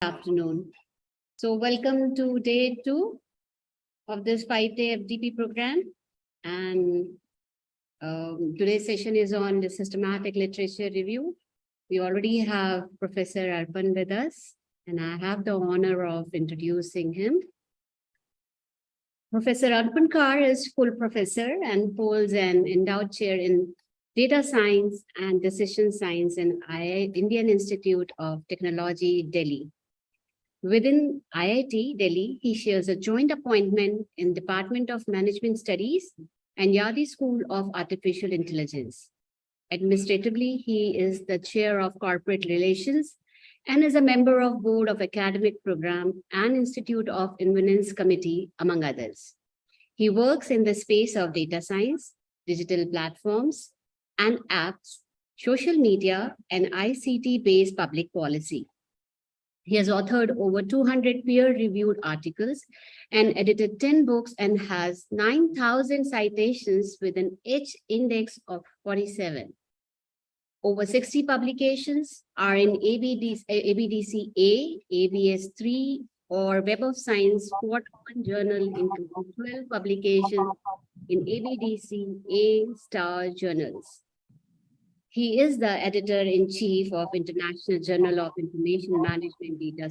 Afternoon. So welcome to day 2 of this 5-day FDP program. And today's session is on the systematic literature review. We already have Professor Arpan with us, and I have the honor of introducing him. Professor Arpan Kar is full professor and holds an endowed chair in data science and decision science in Indian Institute of Technology, Delhi. Within IIT Delhi, he shares a joint appointment in Department of Management Studies and Yadi School of Artificial Intelligence. Administratively, he is the chair of corporate relations and is a member of board of academic program and Institute of Eminence Committee, among others. He works in the space of data science, digital platforms and apps, social media, and ICT-based public policy. He has authored over 200 peer-reviewed articles and edited 10 books and has 9,000 citations with an H index of 47. Over 60 publications are in ABDC-A, ABS3, or Web of Science Q1 journal, including 12 publications in ABDC-A star journals. He is the editor-in-chief of International Journal of Information Management Data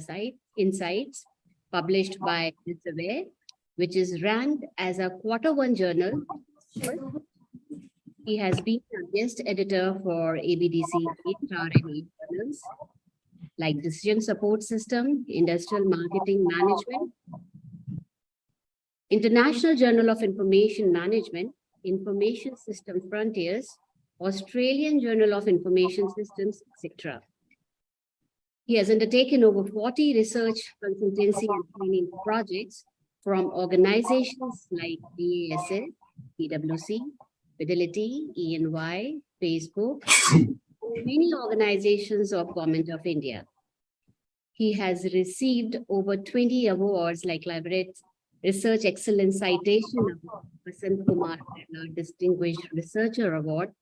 Insights, published by Elsevier, which is ranked as a Q1 journal. He has been a guest editor for ABDC HR and journals like Decision Support System, Industrial Marketing Management, International Journal of Information Management, Information System Frontiers, Australian Journal of Information Systems, etc. He has undertaken over 40 research, consultancy, and training projects from organizations like BASF, PwC, Fidelity, EY, Facebook, and many organizations of Government of India. He has received over 20 awards like Library Research Excellence Citation Award, Vasant Kumar Distinguished Researcher Award,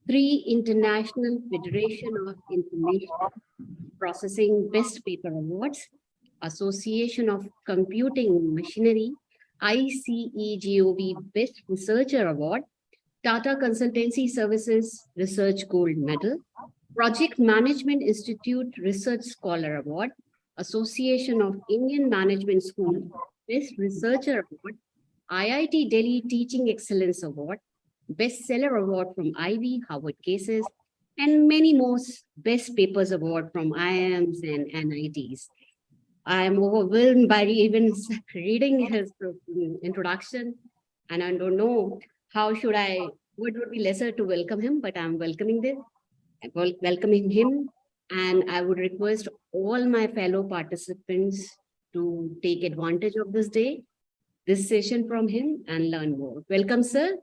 3 International Federation of Information Processing Best Paper Awards, Association of Computing Machinery, ICEGOB Best Researcher Award, Tata Consultancy Services Research Gold Medal, Project Management Institute Research Scholar Award, Association of Indian Management School Best Researcher Award, IIT Delhi Teaching Excellence Award, Bestseller Award from Ivy, Harvard Cases, and many more Best Papers Award from IIMs and NITs. I am overwhelmed by even reading his introduction, and I don't know what would be lesser to welcome him, but I'm welcoming him, and I would request all my fellow participants to take advantage of this session from him and learn more. Welcome, sir.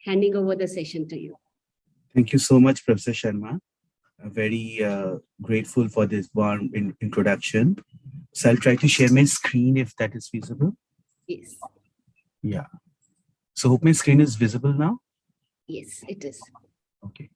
Handing over the session to you. Thank you so much, Professor Sharma. I'm very grateful for this warm introduction. So I'll try to share my screen if that is feasible. Yes. Yeah. So hope my screen is visible now? Yes, it is. Okay.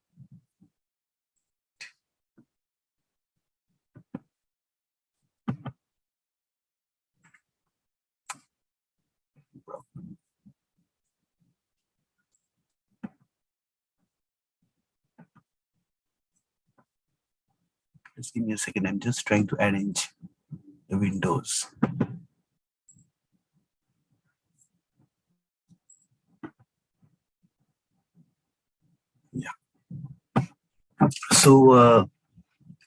Just give me a second. I'm just trying to arrange the windows. Yeah. So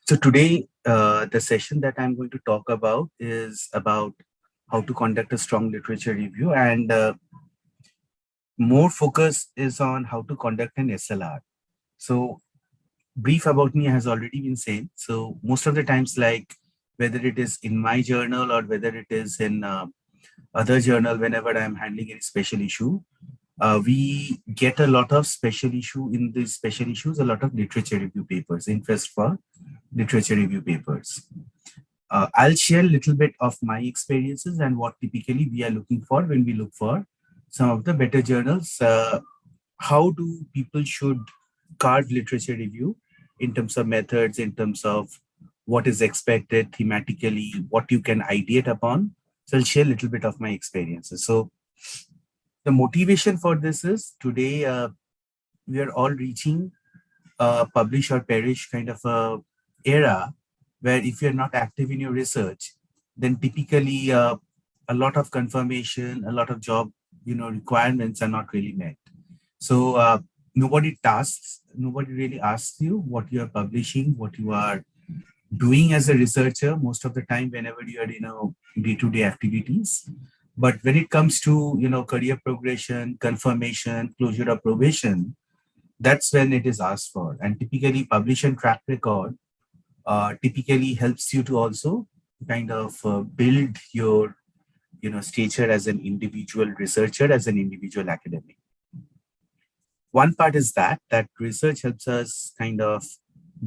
today, the session that I'm going to talk about is about how to conduct a strong literature review, and more focus is on how to conduct an SLR. So brief about me has already been said. So most of the times, like whether it is in my journal or whether it is in other journal, whenever I'm handling a special issue, we get a lot of special issue. In these special issues, a lot of literature review papers, interest for literature review papers. I'll share a little bit of my experiences and what typically we are looking for when we look for some of the better journals. How do people should carve literature review in terms of methods, in terms of what is expected thematically, what you can ideate upon. So I'll share a little bit of my experiences. So the motivation for this is today we are all reaching publish or perish kind of a era where if you're not active in your research, then typically a lot of confirmation, a lot of job, requirements are not really met. So nobody really asks you what you are publishing, what you are doing as a researcher most of the time whenever you are, day-to-day activities. But when it comes to, career progression, confirmation, closure of probation, that's when it is asked for. And typically publish and track record typically helps you to also kind of build your stature as an individual researcher, as an individual academic. One part is that research helps us kind of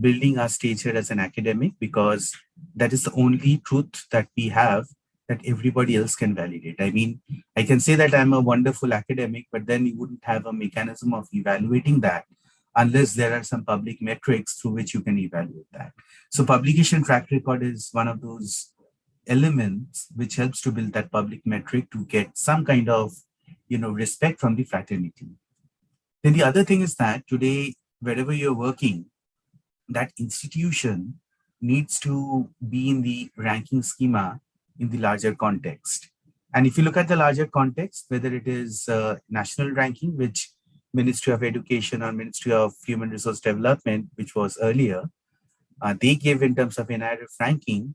building our stature as an academic, because that is the only truth that we have that everybody else can validate. I mean, I can say that I'm a wonderful academic, but then you wouldn't have a mechanism of evaluating that unless there are some public metrics through which you can evaluate that. So publication track record is one of those elements which helps to build that public metric to get some kind of respect from the fraternity. Then the other thing is that today, wherever you're working, that institution needs to be in the ranking schema in the larger context. And if you look at the larger context, whether it is national ranking, which Ministry of Education or Ministry of Human Resource Development, which was earlier, they gave in terms of NIRF ranking,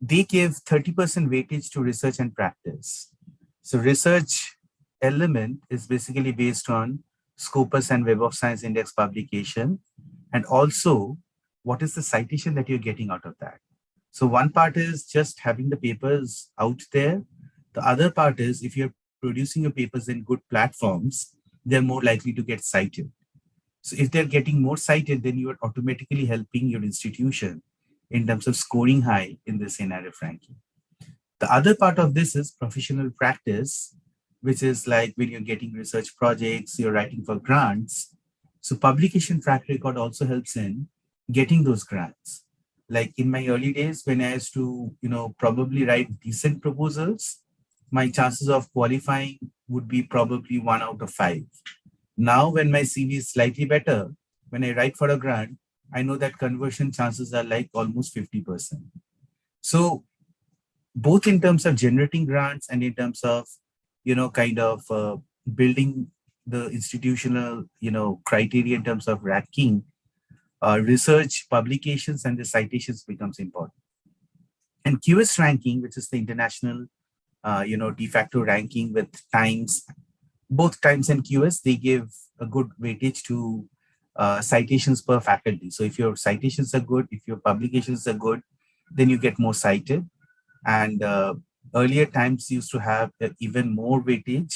they give 30% weightage to research and practice. So research element is basically based on Scopus and Web of Science Index publication, and also what is the citation that you're getting out of that. So one part is just having the papers out there. The other part is if you're producing your papers in good platforms, they're more likely to get cited. So if they're getting more cited, then you are automatically helping your institution in terms of scoring high in this NRF ranking. The other part of this is professional practice, which is like when you're getting research projects, you're writing for grants. So publication track record also helps in getting those grants. Like in my early days, when I used to, probably write decent proposals, my chances of qualifying would be probably 1 out of 5. Now, when my CV is slightly better, when I write for a grant, I know that conversion chances are like almost 50%. So both in terms of generating grants and in terms of, building the institutional, criteria in terms of ranking, research, publications, and the citations becomes important. And QS ranking, which is the international, de facto ranking with Times, both Times and QS, they give a good weightage to citations per faculty. So if your citations are good, if your publications are good, then you get more cited. And earlier Times used to have even more weightage,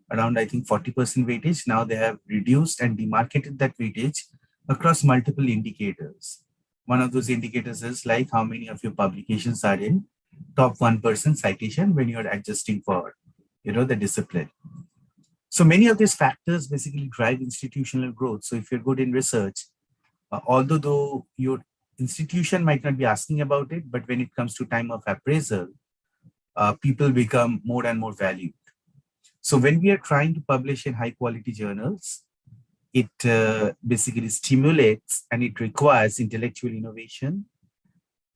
around I think 40% weightage. Now they have reduced and demarcated that weightage across multiple indicators. One of those indicators is like how many of your publications are in top 1% citation when you're adjusting for, the discipline. So many of these factors basically drive institutional growth. So if you're good in research, although though your institution might not be asking about it, but when it comes to time of appraisal, people become more and more valued. So when we are trying to publish in high quality journals, it basically stimulates and it requires intellectual innovation,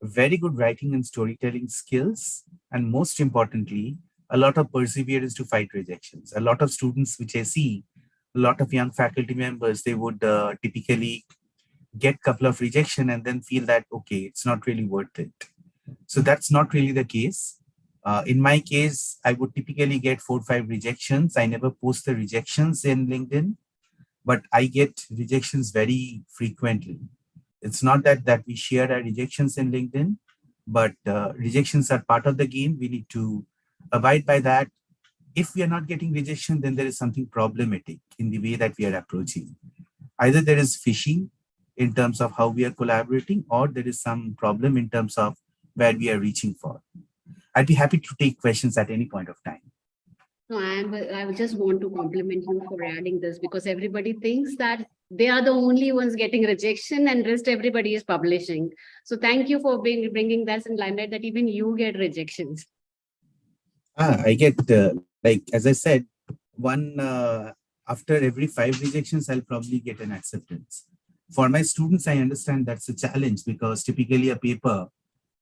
very good writing and storytelling skills, and most importantly, a lot of perseverance to fight rejections. A lot of students, which I see, a lot of young faculty members, they would typically get a couple of rejection and then feel that, okay, it's not really worth it. So that's not really the case. In my case, I would typically get 4 or 5 rejections. I never post the rejections in LinkedIn, but I get rejections very frequently. It's not that we share our rejections in LinkedIn, but rejections are part of the game. We need to abide by that. If we are not getting rejection, then there is something problematic in the way that we are approaching. Either there is fishy in terms of how we are collaborating, or there is some problem in terms of where we are reaching for. I'd be happy to take questions at any point of time. No, I would just want to compliment you for adding this, because everybody thinks that they are the only ones getting rejection and rest everybody is publishing. So thank you for bringing that in limelight that even you get rejections. I get, like, as I said, one after every 5 rejections, I'll probably get an acceptance. For my students, I understand that's a challenge because typically a paper,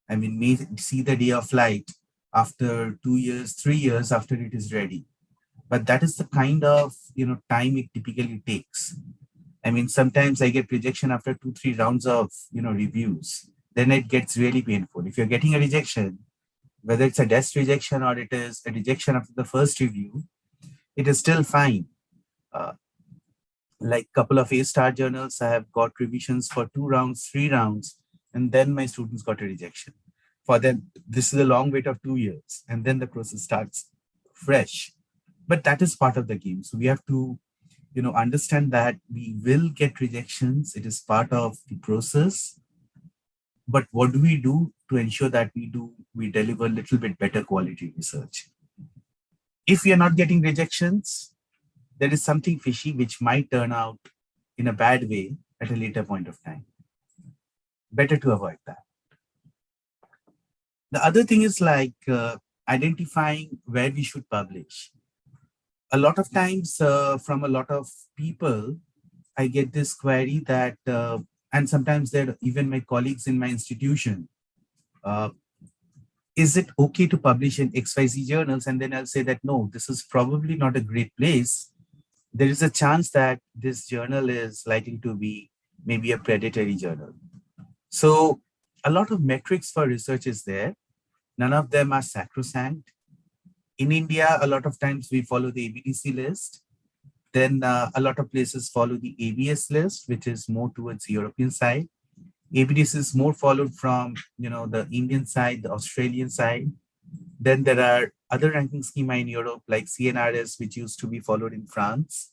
I mean, may see the day of light after 2 years, 3 years after it is ready. But that is the kind of time it typically takes. I mean, sometimes I get rejection after 2, 3 rounds of reviews. Then it gets really painful. If you're getting a rejection, whether it's a desk rejection or it is a rejection after the first review, it is still fine. Uh, like couple of A-star journals, I have got revisions for 2 rounds, 3 rounds, and then my students got a rejection. For them, this is a long wait of 2 years, and then the process starts fresh. But that is part of the game. So we have to, understand that we will get rejections. It is part of the process. But what do we do to ensure that we deliver a little bit better quality research? If we are not getting rejections, there is something fishy which might turn out in a bad way at a later point of time. Better to avoid that. The other thing is like identifying where we should publish. A lot of times from a lot of people, I get this query that, and sometimes they're even my colleagues in my institution, uh, is it okay to publish in XYZ journals? And then I'll say that, no, this is probably not a great place. There is a chance that this journal is likely to be maybe a predatory journal. So a lot of metrics for research is there. None of them are sacrosanct. In India, a lot of times we follow the ABDC list. Then a lot of places follow the ABS list, which is more towards the European side. ABDC is more followed from the Indian side, the Australian side. Then there are other ranking schema in Europe like CNRS, which used to be followed in France.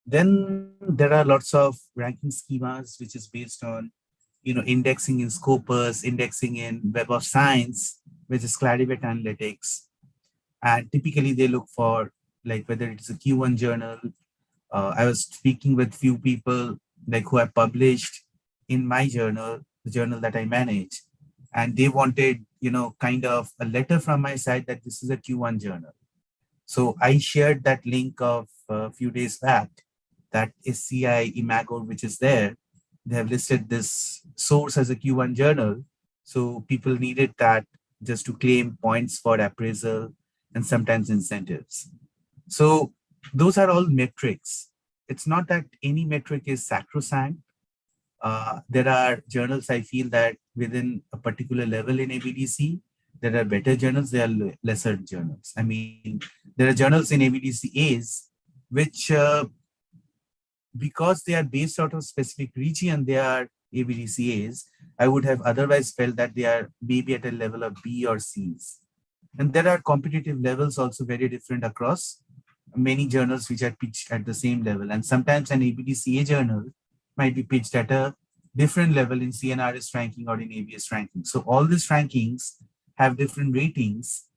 Then there are lots of ranking schemas, which is based on indexing in Scopus, indexing in Web of Science, which is Clarivate Analytics. And typically they look for like whether it's a Q1 journal. I was speaking with few people like who have published in my journal, the journal that I manage, and they wanted, kind of a letter from my side that this is a Q1 journal. So I shared that link of a few days back, that SCI Imago, which is there. They have listed this source as a Q1 journal. So people needed that just to claim points for appraisal and sometimes incentives. So those are all metrics. It's not that any metric is sacrosanct. There are journals I feel that within a particular level in ABDC, there are better journals, there are lesser journals. I mean, there are journals in ABDC-As which, because they are based out of specific region, they are ABDC-As. I would have otherwise felt that they are maybe at a level of B or Cs. And there are competitive levels also very different across many journals which are pitched at the same level. And sometimes an ABDCA journal might be pitched at a different level in CNRS ranking or in ABS ranking. So all these rankings have different ratings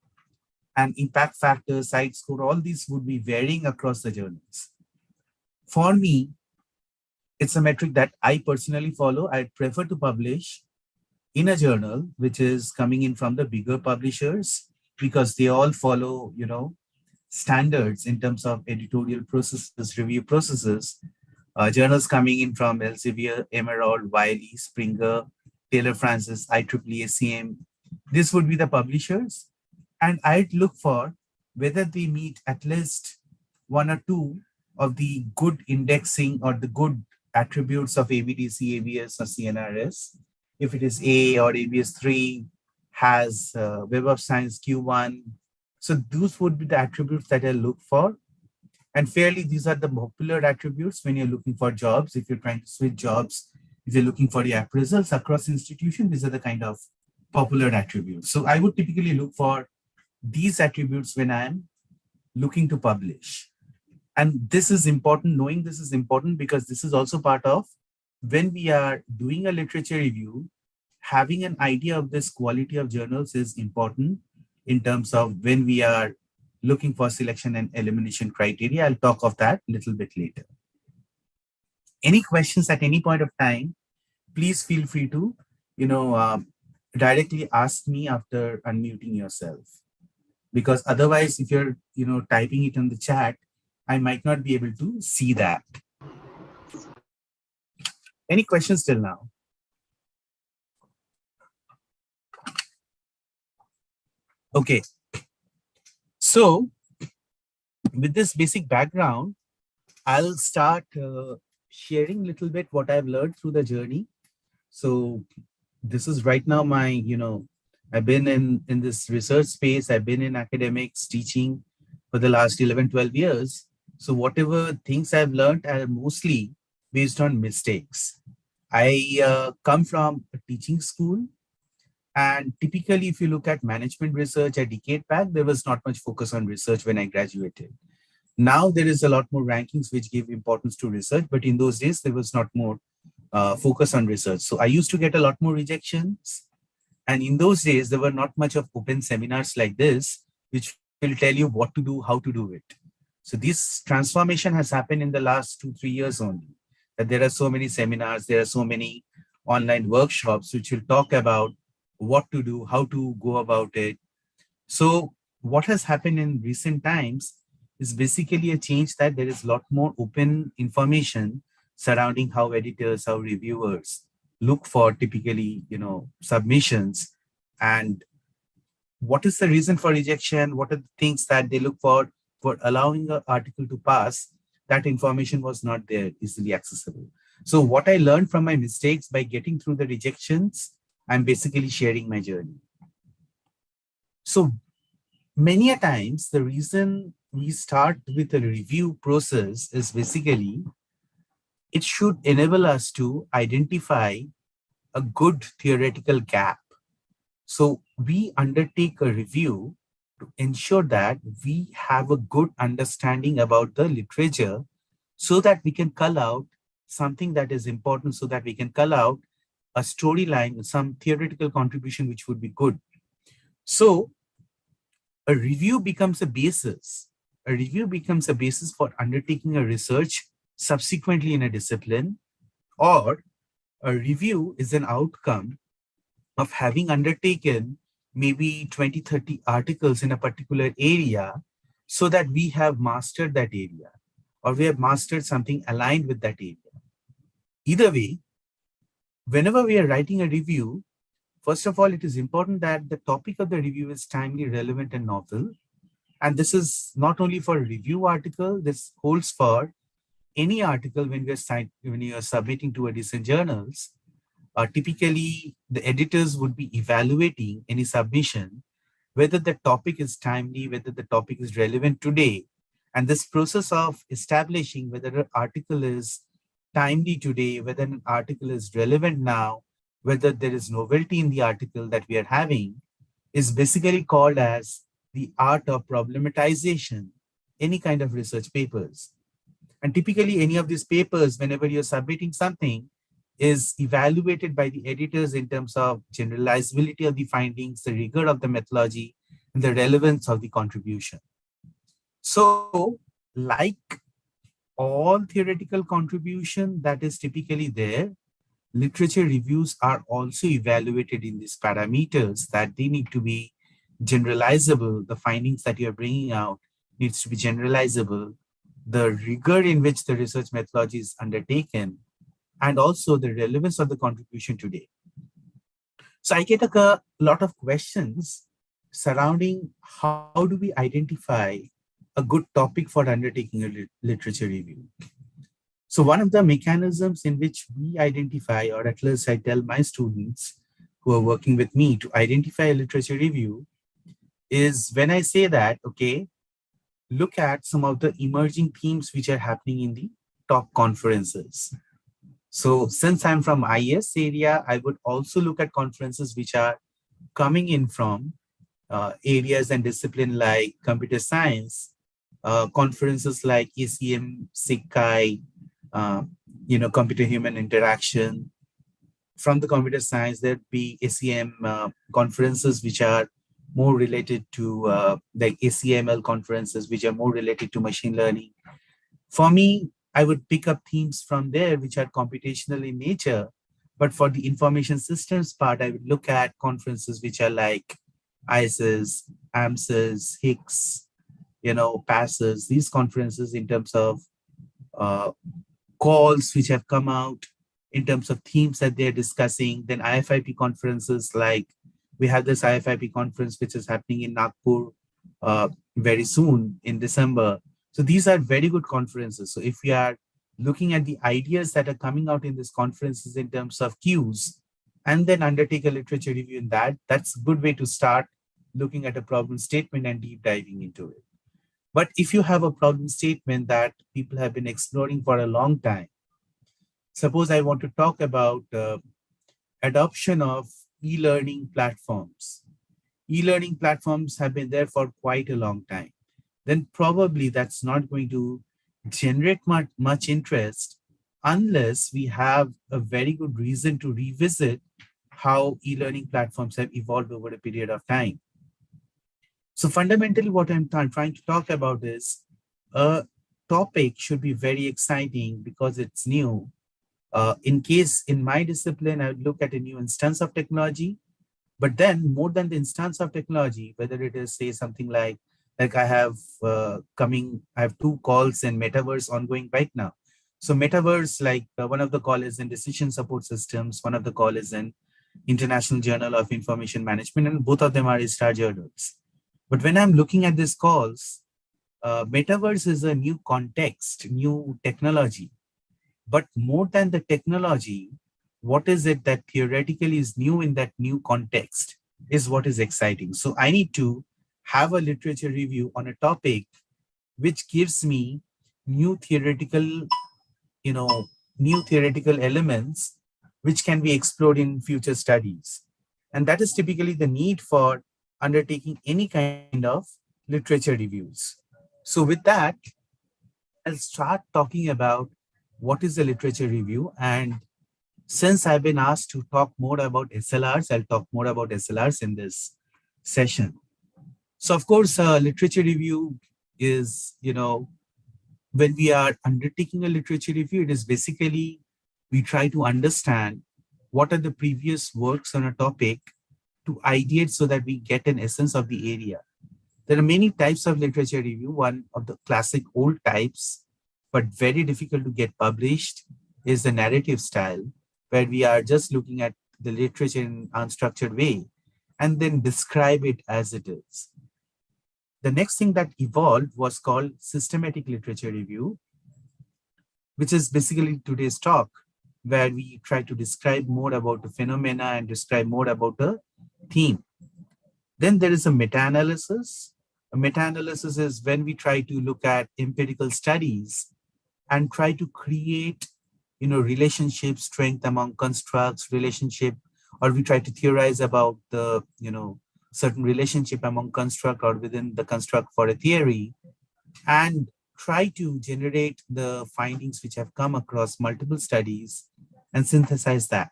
and impact factor, side score, all these would be varying across the journals. For me, it's a metric that I personally follow. I prefer to publish in a journal which is coming in from the bigger publishers because they all follow, standards in terms of editorial processes, review processes. Journals coming in from Elsevier, Emerald, Wiley, Springer, Taylor Francis, IEEE, ACM. This would be the publishers. And I'd look for whether they meet at least one or two of the good indexing or the good attributes of ABDC, ABS, or CNRS. If it is A or ABS3, has Web of Science Q1. So those would be the attributes that I look for. And fairly, these are the popular attributes when you're looking for jobs. If you're trying to switch jobs, if you're looking for the appraisals across institutions, these are the kind of popular attributes. So I would typically look for these attributes when I'm looking to publish. And this is important, knowing this is important because this is also part of when we are doing a literature review, having an idea of this quality of journals is important in terms of when we are looking for selection and elimination criteria. I'll talk of that a little bit later. Any questions at any point of time, please feel free to, directly ask me after unmuting yourself. Because otherwise, if you're, typing it in the chat, I might not be able to see that. Any questions till now? Okay. So with this basic background, I'll start sharing a little bit what I've learned through the journey. So this is right now my, I've been in this research space. I've been in academics teaching for the last 11, 12 years. So whatever things I've learned are mostly based on mistakes. I come from a teaching school. And typically, if you look at management research a decade back, there was not much focus on research when I graduated. Now there is a lot more rankings which give importance to research, but in those days there was not more focus on research. So I used to get a lot more rejections. And in those days, there were not much of open seminars like this, which will tell you what to do, how to do it. So this transformation has happened in the last 2, 3 years only. That there are so many seminars, there are so many online workshops which will talk about what to do, how to go about it. So what has happened in recent times is basically a change that there is a lot more open information surrounding how editors, how reviewers look for typically, submissions, and what is the reason for rejection, what are the things that they look for allowing an article to pass. That information was not there easily accessible. So what I learned from my mistakes by getting through the rejections, I'm basically sharing my journey. So many a times, the reason we start with a review process is basically it should enable us to identify a good theoretical gap. So we undertake a review to ensure that we have a good understanding about the literature so that we can cull out something that is important, so that we can cull out a storyline, some theoretical contribution which would be good. So a review becomes a basis. A review becomes a basis for undertaking a research subsequently in a discipline, or a review is an outcome of having undertaken maybe 20, 30 articles in a particular area so that we have mastered that area or we have mastered something aligned with that area. Either way, whenever we are writing a review, first of all, it is important that the topic of the review is timely, relevant, and novel. And this is not only for a review article, this holds for any article when you are submitting to a decent journals. Typically, the editors would be evaluating any submission, whether the topic is timely, whether the topic is relevant today. And this process of establishing whether an article is timely today, whether an article is relevant now, whether there is novelty in the article that we are having, is basically called as the art of problematization, any kind of research papers. And typically any of these papers, whenever you're submitting something, is evaluated by the editors in terms of generalizability of the findings, the rigor of the methodology, and the relevance of the contribution. So, like all theoretical contribution that is typically there, literature reviews are also evaluated in these parameters that they need to be generalizable. The findings that you're bringing out needs to be generalizable. The rigor in which the research methodology is undertaken, and also the relevance of the contribution today. So I get a lot of questions surrounding how do we identify a good topic for undertaking a literature review. So one of the mechanisms in which we identify, or at least I tell my students who are working with me to identify a literature review, is when I say that, okay, look at some of the emerging themes which are happening in the top conferences. So since I'm from IS area, I would also look at conferences which are coming in from areas and discipline like computer science, conferences like ACM, SIGCHI, computer human interaction. From the computer science, there'd be ACM conferences which are more related to like ACML conferences, which are more related to machine learning. For me, I would pick up themes from there which are computational in nature. But for the information systems part, I would look at conferences which are like ISIS, AMSIS, HICS, passes, these conferences in terms of uh, calls which have come out, in terms of themes that they're discussing. Then IFIP conferences, like we have this IFIP conference which is happening in Nagpur very soon in December. So these are very good conferences. So if we are looking at the ideas that are coming out in these conferences in terms of cues, and then undertake a literature review in that, that's a good way to start looking at a problem statement and deep diving into it. But if you have a problem statement that people have been exploring for a long time, suppose I want to talk about adoption of e-learning platforms. E-learning platforms have been there for quite a long time. Then probably that's not going to generate much interest unless we have a very good reason to revisit how e-learning platforms have evolved over a period of time. So fundamentally, what I'm trying to talk about is a topic should be very exciting because it's new. In case in my discipline, I would look at a new instance of technology, but then more than the instance of technology, whether it is say something like I have I have 2 calls in metaverse ongoing right now. So metaverse, like one of the call is in decision support systems, one of the call is in International Journal of Information Management, and both of them are star journals. But when I'm looking at these calls, metaverse is a new context, new technology. But more than the technology, what is it that theoretically is new in that new context is what is exciting. So I need to have a literature review on a topic which gives me new theoretical, you know, new theoretical elements which can be explored in future studies. And that is typically the need for undertaking any kind of literature reviews. So with that, I'll start talking about what is a literature review. And since I've been asked to talk more about SLRs, I'll talk more about SLRs in this session. So of course, literature review is, when we are undertaking a literature review, it is basically we try to understand what are the previous works on a topic to ideate so that we get an essence of the area. There are many types of literature review. One of the classic old types, but very difficult to get published, is the narrative style, where we are just looking at the literature in an unstructured way and then describe it as it is. The next thing that evolved was called systematic literature review, which is basically today's talk, where we try to describe more about the phenomena and describe more about a theme. Then there is a meta-analysis. A meta-analysis is when we try to look at empirical studies and try to create, relationship strength among constructs, relationship, or we try to theorize about the, certain relationship among construct or within the construct for a theory, and try to generate the findings which have come across multiple studies and synthesize that.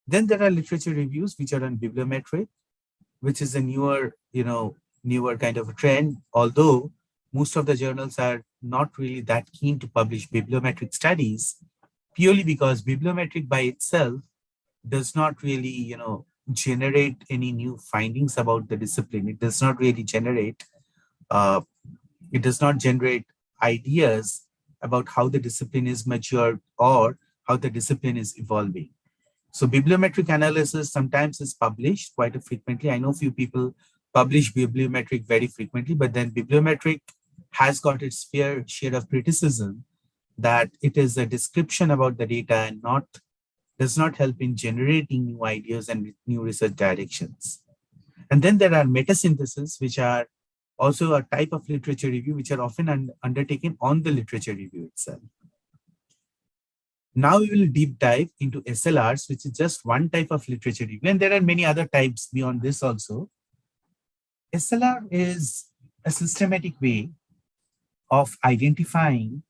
Then there are literature reviews which are on bibliometric, which is a newer kind of a trend, although most of the journals are not really that keen to publish bibliometric studies, purely because bibliometric by itself does not really, generate any new findings about the discipline. It does not really generate, uh, it does not generate ideas about how the discipline is matured or how the discipline is evolving. So bibliometric analysis sometimes is published quite frequently. I know few people publish bibliometric very frequently, but then bibliometric has got its fair share of criticism that it is a description about the data and does not help in generating new ideas and new research directions. And then there are meta-synthesis, which are also a type of literature review, which are often undertaken on the literature review itself. Now we will deep dive into SLRs, which is just one type of literature review. And there are many other types beyond this also. SLR is a systematic way of identifying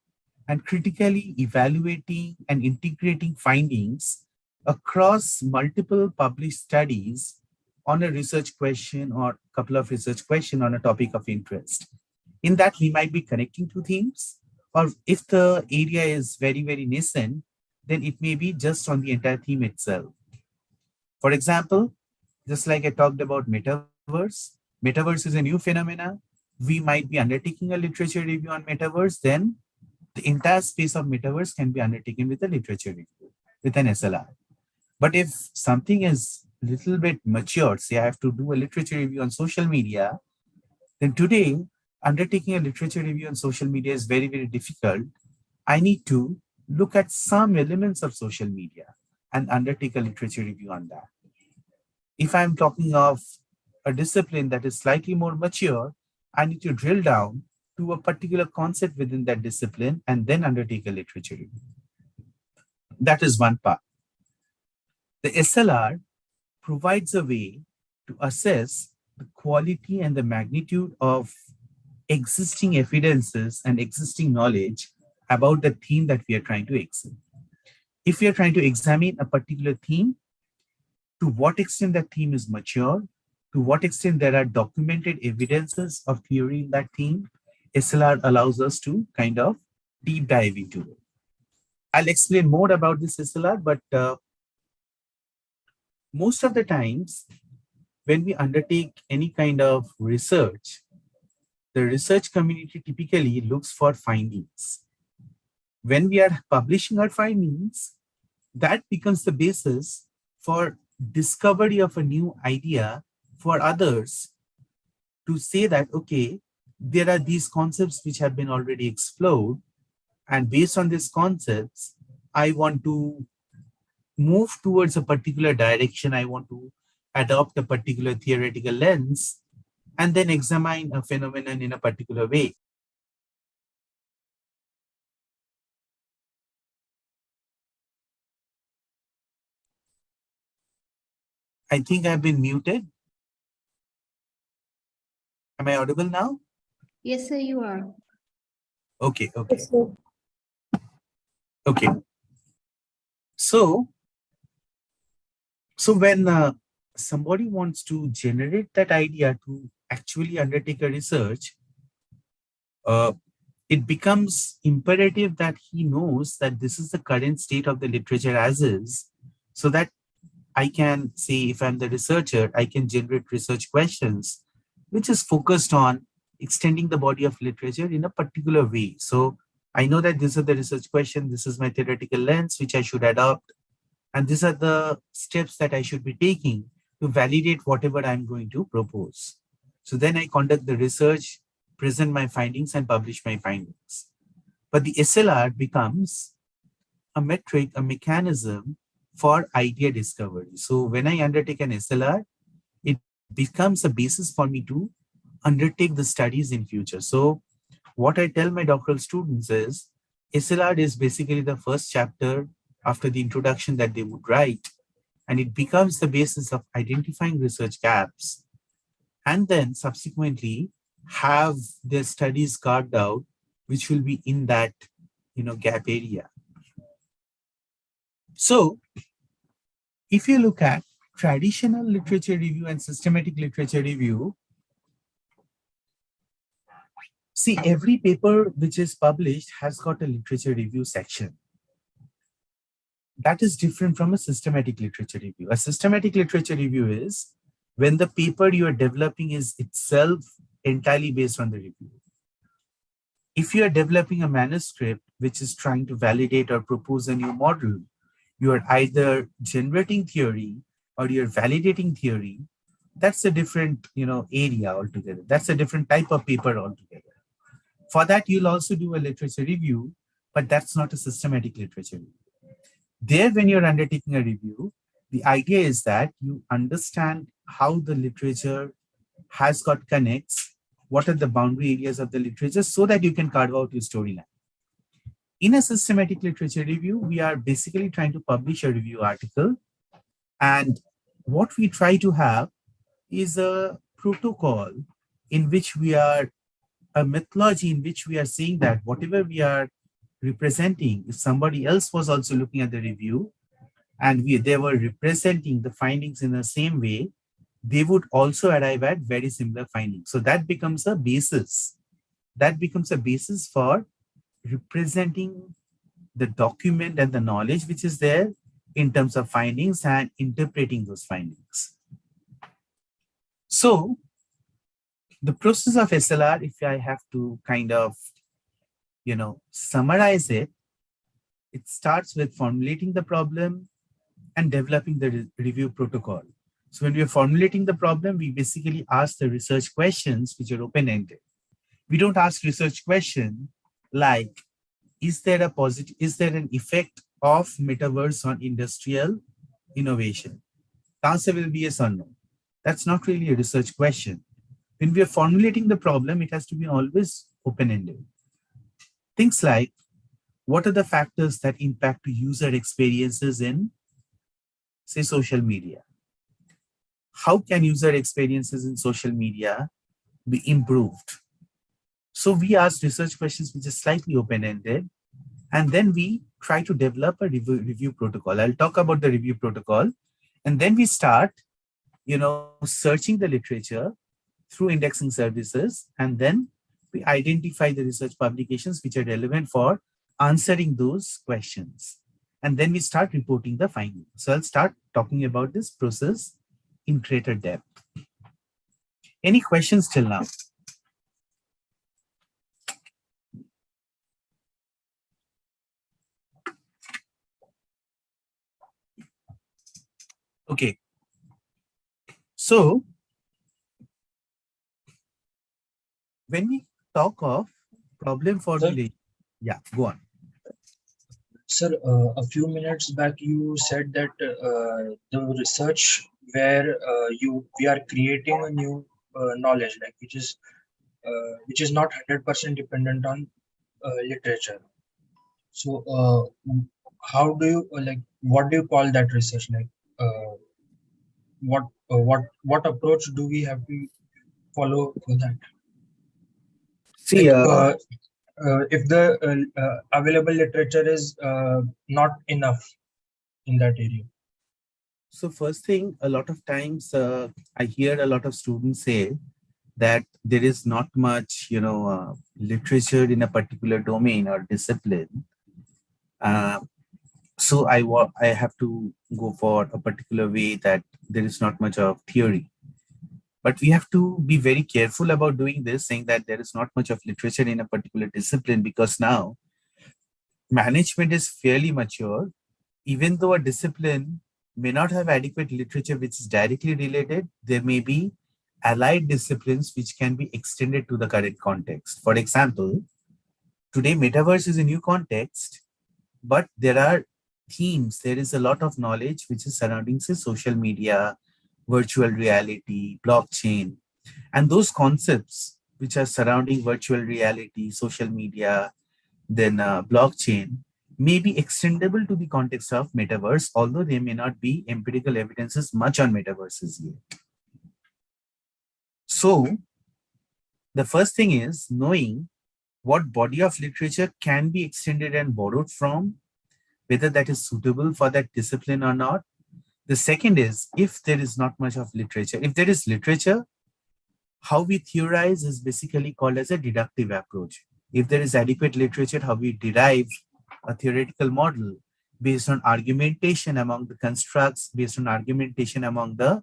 and critically evaluating and integrating findings across multiple published studies on a research question or a couple of research questions on a topic of interest. In that, we might be connecting two themes, Or if the area is very, very nascent, then it may be just on the entire theme itself. For example, just like I talked about metaverse is a new phenomena. We might be undertaking a literature review on metaverse, then the entire space of metaverse can be undertaken with a literature review, with an SLR. But if something is a little bit mature, say I have to do a literature review on social media, then today, undertaking a literature review on social media is very, very difficult. I need to look at some elements of social media and undertake a literature review on that. If I'm talking of a discipline that is slightly more mature, I need to drill down to a particular concept within that discipline and then undertake a literature review. That is one part. The SLR provides a way to assess the quality and the magnitude of existing evidences and existing knowledge about the theme that we are trying to examine. If we are trying to examine a particular theme, to what extent that theme is mature, to what extent there are documented evidences of theory in that theme, SLR allows us to kind of deep dive into it. I'll explain more about this SLR, but most of the times when we undertake any kind of research, the research community typically looks for findings. When we are publishing our findings, that becomes the basis for discovery of a new idea for others to say that, okay, there are these concepts which have been already explored, and based on these concepts, I want to move towards a particular direction. I want to adopt a particular theoretical lens and then examine a phenomenon in a particular way. I think I've been muted. Am I audible now? Yes, sir, you are. Okay. Okay. So when somebody wants to generate that idea to actually undertake a research, it becomes imperative that he knows that this is the current state of the literature as is, so that I can say, if I'm the researcher, I can generate research questions, which is focused on extending the body of literature in a particular way. So I know that these are the research questions, this is my theoretical lens, which I should adopt, and these are the steps that I should be taking to validate whatever I'm going to propose. So then I conduct the research, present my findings, and publish my findings. But the SLR becomes a metric, a mechanism for idea discovery. So when I undertake an SLR, it becomes a basis for me to undertake the studies in future. So what I tell my doctoral students is, SLR is basically the first chapter after the introduction that they would write, and it becomes the basis of identifying research gaps, and then subsequently have their studies carved out, which will be in that gap area. So if you look at traditional literature review and systematic literature review, see, every paper which is published has got a literature review section. That is different from a systematic literature review. A systematic literature review is when the paper you are developing is itself entirely based on the review. If you are developing a manuscript which is trying to validate or propose a new model, you are either generating theory or you're validating theory. That's a different area altogether. That's a different type of paper altogether. For that, you'll also do a literature review, but that's not a systematic literature review. There, when you're undertaking a review, the idea is that you understand how the literature has got connects, what are the boundary areas of the literature, so that you can carve out your storyline. In a systematic literature review, we are basically trying to publish a review article, and what we try to have is a protocol in which we are, a methodology in which we are saying that whatever we are representing, if somebody else was also looking at the review and they were representing the findings in the same way, they would also arrive at very similar findings. So that becomes a basis. That becomes a basis for representing the document and the knowledge which is there in terms of findings and interpreting those findings. So the process of SLR, if I have to kind of, summarize it, it starts with formulating the problem and developing the review protocol. So when we are formulating the problem, we basically ask the research questions which are open-ended. We don't ask research question like, is there an effect of metaverse on industrial innovation? The answer will be yes or no. That's not really a research question. When we are formulating the problem, it has to be always open-ended. Things like, what are the factors that impact user experiences in, say, social media? How can user experiences in social media be improved? So we ask research questions which is slightly open-ended, and then we try to develop a review protocol. I'll talk about the review protocol, and then we start, searching the literature through indexing services, and then we identify the research publications which are relevant for answering those questions. And then we start reporting the findings. So I'll start talking about this process in greater depth. Any questions till now? Okay. So when we talk of problem formulation, yeah, go on. Sir, a few minutes back you said that the research where we are creating a new knowledge, like which is not 100% dependent on literature. So how do you what do you call that research? Like what approach do we have to follow for that? See, if the available literature is not enough in that area. So first thing, a lot of times I hear a lot of students say that there is not much, literature in a particular domain or discipline. So I have to go for a particular way that there is not much of theory. But we have to be very careful about doing this, saying that there is not much of literature in a particular discipline, because now management is fairly mature. Even though a discipline may not have adequate literature which is directly related, there may be allied disciplines which can be extended to the current context. For example, today metaverse is a new context, but there are themes, there is a lot of knowledge which is surrounding, say, social media, virtual reality, blockchain, and those concepts which are surrounding virtual reality, social media, then blockchain may be extendable to the context of metaverse, although there may not be empirical evidences much on metaverses yet. So the first thing is knowing what body of literature can be extended and borrowed from, whether that is suitable for that discipline or not. The second is, if there is not much of literature, if there is literature, how we theorize is basically called as a deductive approach. If there is adequate literature, how we derive a theoretical model based on argumentation among the constructs, based on argumentation among the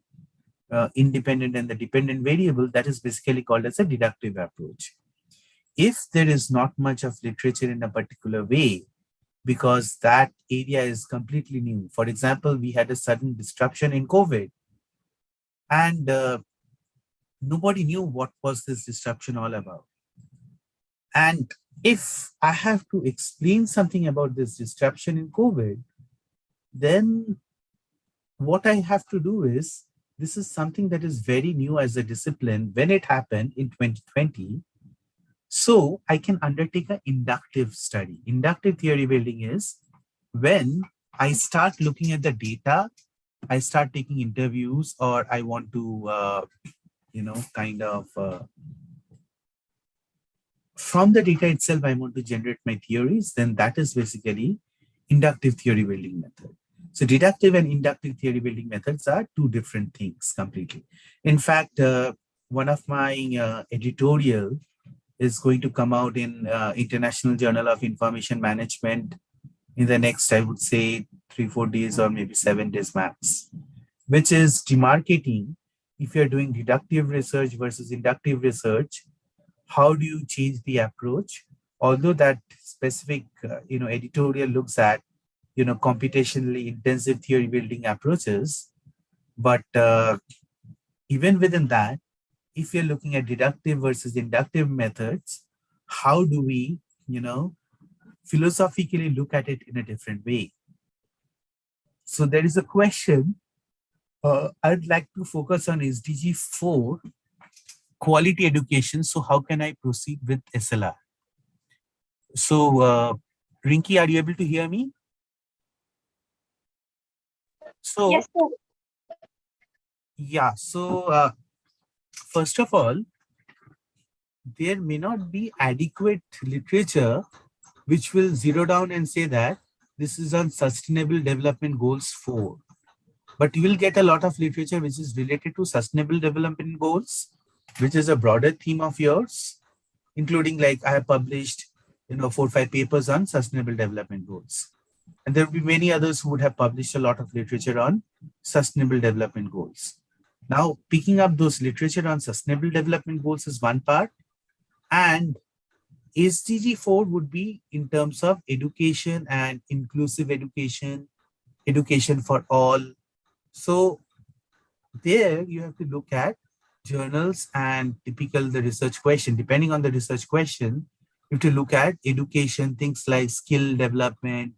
independent and the dependent variable, that is basically called as a deductive approach. If there is not much of literature in a particular way, because that area is completely new. For example, we had a sudden disruption in COVID, and nobody knew what was this disruption all about. And if I have to explain something about this disruption in COVID, then what I have to do is, this is something that is very new as a discipline when it happened in 2020. So I can undertake an inductive study. Inductive theory building is when I start looking at the data, I start taking interviews, or I want to, from the data itself, I want to generate my theories, then that is basically inductive theory building method. So deductive and inductive theory building methods are two different things completely. In fact, one of my editorial is going to come out in International Journal of Information Management in the next, I would say, 3-4 days or maybe 7 days max, which is demarcating if you're doing deductive research versus inductive research. How do you change the approach? Although that specific, editorial looks at, computationally intensive theory building approaches, but even within that, if you're looking at deductive versus inductive methods, how do we, philosophically look at it in a different way? So there is a question. I'd like to focus on SDG 4, quality education. So how can I proceed with SLR? So Rinki, are you able to hear me? So Yes, sir. yeah, so first of all, there may not be adequate literature which will zero down and say that this is on Sustainable Development Goals 4. But you will get a lot of literature which is related to Sustainable Development Goals, which is a broader theme of yours, including like I have published, 4 or 5 papers on Sustainable Development Goals. And there will be many others who would have published a lot of literature on Sustainable Development Goals. Now, picking up those literature on Sustainable Development Goals is one part, and SDG 4 would be in terms of education and inclusive education, education for all. So there you have to look at journals and typical the research question. Depending on the research question, you have to look at education, things like skill development,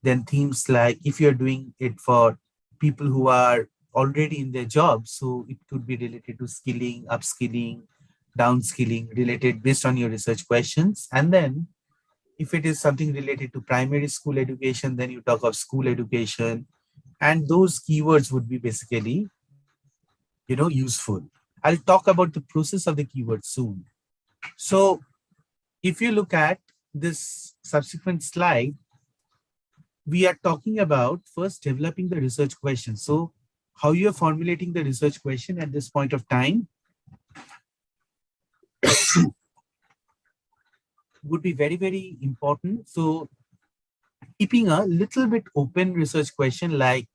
then themes like if you're doing it for people who are already in their jobs, so it could be related to skilling, upskilling, downskilling, related based on your research questions. And then if it is something related to primary school education, then you talk of school education. And those keywords would be basically, useful. I'll talk about the process of the keywords soon. So if you look at this subsequent slide, we are talking about first developing the research question. So how you're formulating the research question at this point of time would be very, very important. So keeping a little bit open research question, like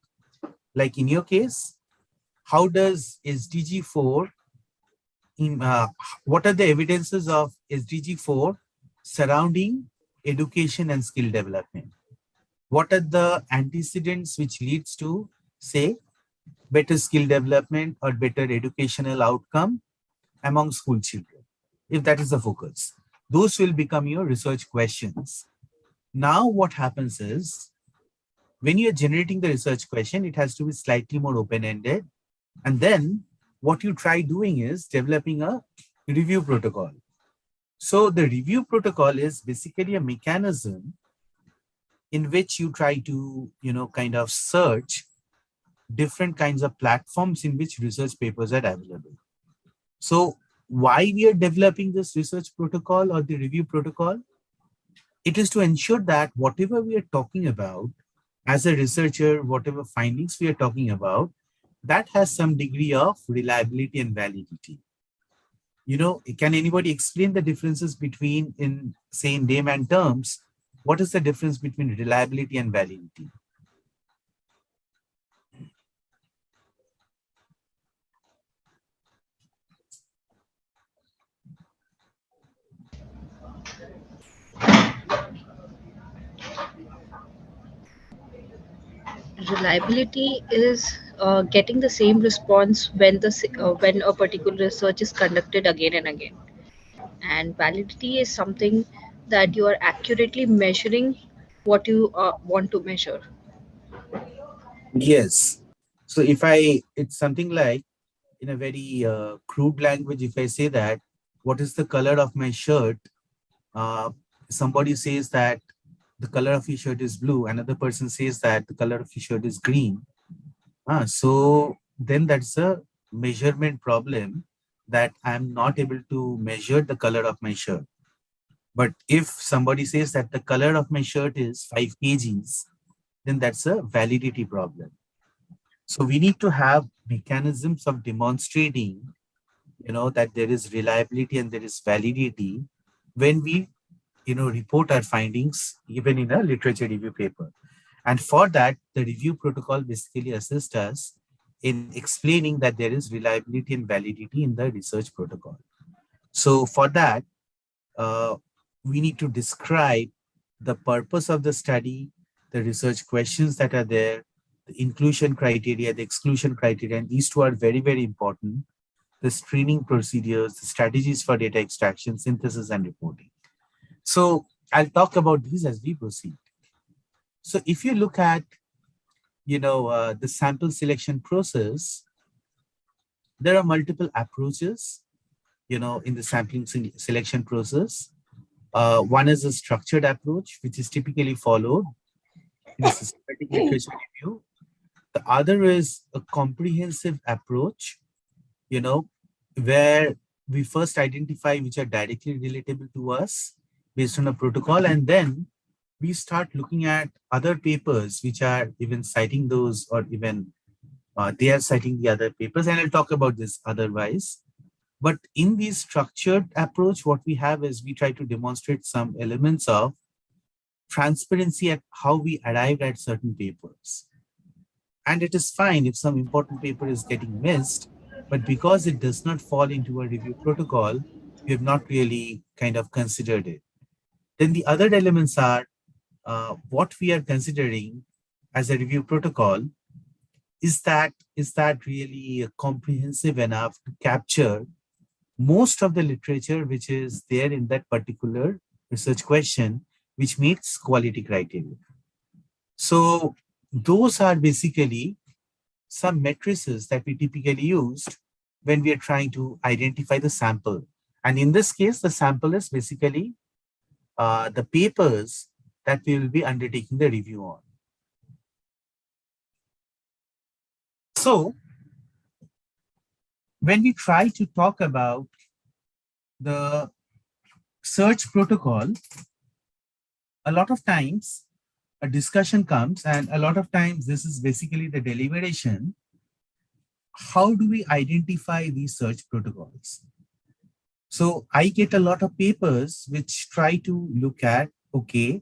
in your case, how does SDG 4, what are the evidences of SDG 4 surrounding education and skill development? What are the antecedents which leads to, say, better skill development or better educational outcome among school children? If that is the focus, those will become your research questions. Now, what happens is, when you're generating the research question, it has to be slightly more open-ended. And then what you try doing is developing a review protocol. So the review protocol is basically a mechanism in which you try to, kind of search different kinds of platforms in which research papers are available. So why we are developing this research protocol or the review protocol? It is to ensure that whatever we are talking about as a researcher, whatever findings we are talking about, that has some degree of reliability and validity. Can anybody explain the differences between, in say in layman terms, what is the difference between reliability and validity? Reliability is getting the same response when a particular research is conducted again and again, and validity is something that you are accurately measuring what you want to measure. Yes. So it's something like, in a very crude language, if I say that, what is the color of my shirt? Uh, Somebody says that the color of your shirt is blue. Another person says that the color of your shirt is green. So then that's a measurement problem, that I'm not able to measure the color of my shirt. But if somebody says that the color of my shirt is 5 kgs, then that's a validity problem. So we need to have mechanisms of demonstrating, that there is reliability and there is validity when we, report our findings, even in a literature review paper. And for that, the review protocol basically assists us in explaining that there is reliability and validity in the research protocol. So for that, uh, we need to describe the purpose of the study, the research questions that are there, the inclusion criteria, the exclusion criteria, and these two are very, very important. The screening procedures, the strategies for data extraction, synthesis, and reporting. So I'll talk about these as we proceed. So if you look at, the sample selection process, there are multiple approaches, in the selection process. One is a structured approach, which is typically followed in a systematic literature review. The other is a comprehensive approach, where we first identify which are directly relatable to us based on a protocol, and then we start looking at other papers which are even citing those, or even they are citing the other papers, and I'll talk about this otherwise. But in this structured approach, what we have is we try to demonstrate some elements of transparency at how we arrived at certain papers. And it is fine if some important paper is getting missed, but because it does not fall into a review protocol, we have not really kind of considered it. Then the other elements are what we are considering as a review protocol. Is that really comprehensive enough to capture most of the literature which is there in that particular research question, which meets quality criteria? So those are basically some matrices that we typically used when we are trying to identify the sample. And in this case, the sample is basically the papers that we will be undertaking the review on. So when we try to talk about the search protocol, a lot of times a discussion comes, and a lot of times this is basically the deliberation. How do we identify these search protocols? So I get a lot of papers which try to look at, okay,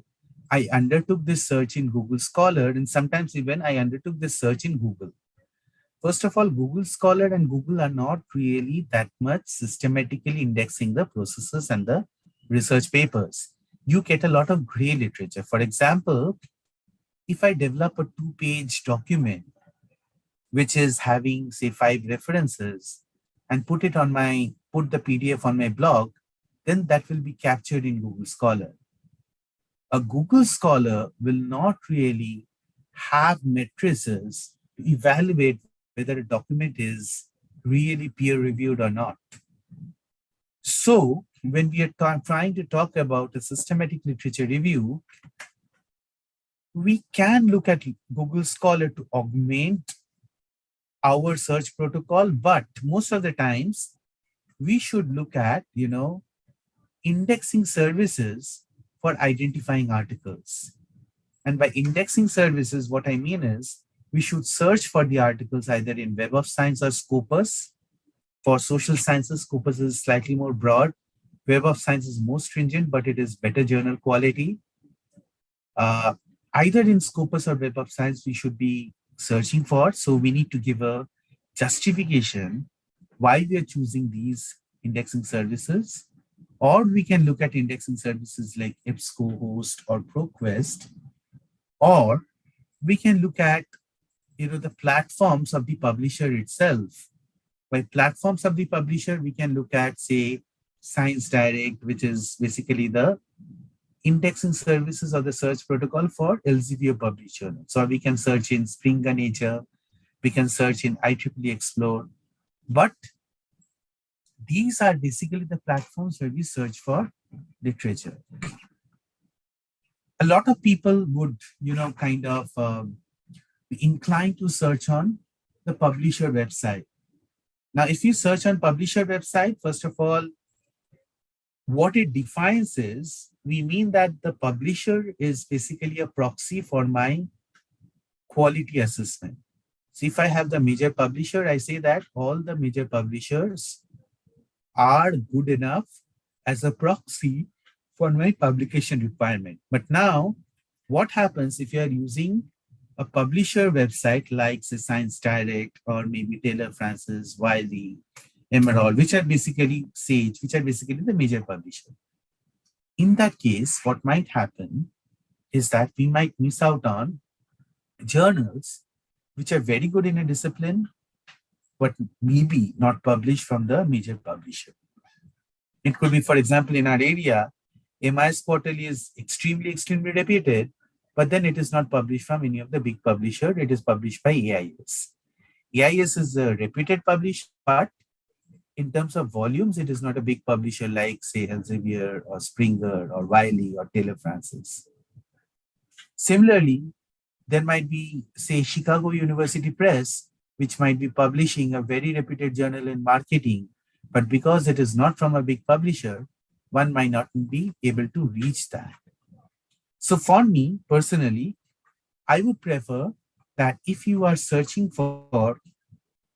I undertook this search in Google Scholar, and sometimes even I undertook this search in Google. First of all, Google Scholar and Google are not really that much systematically indexing the processes and the research papers. You get a lot of gray literature. For example, if I develop a 2-page document, which is having, say, 5 references, and put the PDF on my blog, then that will be captured in Google Scholar. A Google Scholar will not really have matrices to evaluate whether a document is really peer-reviewed or not. So when we are trying to talk about a systematic literature review, we can look at Google Scholar to augment our search protocol, but most of the times we should look at, indexing services for identifying articles. And by indexing services, what I mean is we should search for the articles either in Web of Science or Scopus. For social sciences, Scopus is slightly more broad. Web of Science is more stringent, but it is better journal quality. Either in Scopus or Web of Science, we should be searching for. So we need to give a justification why we are choosing these indexing services. Or we can look at indexing services like EBSCOhost or ProQuest. Or we can look at the platforms of the publisher itself. By platforms of the publisher, we can look at, say, Science Direct, which is basically the indexing services of the search protocol for Elsevier published journals. So we can search in Springer Nature, we can search in IEEE Explore, but these are basically the platforms where we search for literature. A lot of people would, kind of be inclined to search on the publisher website. Now, if you search on publisher website, first of all, what it defines is, we mean that the publisher is basically a proxy for my quality assessment. So if I have the major publisher, I say that all the major publishers are good enough as a proxy for my publication requirement. But now, what happens if you are using a publisher website like say Science Direct or maybe Taylor Francis, Wiley, Emerald, which are basically Sage, which are basically the major publisher. In that case, what might happen is that we might miss out on journals which are very good in a discipline, but maybe not published from the major publisher. It could be, for example, in our area, MIS Quarterly is extremely reputed, but then it is not published from any of the big publisher. It is published by AIS. AIS is a reputed publisher, but in terms of volumes, it is not a big publisher like, say, Elsevier or Springer or Wiley or Taylor Francis. Similarly, there might be, say, Chicago University Press, which might be publishing a very reputed journal in marketing, but because it is not from a big publisher, one might not be able to reach that. So for me, personally, I would prefer that if you are searching for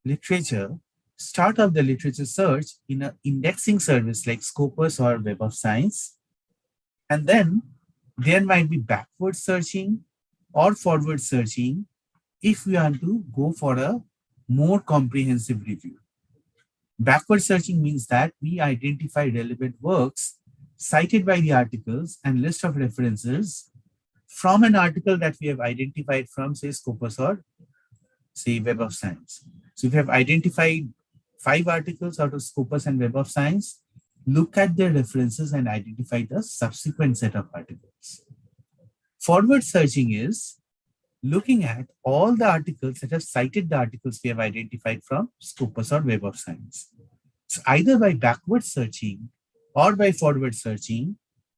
literature, start off the literature search in an indexing service like Scopus or Web of Science. And then there might be backward searching or forward searching if we want to go for a more comprehensive review. Backward searching means that we identify relevant works cited by the articles and list of references from an article that we have identified from, say, Scopus or, say, Web of Science. So if we have identified 5 articles out of Scopus and Web of Science, look at their references and identify the subsequent set of articles. Forward searching is looking at all the articles that have cited the articles we have identified from Scopus or Web of Science. So either by backward searching or by forward searching,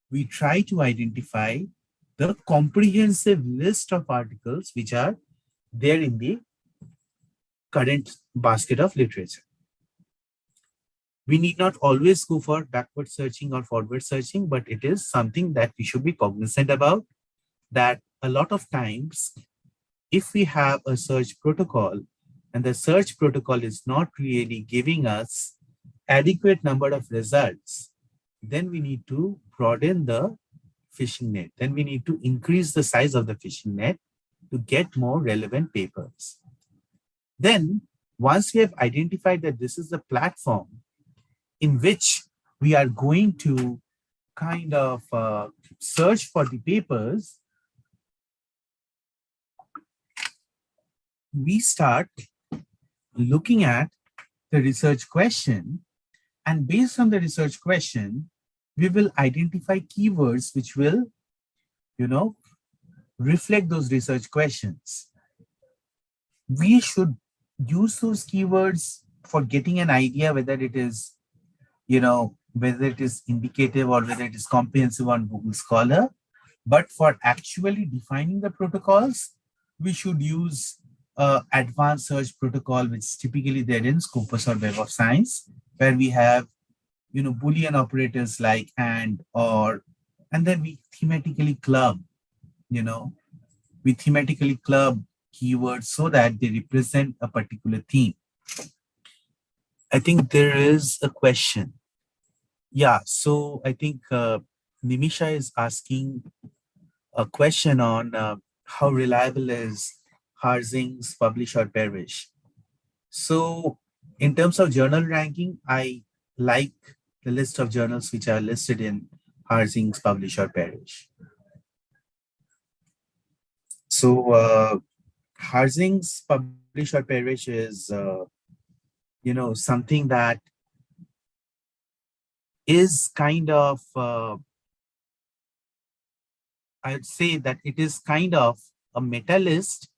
we try to identify the comprehensive list of articles which are there in the current basket of literature. We need not always go for backward searching or forward searching, but it is something that we should be cognizant about, that a lot of times, if we have a search protocol and the search protocol is not really giving us adequate number of results, then we need to broaden the fishing net. Then we need to increase the size of the fishing net to get more relevant papers. Then, once we have identified that this is the platform in which we are going to kind of search for the papers, we start looking at the research question, and based on the research question, we will identify keywords which will, reflect those research questions. We should use those keywords for getting an idea whether it is, whether it is indicative or whether it is comprehensive on Google Scholar. But for actually defining the protocols, we should use advanced search protocol, which is typically there in Scopus or Web of Science, where we have, Boolean operators like and, or, and then we thematically club, keywords so that they represent a particular theme. I think there is a question. Yeah, so I think Nimisha is asking a question on how reliable is Harzing's Publish or Perish. So in terms of journal ranking, I like the list of journals which are listed in Harzing's Publish or Perish. So Harzing's Publish or Perish is, something that is kind of, I'd say that it is kind of a meta list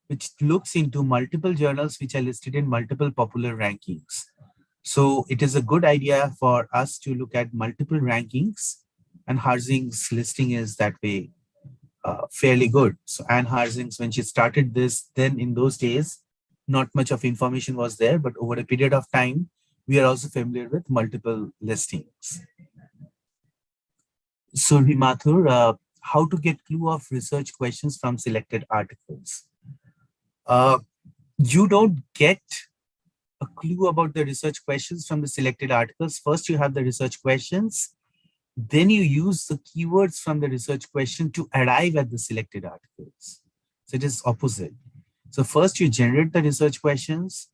which looks into multiple journals which are listed in multiple popular rankings. So it is a good idea for us to look at multiple rankings, and Harzing's listing is that way fairly good. So Anne Harzing's, when she started this, then in those days, not much of information was there, but over a period of time, we are also familiar with multiple listings. So Rimathur, how to get clue of research questions from selected articles? You don't get a clue about the research questions from the selected articles. First, you have the research questions. Then you use the keywords from the research question to arrive at the selected articles. So it is opposite. So first you generate the research questions.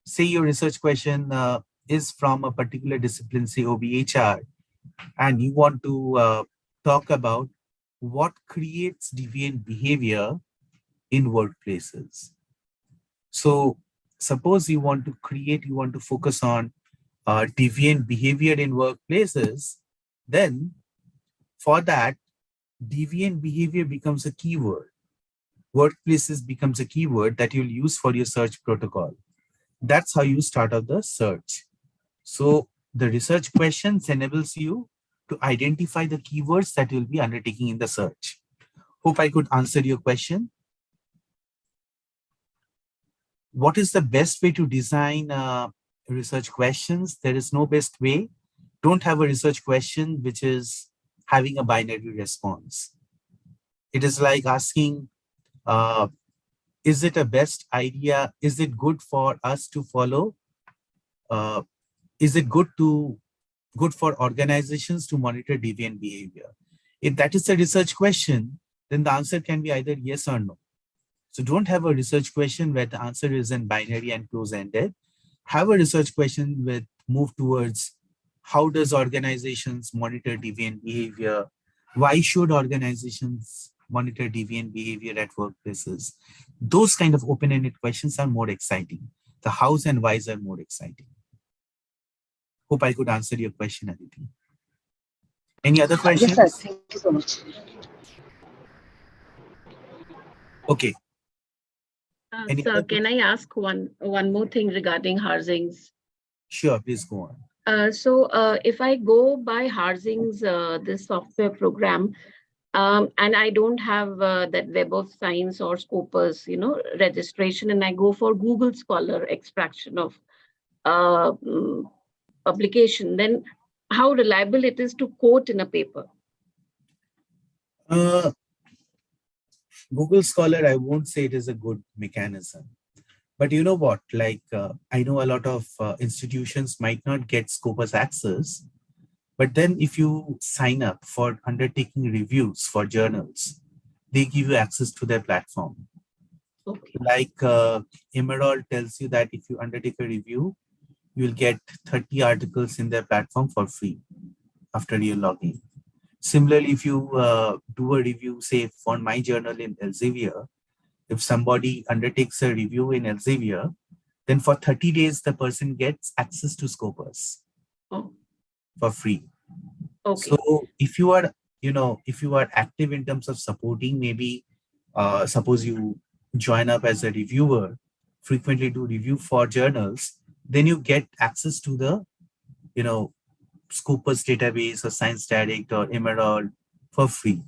Say your research question is from a particular discipline, say OBHR, and you want to talk about what creates deviant behavior in workplaces. So suppose you want to focus on deviant behavior in workplaces, then for that, deviant behavior becomes a keyword. Workplaces becomes a keyword that you'll use for your search protocol. That's how you start out the search. So the research questions enables you to identify the keywords that you'll be undertaking in the search. Hope I could answer your question. What is the best way to design research questions? There is no best way. Don't have a research question which is having a binary response. It is like asking, is it a best idea? Is it good for us to follow? Is it good for organizations to monitor deviant behavior? If that is a research question, then the answer can be either yes or no. So don't have a research question where the answer is in binary and close-ended. Have a research question with move towards how does organizations monitor deviant behavior? Why should organizations monitor deviant behavior at workplaces? Those kind of open-ended questions are more exciting. The hows and whys are more exciting. Hope I could answer your question, Aditi. Any other questions? Yes, sir. Thank you so much. Okay. Any Sir, other can I ask one more thing regarding Harzing's? Sure, please go on. If I go by Harzing's this software program, and I don't have that Web of Science or Scopus, registration, and I go for Google Scholar extraction of publication, then how reliable it is to quote in a paper? Google Scholar, I won't say it is a good mechanism. But you know what, like I know a lot of institutions might not get Scopus access, but then if you sign up for undertaking reviews for journals, they give you access to their platform. Okay. Like Emerald tells you that if you undertake a review, you'll get 30 articles in their platform for free after you log in. Similarly, if you do a review, say for my journal in Elsevier, if somebody undertakes a review in Elsevier, then for 30 days, the person gets access to Scopus for free. Okay. So if you are, if you are active in terms of supporting, maybe suppose you join up as a reviewer, frequently do review for journals, then you get access to the, Scopus database or Science Direct or Emerald for free.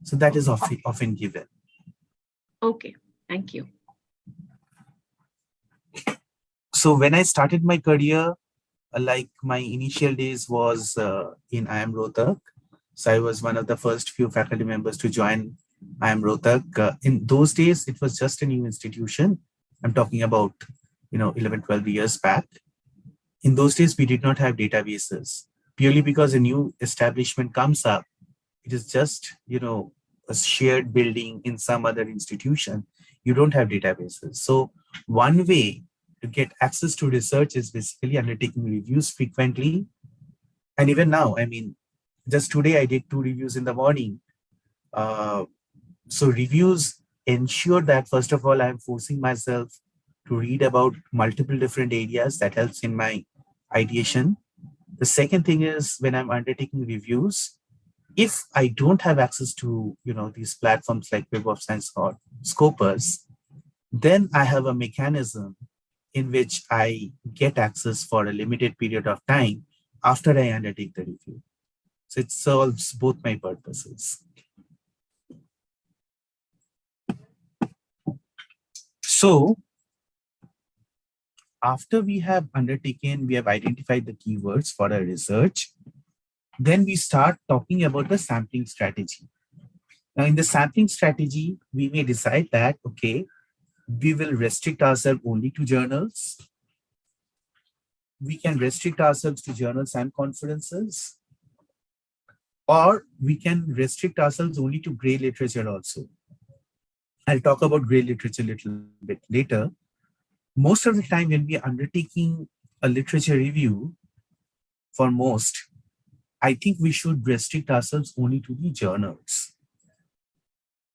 So that is often given. Okay, thank you. So when I started my career, like my initial days was in IIM Rohtak. So I was one of the first few faculty members to join IIM Rohtak. In those days, it was just a new institution. I'm talking about, 11, 12 years back. In those days, we did not have databases. Purely because a new establishment comes up, it is just, a shared building in some other institution. You don't have databases. So one way to get access to research is basically undertaking reviews frequently. And even now, I mean, just today I did 2 reviews in the morning. So reviews ensure that, first of all, I'm forcing myself to read about multiple different areas. That helps in my ideation. The second thing is, when I'm undertaking reviews, if I don't have access to, these platforms like Web of Science or Scopus, then I have a mechanism in which I get access for a limited period of time after I undertake the review. So it solves both my purposes. So after we have identified the keywords for our research, then we start talking about the sampling strategy. Now in the sampling strategy, we may decide that, okay, we will restrict ourselves only to journals. We can restrict ourselves to journals and conferences. Or we can restrict ourselves only to gray literature also. I'll talk about gray literature a little bit later. Most of the time when we are undertaking a literature review, for most, I think we should restrict ourselves only to the journals,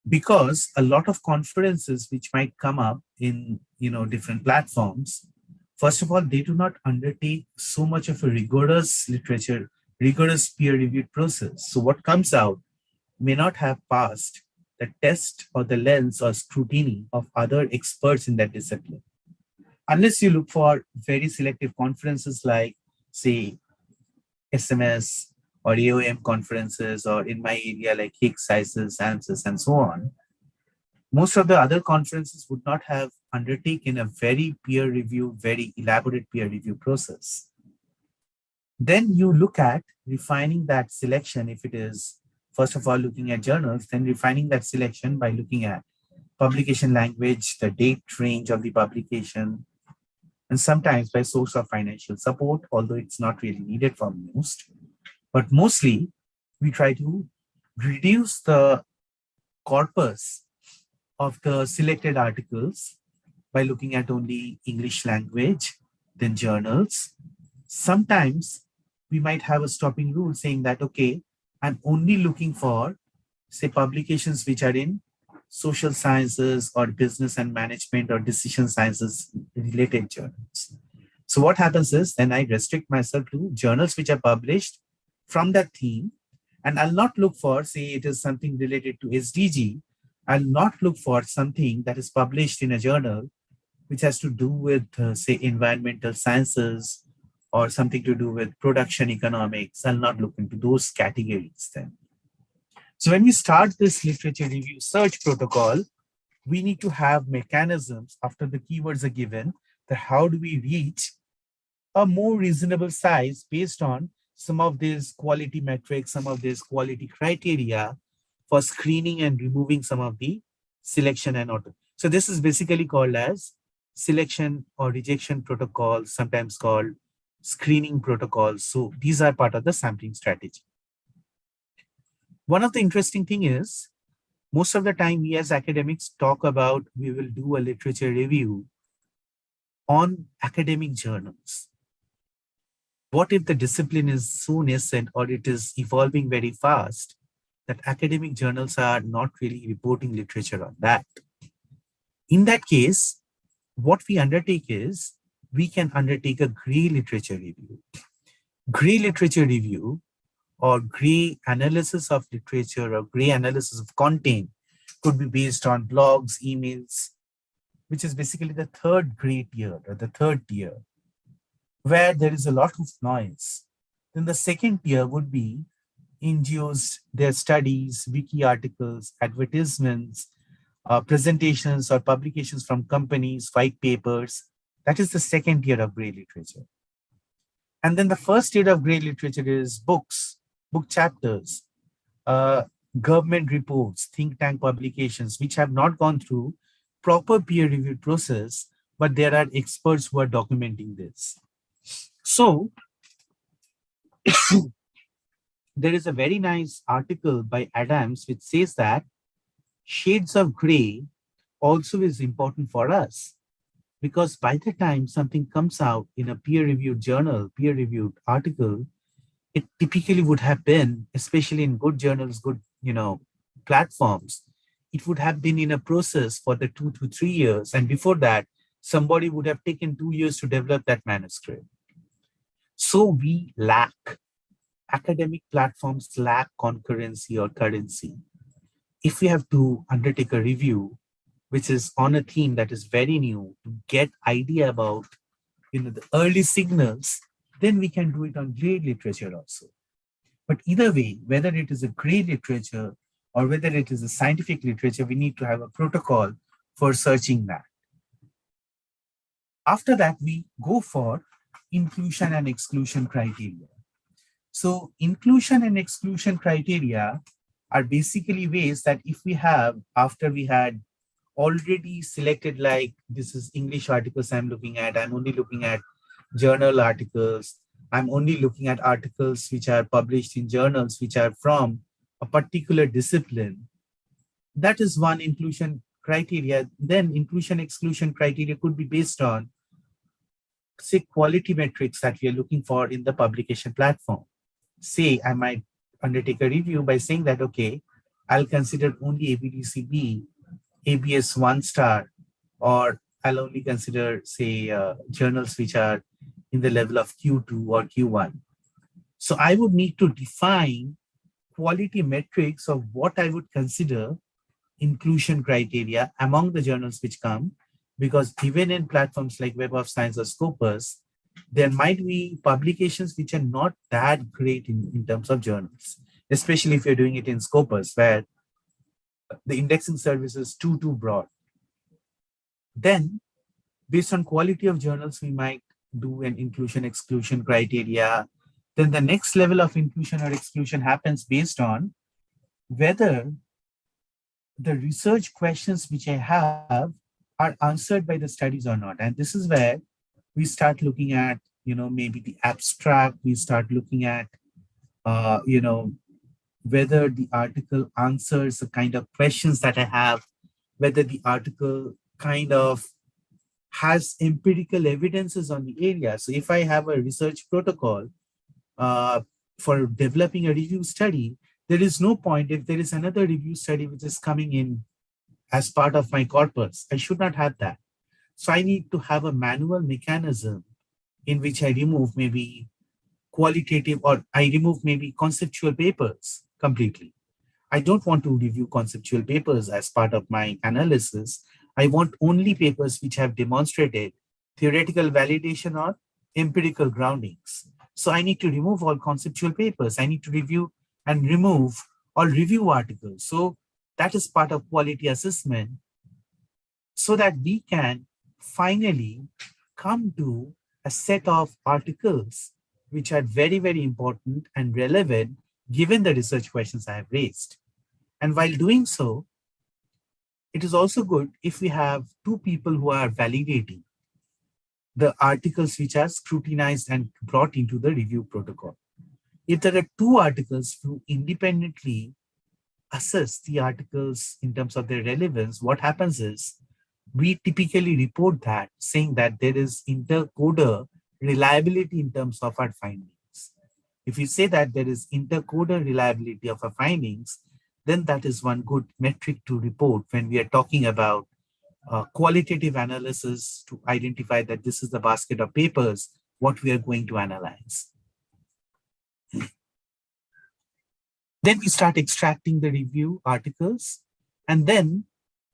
because a lot of conferences which might come up in different platforms, first of all, they do not undertake so much of a rigorous peer reviewed process. So what comes out may not have passed the test or the lens or scrutiny of other experts in that discipline, unless you look for very selective conferences like, say, SMS or AOM conferences, or in my area like Higgs, ISIS, ANSYS, and so on. Most of the other conferences would not have undertaken a very very elaborate peer review process. Then you look at refining that selection. If it is, first of all, looking at journals, then refining that selection by looking at publication language, the date range of the publication, and sometimes by source of financial support, although it's not really needed for most. But mostly, we try to reduce the corpus of the selected articles by looking at only English language, then journals. Sometimes we might have a stopping rule saying that, okay, I'm only looking for, say, publications which are in social sciences or business and management or decision sciences related journals. So what happens is then I restrict myself to journals which are published from that theme, and I'll not look for, say, it is something related to SDG. I'll not look for something that is published in a journal which has to do with, say, environmental sciences or something to do with production economics. I'll not look into those categories then. So when we start this literature review search protocol, we need to have mechanisms after the keywords are given, that how do we reach a more reasonable size based on some of these quality metrics, some of these quality criteria for screening and removing some of the selection and auto. So this is basically called as selection or rejection protocols, sometimes called screening protocols. So these are part of the sampling strategy. One of the interesting thing is, most of the time we as academics talk about we will do a literature review on academic journals. What if the discipline is so nascent or it is evolving very fast that academic journals are not really reporting literature on that? In that case, what we undertake is we can undertake a gray literature review. Gray literature review or gray analysis of literature or gray analysis of content could be based on blogs, emails, which is basically the third gray tier or the third tier, where there is a lot of noise. Then the second tier would be NGOs, their studies, wiki articles, advertisements, presentations or publications from companies, white papers. That is the second tier of gray literature. And then the first tier of gray literature is books, book chapters, government reports, think tank publications, which have not gone through proper peer review process, but there are experts who are documenting this. So there is a very nice article by Adams which says that shades of gray also is important for us, because by the time something comes out in a peer-reviewed journal, peer-reviewed article, it typically would have been, especially in good journals, good platforms, it would have been in a process for the 2 to 3 years, and before that, somebody would have taken 2 years to develop that manuscript. So we lack, academic platforms lack concurrency or currency. If we have to undertake a review, which is on a theme that is very new, to get idea about the early signals, then we can do it on gray literature also. But either way, whether it is a gray literature or whether it is a scientific literature, we need to have a protocol for searching that. After that, we go for inclusion and exclusion criteria. So inclusion and exclusion criteria are basically ways that if we have, after we had already selected, like this is English articles I'm looking at, I'm only looking at journal articles, I'm only looking at articles which are published in journals which are from a particular discipline. That is one inclusion criteria. Then inclusion exclusion criteria could be based on, say, quality metrics that we are looking for in the publication platform. Say, I might undertake a review by saying that, okay, I'll consider only ABDCB, ABS 1 star, or I'll only consider, say, journals which are in the level of Q2 or Q1. So I would need to define quality metrics of what I would consider inclusion criteria among the journals which come, because even in platforms like Web of Science or Scopus, there might be publications which are not that great in terms of journals, especially if you're doing it in Scopus, where the indexing service is too broad. Then, based on quality of journals, we might do an inclusion exclusion criteria. Then the next level of inclusion or exclusion happens based on whether the research questions which I have are answered by the studies or not. And this is where we start looking at, maybe the abstract, we start looking at, whether the article answers the kind of questions that I have, whether the article kind of has empirical evidences on the area. So if I have a research protocol for developing a review study, there is no point if there is another review study which is coming in as part of my corpus. I should not have that. So I need to have a manual mechanism in which I remove maybe qualitative, or I remove maybe conceptual papers completely. I don't want to review conceptual papers as part of my analysis. I want only papers which have demonstrated theoretical validation or empirical groundings. So I need to remove all conceptual papers. I need to review and remove all review articles. So that is part of quality assessment, so that we can finally come to a set of articles which are very, very important and relevant given the research questions I have raised. And while doing so, it is also good if we have two people who are validating the articles which are scrutinized and brought into the review protocol. If there are two articles who independently assess the articles in terms of their relevance, what happens is we typically report that, saying that there is intercoder reliability in terms of our findings. If you say that there is intercoder reliability of our findings, then that is one good metric to report when we are talking about qualitative analysis to identify that this is the basket of papers, what we are going to analyze. Then we start extracting the review articles, and then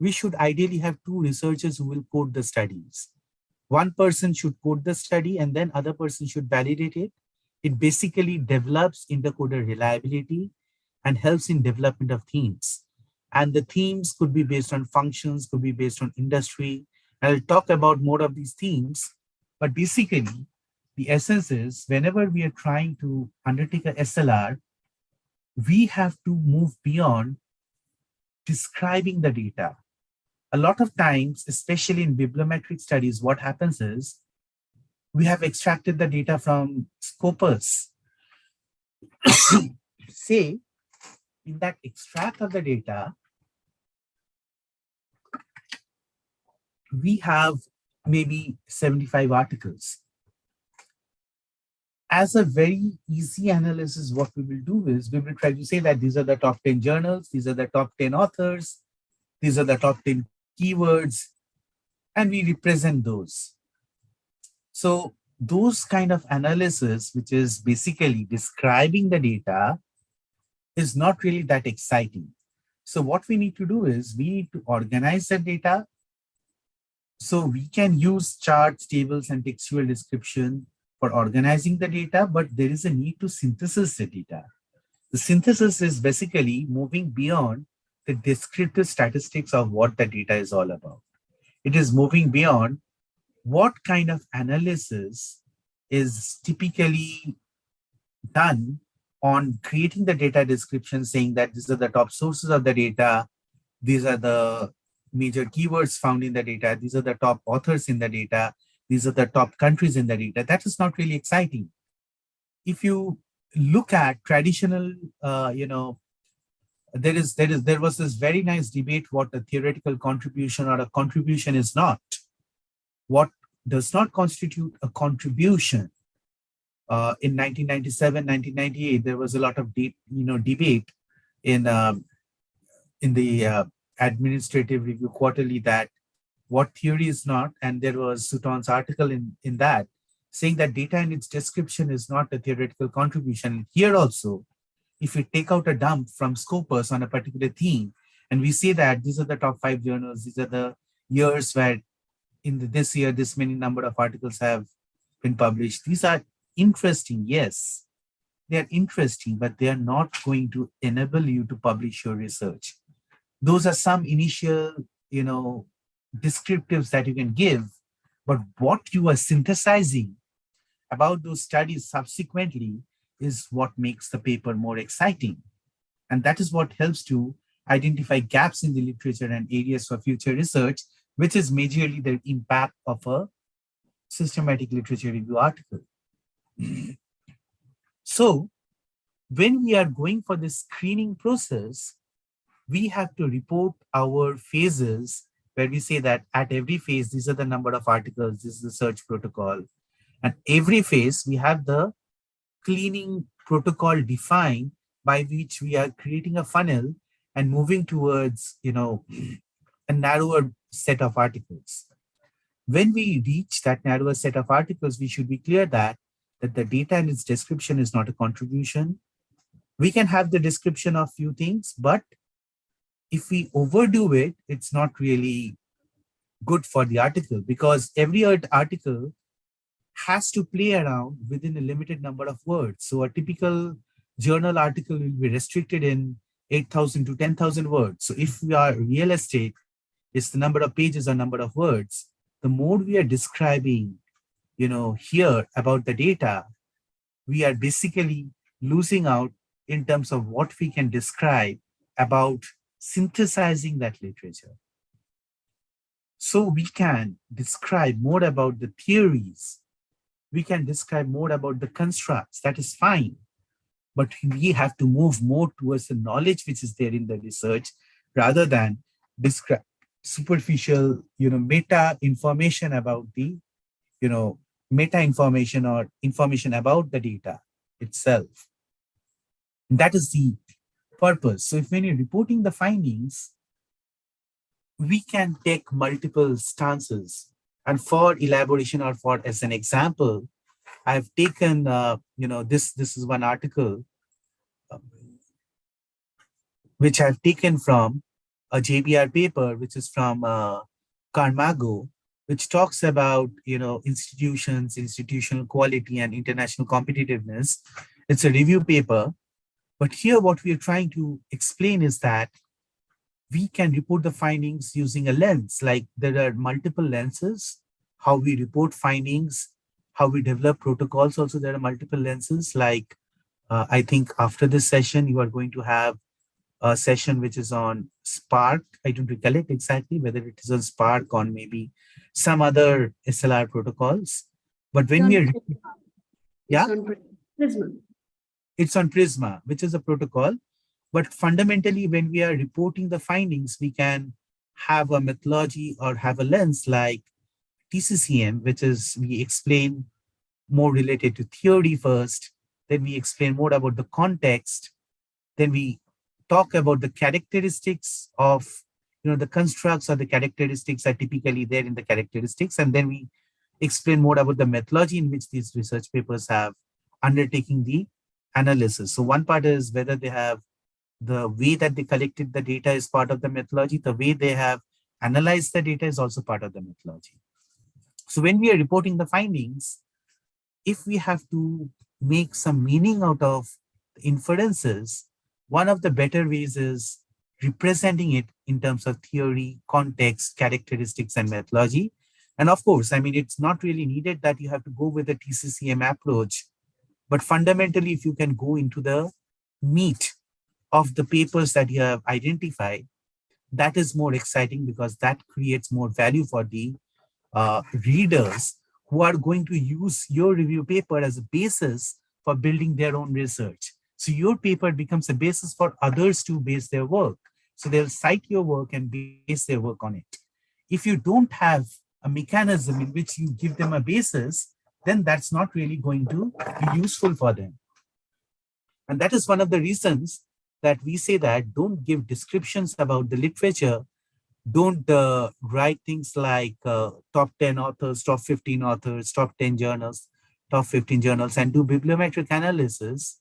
we should ideally have two researchers who will code the studies. One person should code the study and then other person should validate it. It basically develops intercoder reliability and helps in development of themes. And the themes could be based on functions, could be based on industry. I'll talk about more of these themes, but basically the essence is whenever we are trying to undertake a SLR, we have to move beyond describing the data. A lot of times, especially in bibliometric studies, what happens is we have extracted the data from Scopus. Say, in that extract of the data, we have maybe 75 articles. As a very easy analysis, what we will do is we will try to say that these are the top 10 journals, these are the top 10 authors, these are the top 10 keywords, and we represent those. So those kind of analysis, which is basically describing the data, is not really that exciting. So what we need to do is we need to organize the data so we can use charts, tables, and textual description for organizing the data, but there is a need to synthesize the data. The synthesis is basically moving beyond the descriptive statistics of what the data is all about. It is moving beyond what kind of analysis is typically done on creating the data description, saying that these are the top sources of the data, these are the major keywords found in the data, these are the top authors in the data, these are the top countries in the data. That is not really exciting. if you look at traditional, there was this very nice debate what a theoretical contribution or a contribution is not. What does not constitute a contribution? In 1997, 1998, there was a lot of debate in the Administrative Review Quarterly that what theory is not, and there was Sutton's article in that saying that data and its description is not a theoretical contribution. Here also, if we take out a dump from Scopus on a particular theme, and we say that these are the top 5 journals, these are the years where this year, this many number of articles have been published. These are interesting, yes, they are interesting, but they are not going to enable you to publish your research. Those are some initial, descriptives that you can give, but what you are synthesizing about those studies subsequently is what makes the paper more exciting. And that is what helps to identify gaps in the literature and areas for future research, which is majorly the impact of a systematic literature review article. So when we are going for the screening process, we have to report our phases where we say that at every phase, these are the number of articles, this is the search protocol. And every phase, we have the cleaning protocol defined by which we are creating a funnel and moving towards, a narrower set of articles. When we reach that narrower set of articles, we should be clear that the data and its description is not a contribution. We can have the description of few things, but if we overdo it, it's not really good for the article, because every article has to play around within a limited number of words. So a typical journal article will be restricted in 8,000 to 10,000 words. So if we are real estate, it's the number of pages or number of words. The more we are describing, here about the data, we are basically losing out in terms of what we can describe about synthesizing that literature. So we can describe more about the theories. We can describe more about the constructs. That is fine. But we have to move more towards the knowledge which is there in the research rather than describe superficial, meta information about the, meta information or information about the data itself. That is the purpose. So if when you're reporting the findings, we can take multiple stances. And for elaboration or for as an example, I've taken, this is one article which I've taken from a JBR paper, which is from Carmago, which talks about, institutions, institutional quality and international competitiveness. It's a review paper. But here what we are trying to explain is that we can report the findings using a lens, like there are multiple lenses, how we report findings, how we develop protocols. Also, there are multiple lenses, like I think after this session, you are going to have a session which is on Spark. I don't recollect exactly whether it is on Spark or maybe some other SLR protocols. But when we are, yeah, Prisma. It's on Prisma, which is a protocol. But fundamentally, when we are reporting the findings, we can have a methodology or have a lens like TCCM, which is we explain more related to theory first, then we explain more about the context, then we talk about the characteristics of, the constructs or the characteristics are typically there in the characteristics, and then we explain more about the methodology in which these research papers have undertaking the analysis. So one part is whether they have the way that they collected the data is part of the methodology. The way they have analyzed the data is also part of the methodology. So when we are reporting the findings, if we have to make some meaning out of inferences, one of the better ways is representing it in terms of theory, context, characteristics, and methodology. And of course, it's not really needed that you have to go with the TCCM approach, but fundamentally, if you can go into the meat of the papers that you have identified, that is more exciting because that creates more value for the readers who are going to use your review paper as a basis for building their own research. So your paper becomes a basis for others to base their work. So they'll cite your work and base their work on it. If you don't have a mechanism in which you give them a basis, then that's not really going to be useful for them. And that is one of the reasons that we say that don't give descriptions about the literature. Don't write things like top 10 authors, top 15 authors, top 10 journals, top 15 journals, and do bibliometric analysis.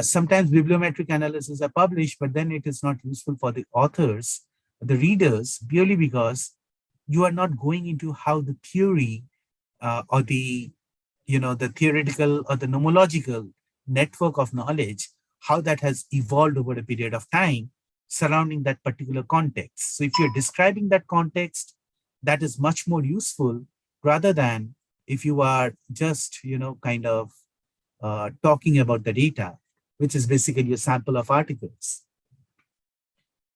Sometimes bibliometric analysis are published, but then it is not useful for the authors, the readers, purely because you are not going into how the theory or the the theoretical or the nomological network of knowledge, how that has evolved over a period of time surrounding that particular context. So if you're describing that context, that is much more useful rather than if you are just, kind of talking about the data, which is basically a sample of articles.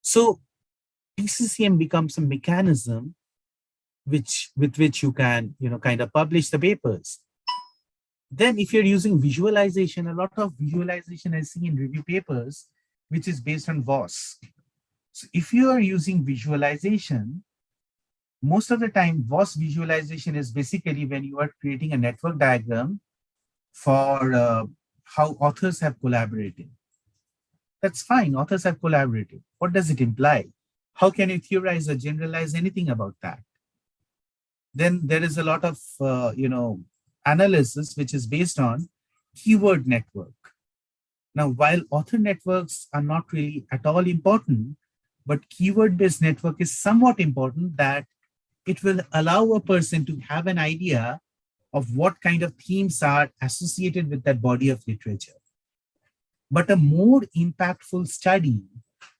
So PCCM becomes a mechanism with which you can, kind of publish the papers. Then if you're using visualization, a lot of visualization I see in review papers, which is based on VOS. So if you are using visualization, most of the time VOS visualization is basically when you are creating a network diagram for how authors have collaborated. That's fine, authors have collaborated. What does it imply? How can you theorize or generalize anything about that? Then there is a lot of, analysis which is based on keyword network. Now, while author networks are not really at all important, but keyword-based network is somewhat important, that it will allow a person to have an idea of what kind of themes are associated with that body of literature. But a more impactful study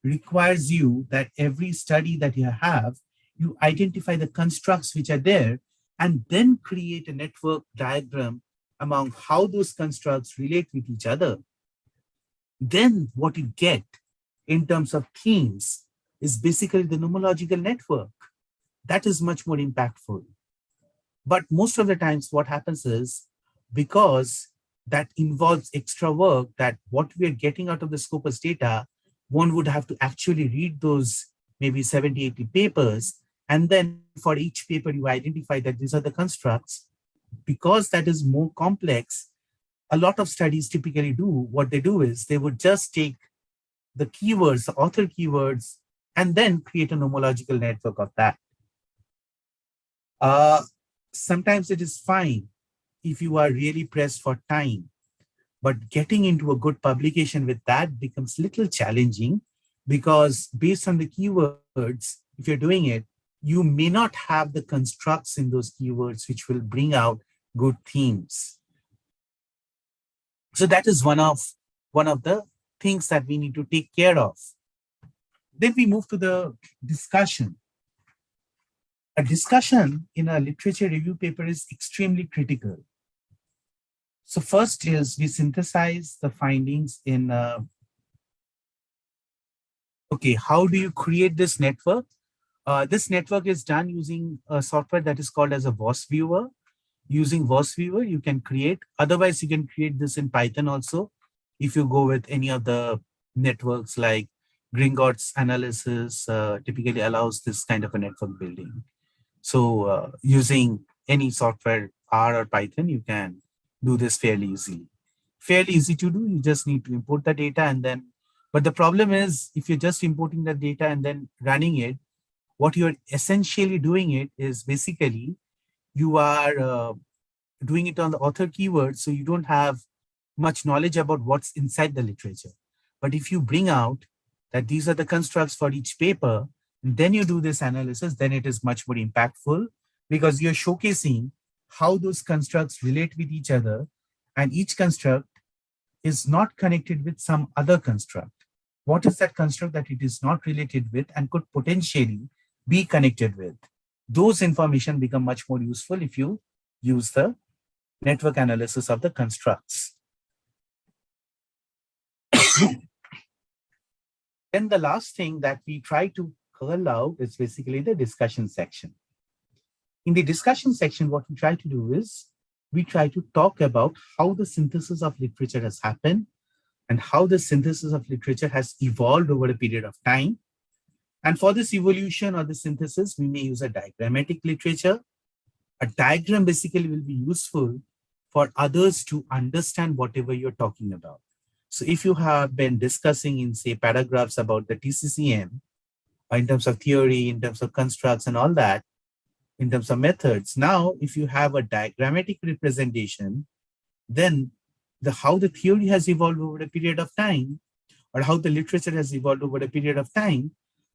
requires you that every study that you have, you identify the constructs which are there and then create a network diagram among how those constructs relate with each other. Then what you get in terms of themes is basically the nomological network. That is much more impactful. But most of the times what happens is, because that involves extra work, that what we are getting out of the Scopus data, one would have to actually read those maybe 70, 80 papers. And then for each paper, you identify that these are the constructs. Because that is more complex, a lot of studies typically do, what they do is they would just take the keywords, the author keywords, and then create a nomological network of that. Sometimes it is fine if you are really pressed for time, but getting into a good publication with that becomes a little challenging, because based on the keywords, if you're doing it, you may not have the constructs in those keywords which will bring out good themes. So that is one of the things that we need to take care of. Then we move to the discussion. A discussion in a literature review paper is extremely critical. So first is we synthesize the findings in, okay, how do you create this network? This network is done using a software that is called as a VOS viewer. Using VOS viewer, you can create, otherwise you can create this in Python also. If you go with any of the networks like Gringotts analysis, typically allows this kind of a network building. So using any software, R or Python, you can do this fairly easily. Fairly easy to do, you just need to import the data and then, but the problem is if you're just importing the data and then running it, what you're essentially doing it is basically you are doing it on the author keyword, so you don't have much knowledge about what's inside the literature. But if you bring out that these are the constructs for each paper, and then you do this analysis, then it is much more impactful, because you're showcasing how those constructs relate with each other, and each construct is not connected with some other construct. What is that construct that it is not related with and could potentially be connected with? Those information become much more useful if you use the network analysis of the constructs. Then the last thing that we try to curl out is basically the discussion section. In the discussion section, what we try to do is we try to talk about how the synthesis of literature has happened and how the synthesis of literature has evolved over a period of time. And for this evolution or the synthesis, we may use a diagrammatic literature. A diagram basically will be useful for others to understand whatever you're talking about. So if you have been discussing in, say, paragraphs about the TCCM, in terms of theory, in terms of constructs and all that, in terms of methods, now if you have a diagrammatic representation, then how the theory has evolved over a period of time, or how the literature has evolved over a period of time,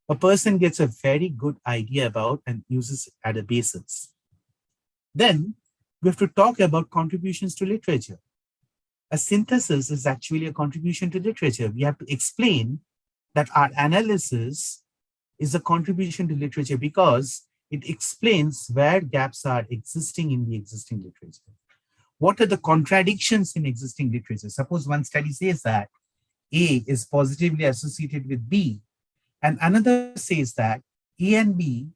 a person gets a very good idea about and uses it at a basis. Then we have to talk about contributions to literature. A synthesis is actually a contribution to literature. We have to explain that our analysis is a contribution to literature because it explains where gaps are existing in the existing literature. What are the contradictions in existing literature? Suppose one study says that A is positively associated with B, and another says that A and B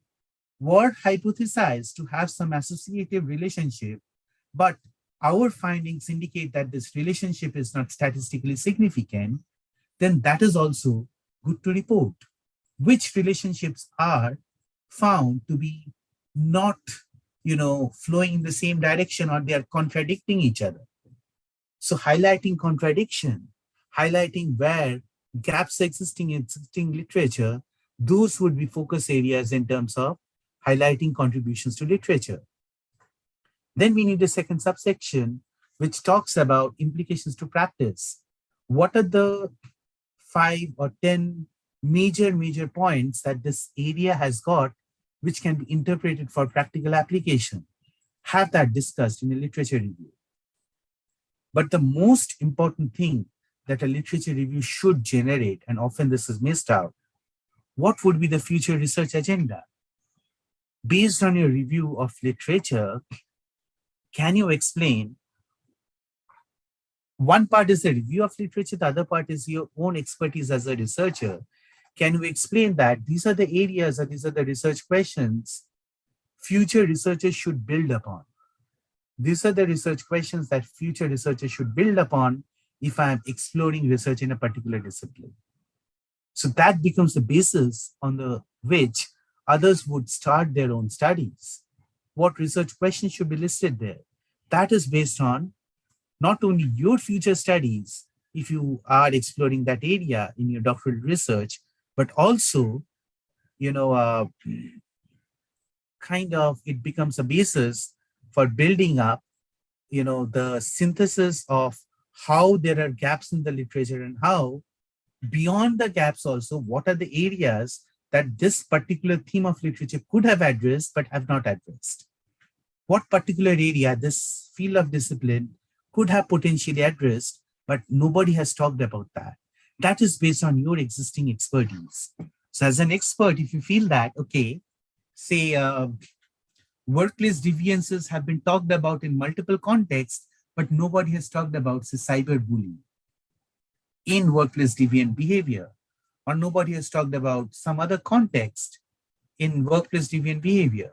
were hypothesized to have some associative relationship, but our findings indicate that this relationship is not statistically significant, then that is also good to report. Which relationships are found to be not, flowing in the same direction, or they are contradicting each other. So highlighting contradiction, highlighting where gaps existing in existing literature, those would be focus areas in terms of highlighting contributions to literature. Then we need a second subsection, which talks about implications to practice. What are the 5 or 10 major points that this area has got, which can be interpreted for practical application? Have that discussed in a literature review. But the most important thing that a literature review should generate, and often this is missed out, what would be the future research agenda? Based on your review of literature, can you explain? One part is the review of literature, the other part is your own expertise as a researcher. Can you explain that these are the areas or these are the research questions future researchers should build upon? These are the research questions that future researchers should build upon if I'm exploring research in a particular discipline. So that becomes the basis on the which others would start their own studies. What research questions should be listed there? That is based on not only your future studies, if you are exploring that area in your doctoral research, but also, kind of it becomes a basis for building up, the synthesis of how there are gaps in the literature and how beyond the gaps also, what are the areas that this particular theme of literature could have addressed but have not addressed? What particular area this field of discipline could have potentially addressed, but nobody has talked about that. That is based on your existing expertise. So as an expert, if you feel that, okay, say workplace deviances have been talked about in multiple contexts, but nobody has talked about, say, cyberbullying in workplace deviant behavior, or nobody has talked about some other context in workplace deviant behavior,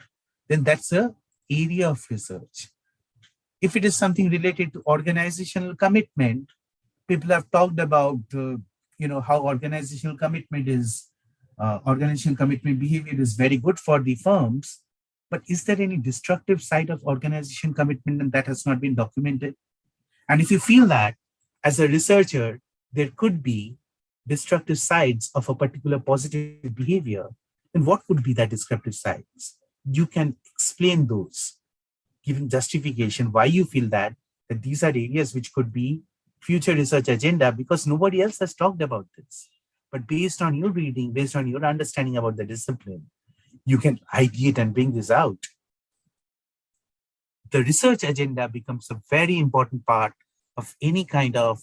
then that's an area of research. If it is something related to organizational commitment, people have talked about, how organizational commitment behavior is very good for the firms. But is there any destructive side of organization commitment that has not been documented? And if you feel that as a researcher, there could be destructive sides of a particular positive behavior, then what would be that destructive sides? You can explain those, giving justification why you feel that these are areas which could be future research agenda because nobody else has talked about this. But based on your reading, based on your understanding about the discipline, you can ideate and bring this out. The research agenda becomes a very important part of any kind of,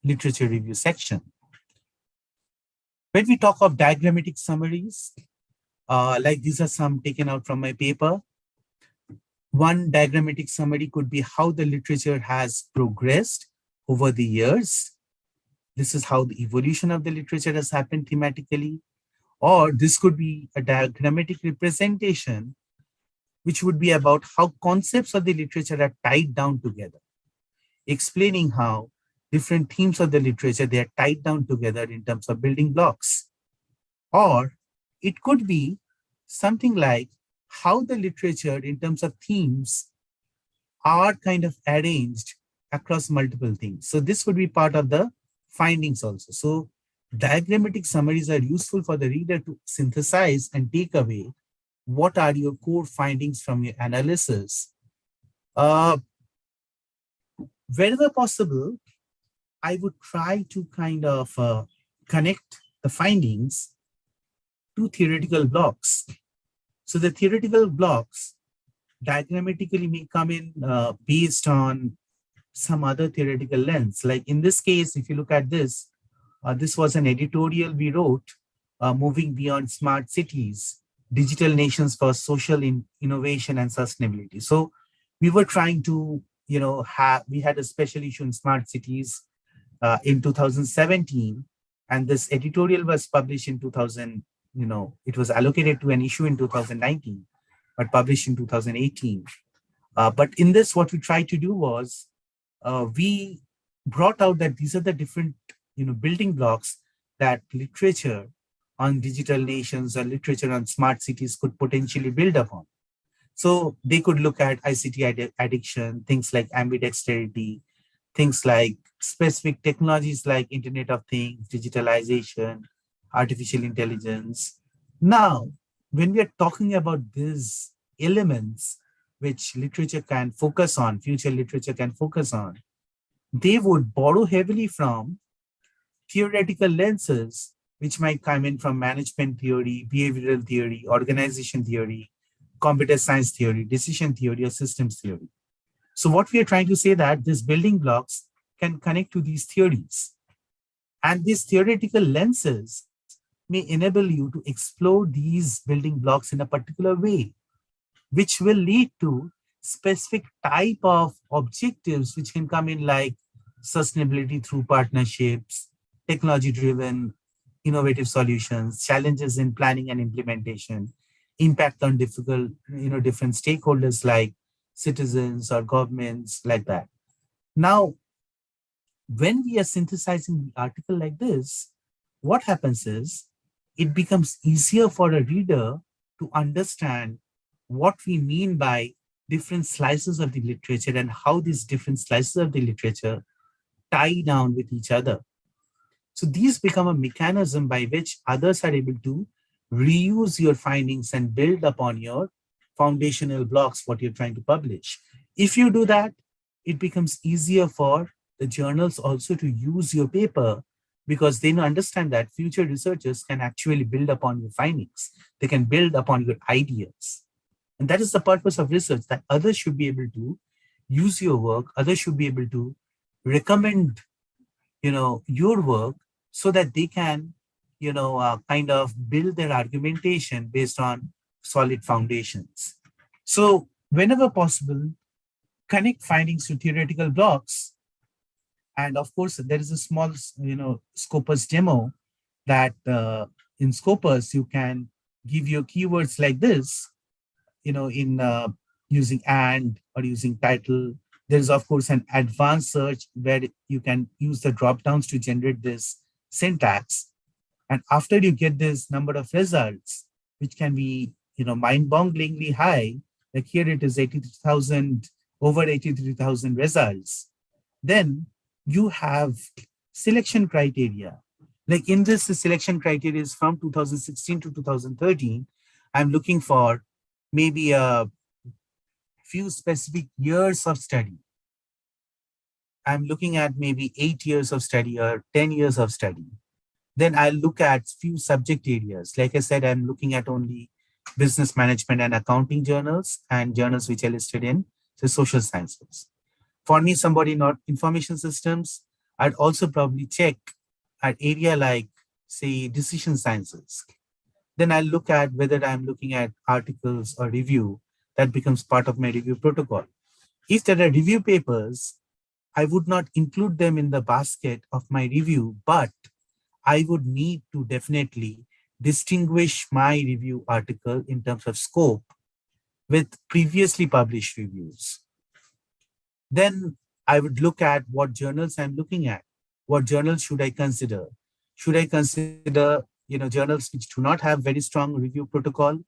literature review section. When we talk of diagrammatic summaries, like these are some taken out from my paper. One diagrammatic summary could be how the literature has progressed over the years. This is how the evolution of the literature has happened thematically. Or this could be a diagrammatic representation which would be about how concepts of the literature are tied down together, explaining how different themes of the literature, they are tied down together in terms of building blocks. Or it could be something like how the literature in terms of themes are kind of arranged across multiple things. So this would be part of the findings also. So diagrammatic summaries are useful for the reader to synthesize and take away what are your core findings from your analysis. Wherever possible, I would try to kind of connect the findings to theoretical blocks. So the theoretical blocks diagrammatically may come in based on some other theoretical lens. Like in this case, if you look at this, this was an editorial we wrote, moving beyond smart cities, digital nations for social innovation and sustainability. So we were trying to, we had a special issue in smart cities in 2017, and this editorial was published in 2000, it was allocated to an issue in 2019, but published in 2018. But in this, what we tried to do was we brought out that these are the different building blocks that literature on digital nations or literature on smart cities could potentially build upon. So they could look at ICT addiction, things like ambidexterity, things like specific technologies like Internet of Things, digitalization, artificial intelligence. Now, when we are talking about these elements which literature can focus on, future literature can focus on, they would borrow heavily from theoretical lenses, which might come in from management theory, behavioral theory, organization theory, computer science theory, decision theory, or systems theory. So what we are trying to say that these building blocks can connect to these theories. And these theoretical lenses may enable you to explore these building blocks in a particular way, which will lead to specific type of objectives which can come in like sustainability through partnerships, technology-driven innovative solutions, challenges in planning and implementation, impact on different stakeholders like citizens or governments like that. Now, when we are synthesizing the article like this, what happens is it becomes easier for a reader to understand what we mean by different slices of the literature and how these different slices of the literature tie down with each other. So these become a mechanism by which others are able to reuse your findings and build upon your foundational blocks, what you're trying to publish. If you do that, it becomes easier for the journals also to use your paper because they understand that future researchers can actually build upon your findings. They can build upon your ideas. And that is the purpose of research, that others should be able to use your work, others should be able to recommend, your work so that they can, kind of build their argumentation based on solid foundations. So whenever possible, connect findings to theoretical blocks. And of course, there is a small, Scopus demo that in Scopus, you can give your keywords like this, in using and or using title. There's of course an advanced search where you can use the drop downs to generate this syntax. And after you get this number of results, which can be, mind-bogglingly high, like here it is 83,000, over 83,000 results, then you have selection criteria. Like in this, the selection criteria is from 2016 to 2013. I'm looking for maybe a few specific years of study. I'm looking at maybe 8 years of study or 10 years of study. Then I'll look at few subject areas. Like I said, I'm looking at only business management and accounting journals and journals which are listed in the social sciences. For me, somebody not information systems, I'd also probably check at area like, say, decision sciences. Then I'll look at whether I'm looking at articles or review. That becomes part of my review protocol. If there are review papers, I would not include them in the basket of my review, but I would need to definitely distinguish my review article in terms of scope with previously published reviews. Then I would look at what journals I'm looking at. What journals should I consider? Should I consider, journals which do not have very strong review protocol?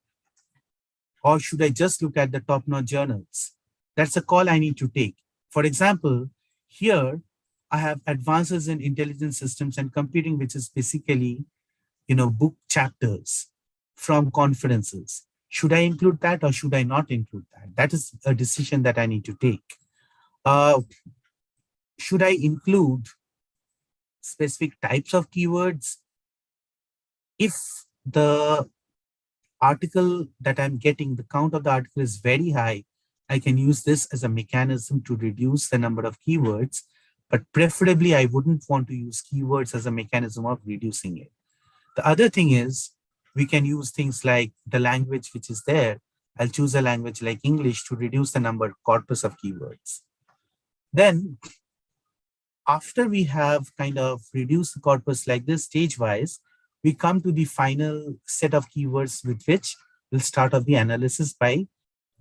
Or should I just look at the top-notch journals? That's a call I need to take. For example, here I have advances in intelligent systems and computing, which is basically, book chapters from conferences. Should I include that or should I not include that? That is a decision that I need to take. Should I include specific types of keywords? If the article that I'm getting, the count of the article is very high, I can use this as a mechanism to reduce the number of keywords, but preferably I wouldn't want to use keywords as a mechanism of reducing it. The other thing is we can use things like the language which is there. I'll choose a language like English to reduce the number corpus of keywords. Then after we have kind of reduced the corpus like this stage-wise, we come to the final set of keywords with which we'll start off the analysis by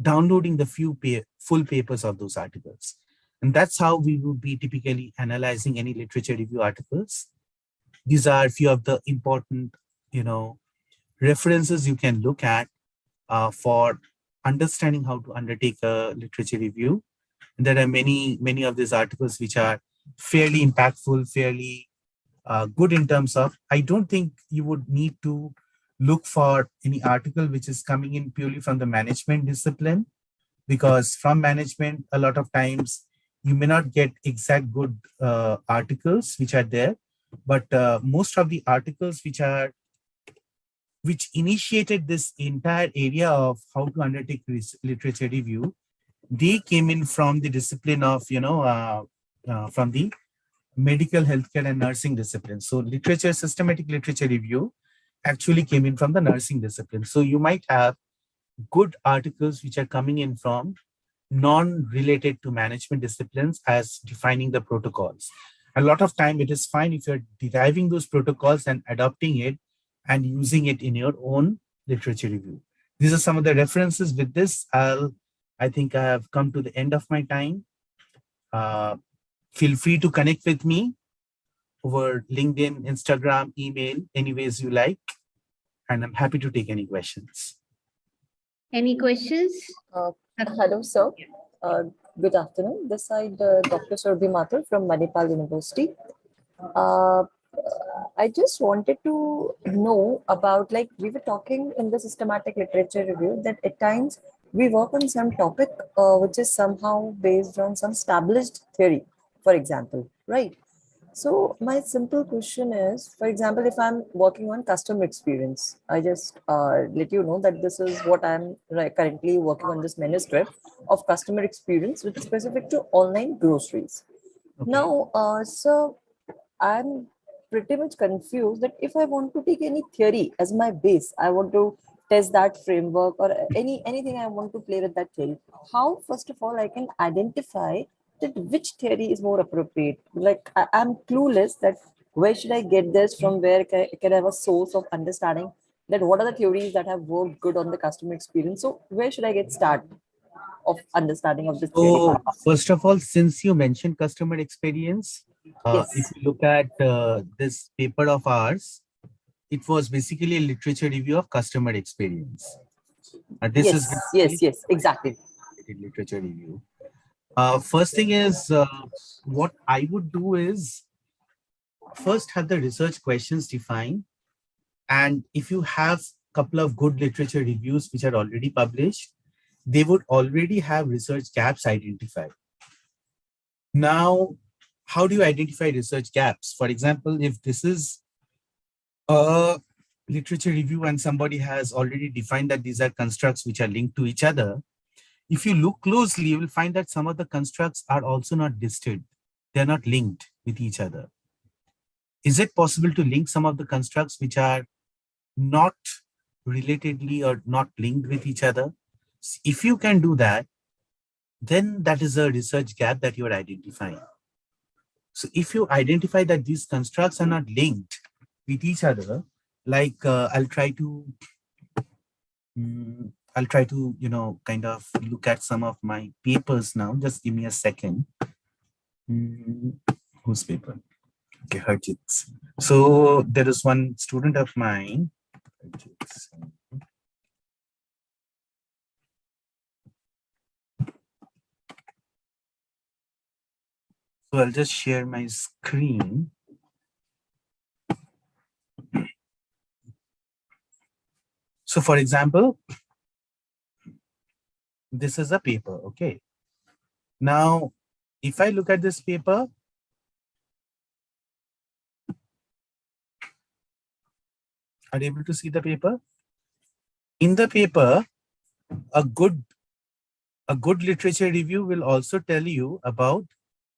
downloading the full papers of those articles. And that's how we would be typically analyzing any literature review articles. These are a few of the important, references you can look at for understanding how to undertake a literature review. And there are many of these articles which are fairly impactful, fairly good in terms of, I don't think you would need to look for any article which is coming in purely from the management discipline, because from management, a lot of times you may not get exact good articles which are there, but most of the articles which initiated this entire area of how to undertake literature review, they came in from the discipline of, from the medical, healthcare, and nursing discipline. So systematic literature review actually came in from the nursing discipline. So you might have good articles which are coming in from non-related to management disciplines as defining the protocols. A lot of time it is fine if you're deriving those protocols and adopting it and using it in your own literature review. These are some of the references. With this, I think I have come to the end of my time. Feel free to connect with me over LinkedIn, Instagram, email, any ways you like. And I'm happy to take any questions. Any questions? Hello, sir. Good afternoon. This side, Dr. Surbhi Mathur from Manipal University. Uh, I just wanted to know about, like, we were talking in the systematic literature review that at times we work on some topic which is somehow based on some established theory, for example, right? So my simple question is, for example, if I'm working on customer experience, I just let you know that this is what I'm currently working on, this manuscript of customer experience, which is specific to online groceries. Okay. Now, so I'm pretty much confused that if I want to take any theory as my base, I want to test that framework or anything I want to play with that theory. How, first of all, I can identify that which theory is more appropriate? Like I'm clueless that where should I get this from? Where can I have a source of understanding that what are the theories that have worked good on the customer experience? So where should I get start of understanding of this theory So part? first of all, since you mentioned customer experience, if Yes. you look at this paper of ours, it was basically a literature review of customer experience. This is Yes, exactly. literature review. First thing is, what I would do is first have the research questions defined. And if you have a couple of good literature reviews which are already published, they would already have research gaps identified. Now, how do you identify research gaps? For example, if this is a literature review and somebody has already defined that these are constructs which are linked to each other, if you look closely, you will find that some of the constructs are also not listed. They're not linked with each other. Is it possible to link some of the constructs which are not relatedly or not linked with each other? If you can do that, then that is a research gap that you are identifying. So if you identify that these constructs are not linked with each other, like I'll try to I'll try to, kind of look at some of my papers now. Just give me a second. Hmm, whose paper? Okay, Harjit's. So there is one student of mine. Harjit's. So I'll just share my screen. So for example, this is a paper, okay? Now, if I look at this paper, are you able to see the paper? In the paper, a good literature review will also tell you about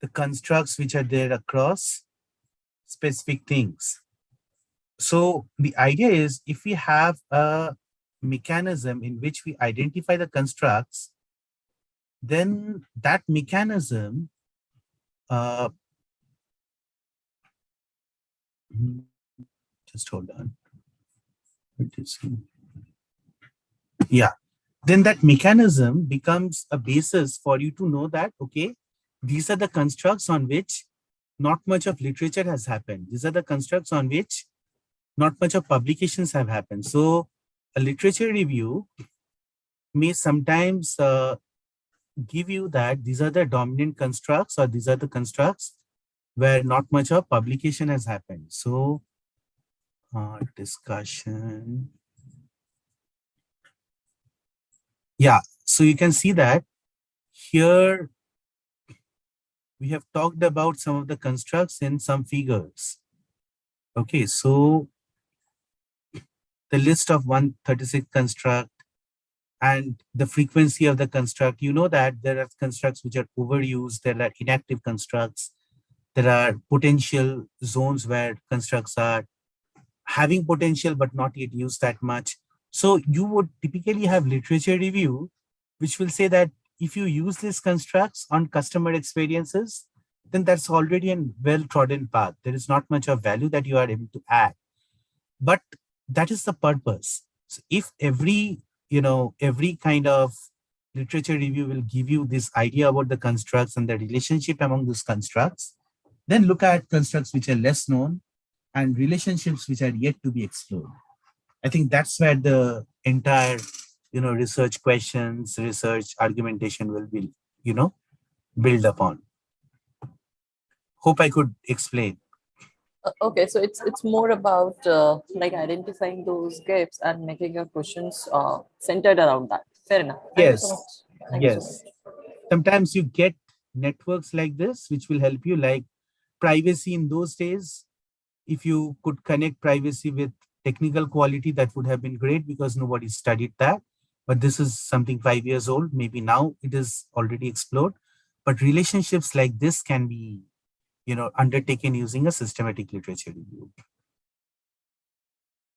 the constructs which are there across specific things. So the idea is, if we have a mechanism in which we identify the constructs, then that mechanism just hold on. Yeah, then that mechanism becomes a basis for you to know that, okay, these are the constructs on which not much of literature has happened. These are the constructs on which not much of publications have happened. So a literature review may sometimes give you that these are the dominant constructs, or these are the constructs where not much of publication has happened. So discussion. Yeah, so you can see that here we have talked about some of the constructs in some figures. Okay, so the list of 136 construct and the frequency of the construct, you know that there are constructs which are overused, there are inactive constructs, there are potential zones where constructs are having potential but not yet used that much. So you would typically have literature review, which will say that if you use these constructs on customer experiences, then that's already a well-trodden path. There is not much of value that you are able to add. But that is the purpose. So if every kind of literature review will give you this idea about the constructs and the relationship among those constructs, then look at constructs which are less known and relationships which are yet to be explored. I think that's where the entire, research questions, research argumentation will be, build upon. Hope I could explain. Okay, so it's more about like identifying those gaps and making your questions centered around that. Fair enough. Thank you so Yes, much. Thank you so yes. much. Sometimes you get networks like this, which will help you, like privacy in those days. If you could connect privacy with technical quality, that would have been great because nobody studied that. But this is something 5 years old. Maybe now it is already explored. But relationships like this can be, undertaken using a systematic literature review.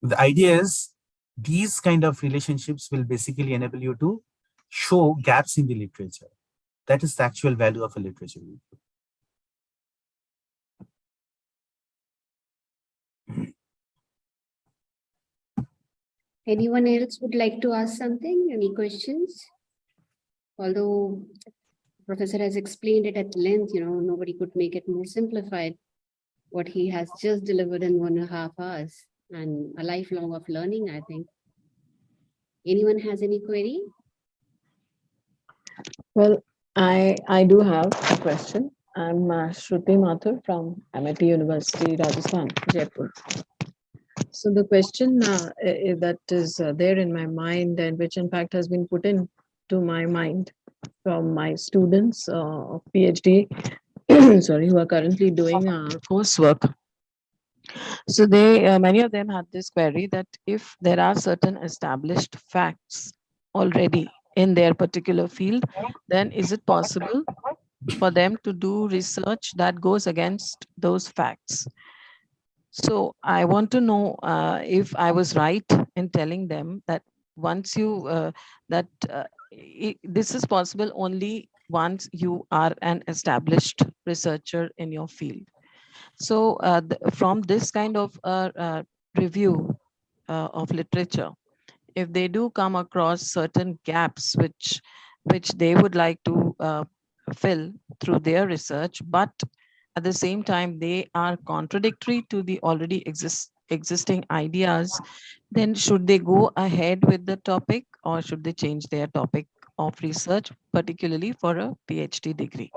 The idea is these kind of relationships will basically enable you to show gaps in the literature. That is the actual value of a literature review. Anyone else would like to ask something? Any questions? Although Professor has explained it at length, nobody could make it more simplified. What he has just delivered in 1.5 hours, and a lifelong of learning, I think. Anyone has any query? Well, I do have a question. I'm Shruti Mathur from MIT University, Rajasthan, Jaipur. So the question that is there in my mind, and which in fact has been put in to my mind from my students of PhD, sorry, who are currently doing coursework. So they, many of them had this query that if there are certain established facts already in their particular field, then is it possible for them to do research that goes against those facts? So I want to know if I was right in telling them that once you that this is possible only once you are an established researcher in your field. So from this kind of review of literature, if they do come across certain gaps which they would like to fill through their research, but at the same time they are contradictory to the already existing ideas, then should they go ahead with the topic or should they change their topic of research, particularly for a PhD degree?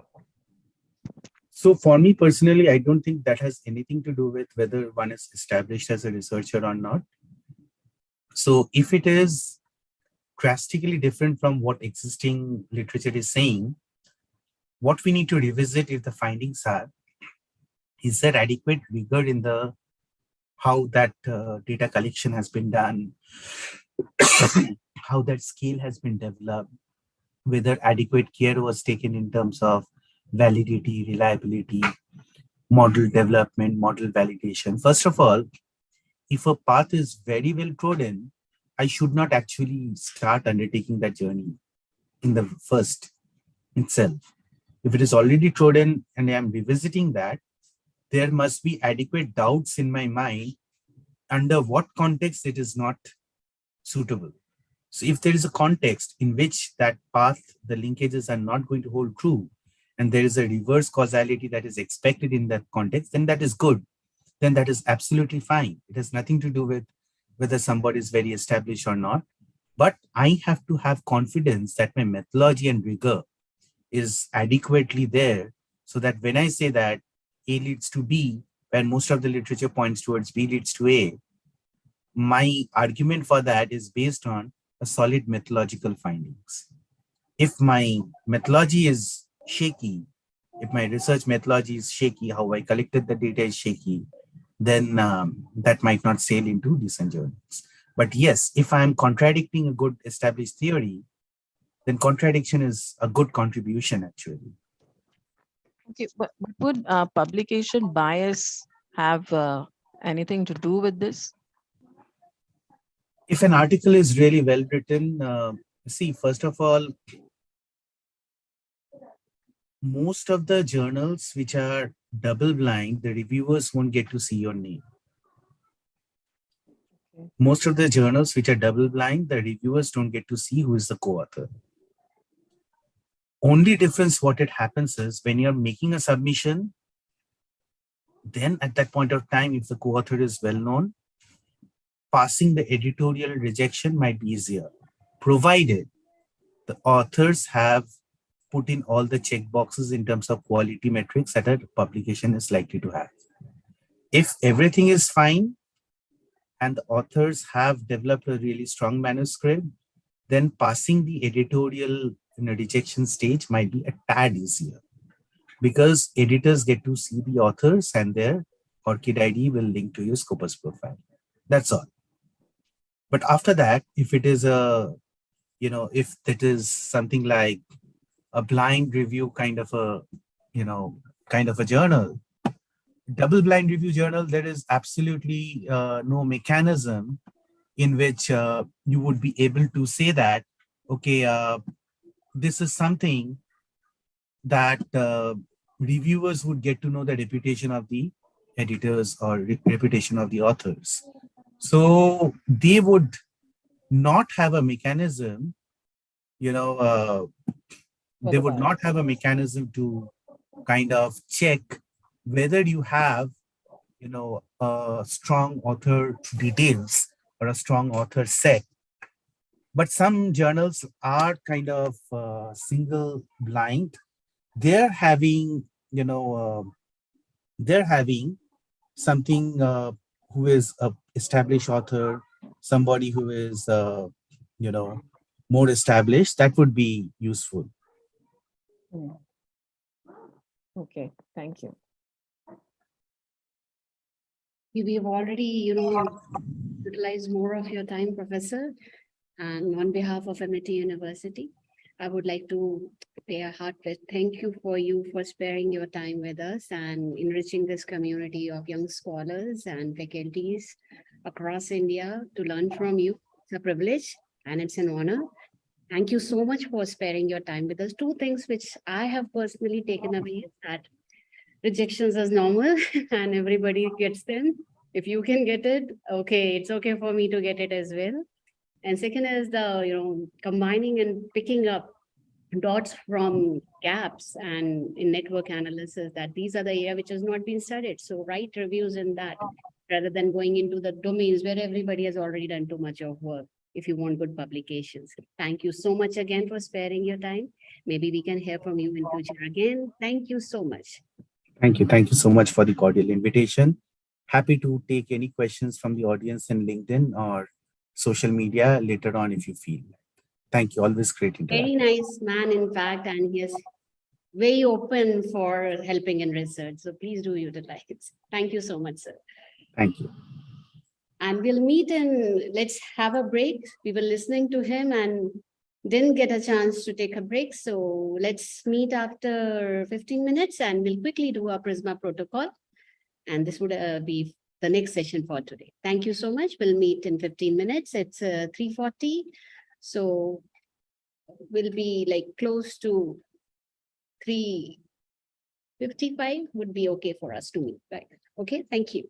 So for me personally, I don't think that has anything to do with whether one is established as a researcher or not. So if it is drastically different from what existing literature is saying, what we need to revisit if the findings are, is there adequate rigor in the how that data collection has been done, how that scale has been developed, whether adequate care was taken in terms of validity, reliability, model development, model validation. First of all, if a path is very well trodden, I should not actually start undertaking that journey in the first itself. If it is already trodden and I am revisiting that, there must be adequate doubts in my mind under what context it is not suitable. So if there is a context in which that path, the linkages are not going to hold true, and there is a reverse causality that is expected in that context, then that is good. Then that is absolutely fine. It has nothing to do with whether somebody is very established or not. But I have to have confidence that my methodology and rigor is adequately there so that when I say that A leads to B, when most of the literature points towards B leads to A, my argument for that is based on a solid methodological findings. If my methodology is shaky, if my research methodology is shaky, how I collected the data is shaky, then that might not sail into decent journals. But yes, if I'm contradicting a good established theory, then contradiction is a good contribution actually. Okay, but would publication bias have anything to do with this? If an article is really well written, see, first of all, most of the journals which are double blind, the reviewers won't get to see your name. Okay. Most of the journals which are double blind, the reviewers don't get to see who is the co-author. Only difference what it happens is when you're making a submission, then at that point of time, if the co-author is well known, passing the editorial rejection might be easier, provided the authors have put in all the check boxes in terms of quality metrics that a publication is likely to have. If everything is fine and the authors have developed a really strong manuscript, then passing the editorial rejection stage might be a tad easier because editors get to see the authors and their ORCID ID will link to your Scopus profile. That's all. But after that, if it is if that is something like a blind review kind of a journal, double blind review journal, there is absolutely no mechanism in which you would be able to say that, okay, this is something that reviewers would get to know the reputation of the editors or reputation of the authors. So they would not have a mechanism, they would not have a mechanism to kind of check whether you have, a strong author details or a strong author set. But some journals are kind of single blind. They're having, something who is a established author, somebody who is, more established. That would be useful. Okay, thank you. We've already, utilized more of your time, Professor. And on behalf of MIT University, I would like to pay a heartfelt thank you for sparing your time with us and enriching this community of young scholars and faculties across India to learn from you. It's a privilege and it's an honor. Thank you so much for sparing your time with us. Two things which I have personally taken away is that rejections is normal and everybody gets them. If you can get it, okay, it's okay for me to get it as well. And second is the, combining and picking up dots from gaps and in network analysis, that these are the area which has not been studied. So write reviews in that rather than going into the domains where everybody has already done too much of work if you want good publications. Thank you so much again for sparing your time. Maybe we can hear from you in future again. Thank you so much. Thank you. Thank you so much for the cordial invitation. Happy to take any questions from the audience in LinkedIn or social media later on if you feel. Thank you. Always great Very interaction. nice man, in fact, and he is very open for helping in research. So please do utilize it. Thank you so much, sir. Thank you. And we'll meet and let's have a break. We were listening to him and didn't get a chance to take a break. So let's meet after 15 minutes and we'll quickly do our Prisma protocol. And this would be the next session for today. Thank you so much. We'll meet in 15 minutes. It's 3:40. So we'll be like close to 3:55 would be okay for us to meet, right? Okay, thank you.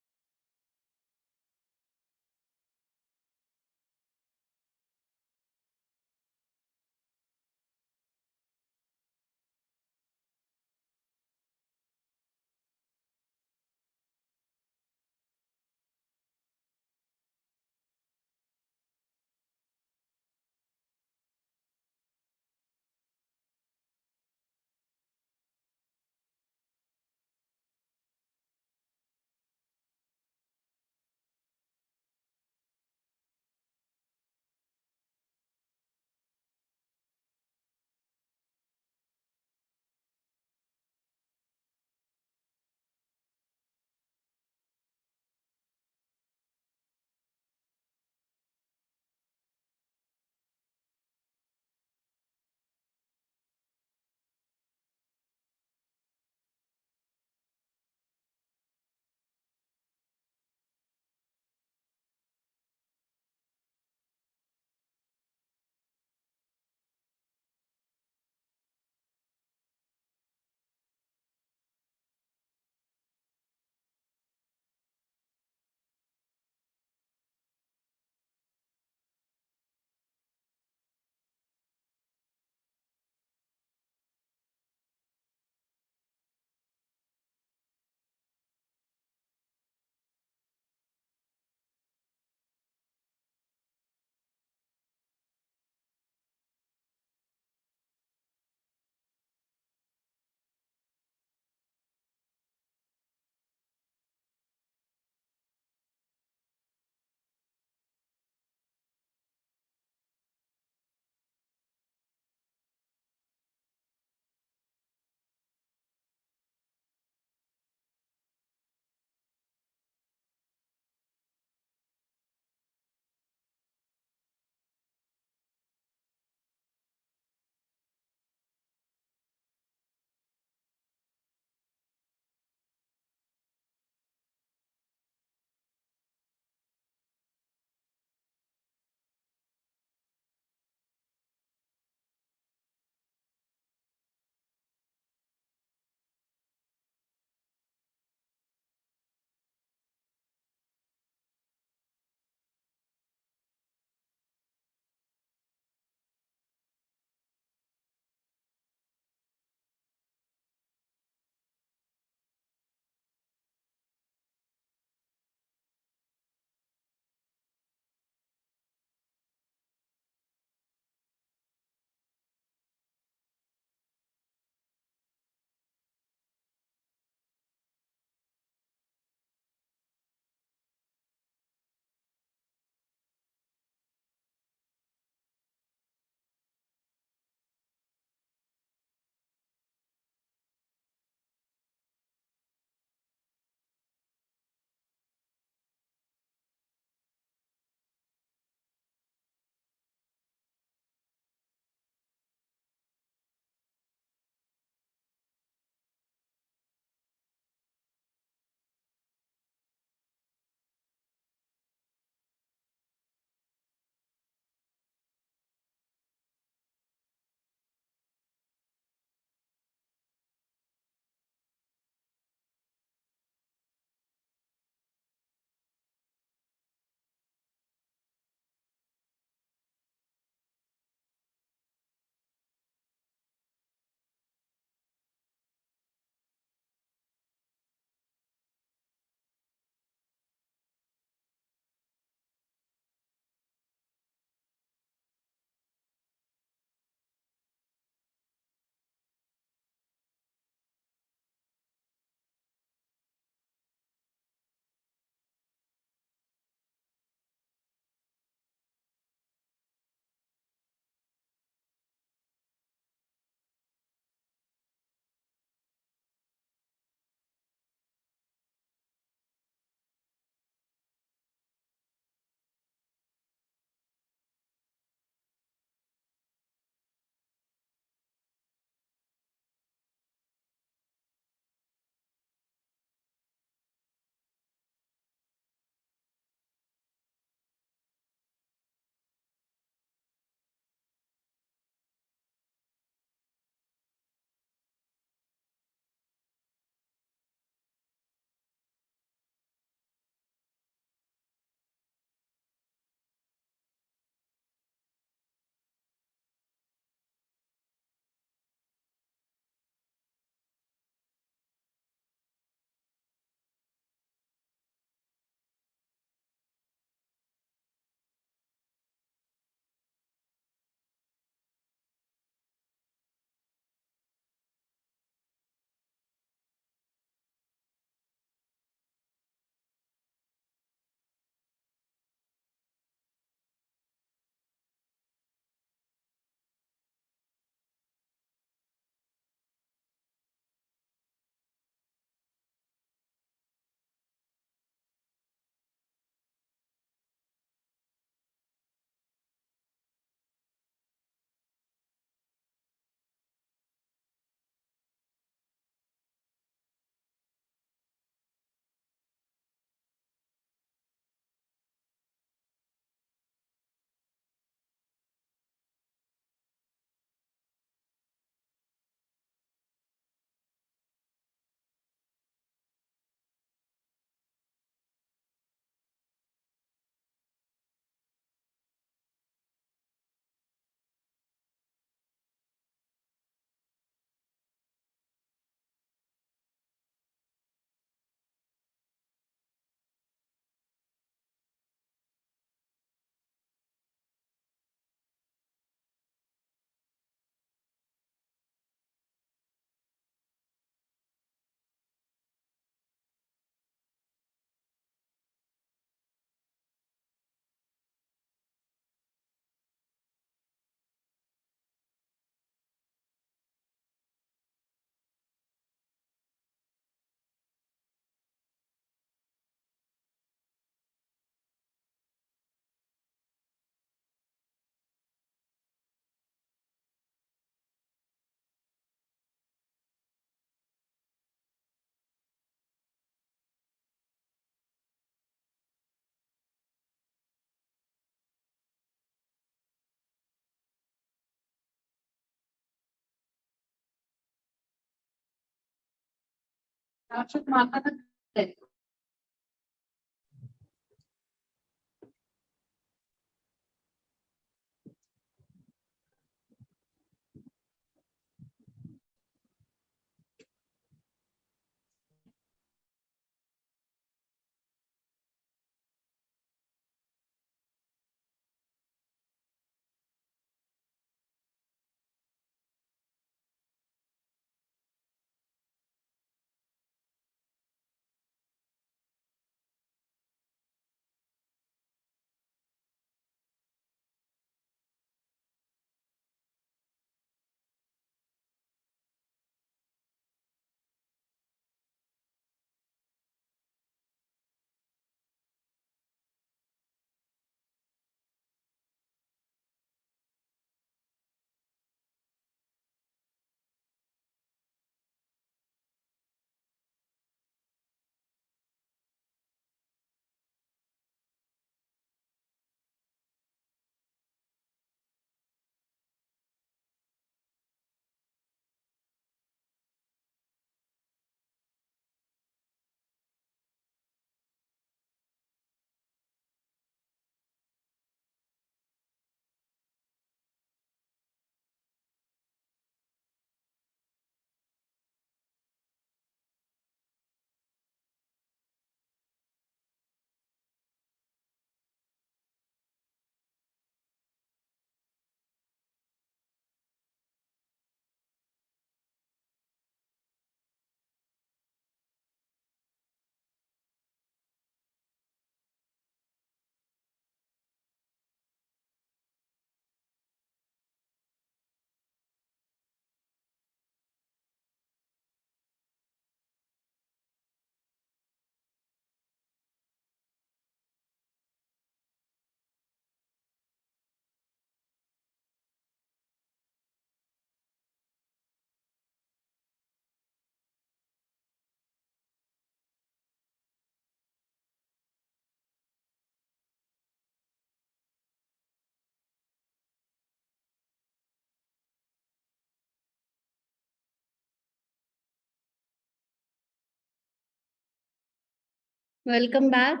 Welcome back.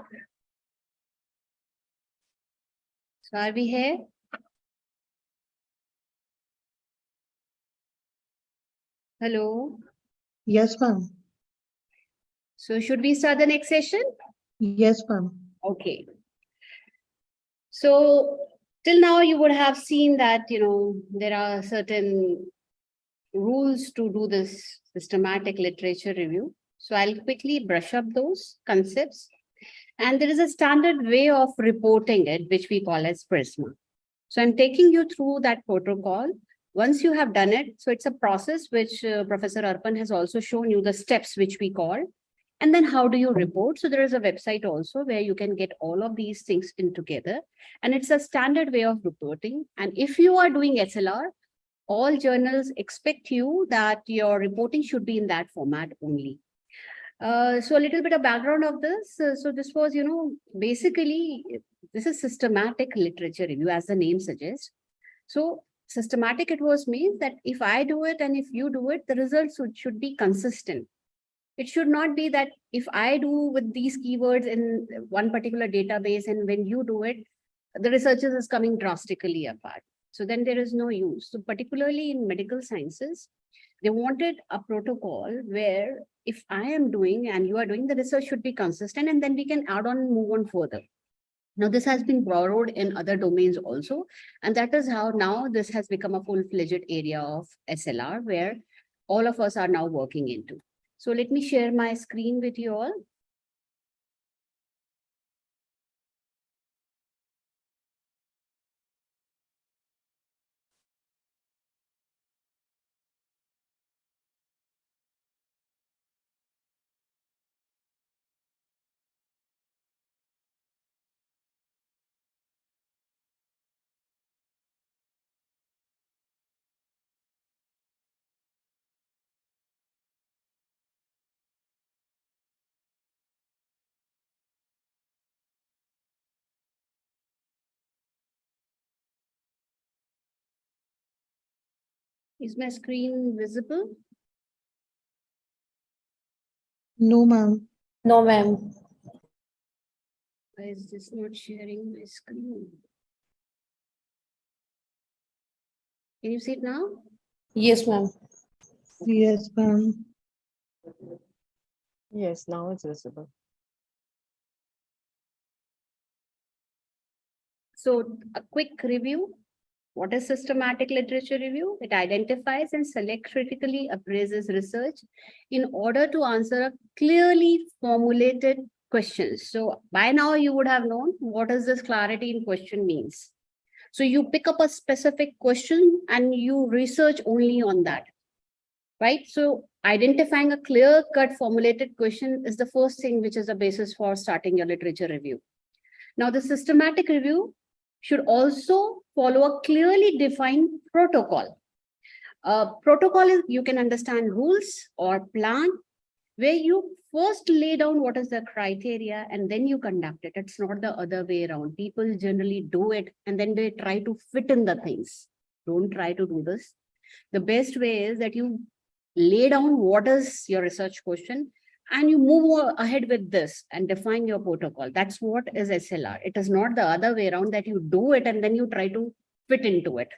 So are we here? Hello. Yes, ma'am. So should we start the next session? Yes, ma'am. Okay. So till now you would have seen that, there are certain rules to do this systematic literature review. So I'll quickly brush up those concepts. And there is a standard way of reporting it, which we call as Prisma. So I'm taking you through that protocol. Once you have done it, so it's a process which Professor Arpan has also shown you the steps which we call. And then how do you report? So there is a website also where you can get all of these things in together. And it's a standard way of reporting. And if you are doing SLR, all journals expect you that your reporting should be in that format only. So a little bit of background of this. So this was, basically, this is systematic literature review, as the name suggests. So systematic, it was means that if I do it and if you do it, the results should be consistent. It should not be that if I do with these keywords in one particular database and when you do it, the researches is coming drastically apart. So then there is no use. So particularly in medical sciences, they wanted a protocol where if I am doing and you are doing, the research should be consistent, and then we can add on and move on further. Now, this has been borrowed in other domains also, and that is how now this has become a full-fledged area of SLR where all of us are now working into. So let me share my screen with you all. Is my screen visible? No, ma'am. No, ma'am. Why is this not sharing my screen? Can you see it now? Yes, ma'am. Yes, ma'am. Yes, now it's visible. So a quick review. What is systematic literature review? It identifies and select critically appraises research in order to answer a clearly formulated questions. So by now you would have known what does this clarity in question means. So you pick up a specific question and you research only on that, right? So identifying a clear-cut formulated question is the first thing which is the basis for starting your literature review. Now the systematic review should also follow a clearly defined protocol. Protocol is, you can understand, rules or plan where you first lay down what is the criteria and then you conduct it. It's not the other way around. People generally do it and then they try to fit in the things. Don't try to do this. The best way is that you lay down what is your research question and you move ahead with this and define your protocol. That's what is SLR. It is not the other way around that you do it and then you try to fit into it.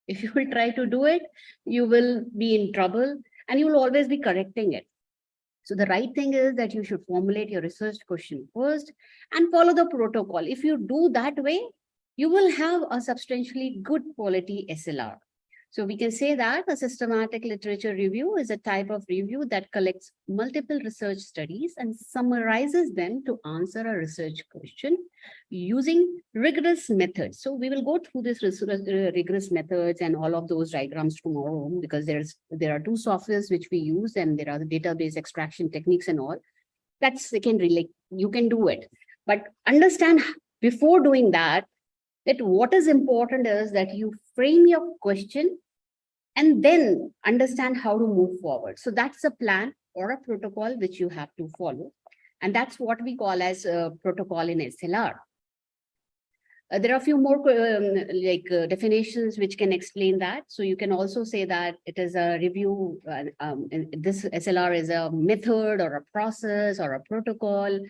If you will try to do it, you will be in trouble and you will always be correcting it. So the right thing is that you should formulate your research question first and follow the protocol. If you do that way, you will have a substantially good quality SLR. So we can say that a systematic literature review is a type of review that collects multiple research studies and summarizes them to answer a research question using rigorous methods. So we will go through this rigorous methods and all of those diagrams tomorrow because there are two softwares which we use and there are the database extraction techniques and all. That's secondary, like you can do it. But understand before doing that what is important is that you frame your question and then understand how to move forward. So that's a plan or a protocol which you have to follow. And that's what we call as a protocol in SLR. There are a few more definitions which can explain that. So you can also say that it is a review, this SLR is a method or a process or a protocol,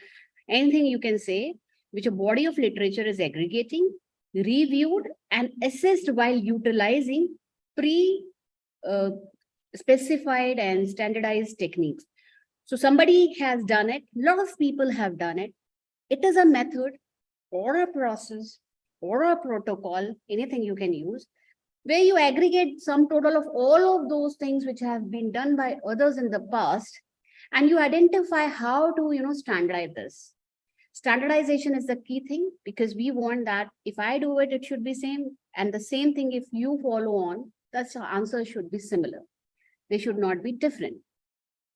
anything you can say, which a body of literature is aggregating, reviewed and assessed while utilizing specified and standardized techniques. So somebody has done it, a lot of people have done it. It is a method or a process or a protocol, anything you can use, where you aggregate some total of all of those things which have been done by others in the past, and you identify how to, standardize this. Standardization is the key thing because we want that if I do it, it should be same. And the same thing, if you follow on, the answer should be similar. They should not be different.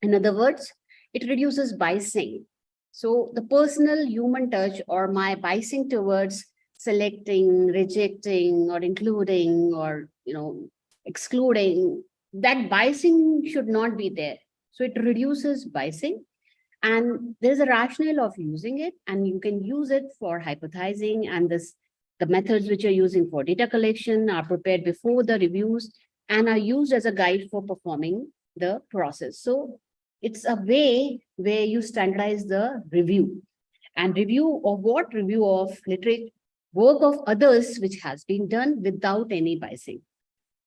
In other words, it reduces biasing. So the personal human touch or my biasing towards selecting, rejecting, or including, or excluding, that biasing should not be there. So it reduces biasing. And there's a rationale of using it, and you can use it for hypothesizing. And the methods which you're using for data collection are prepared before the reviews and are used as a guide for performing the process. So it's a way where you standardize the review. And review of what? Review of literature, work of others which has been done without any biasing,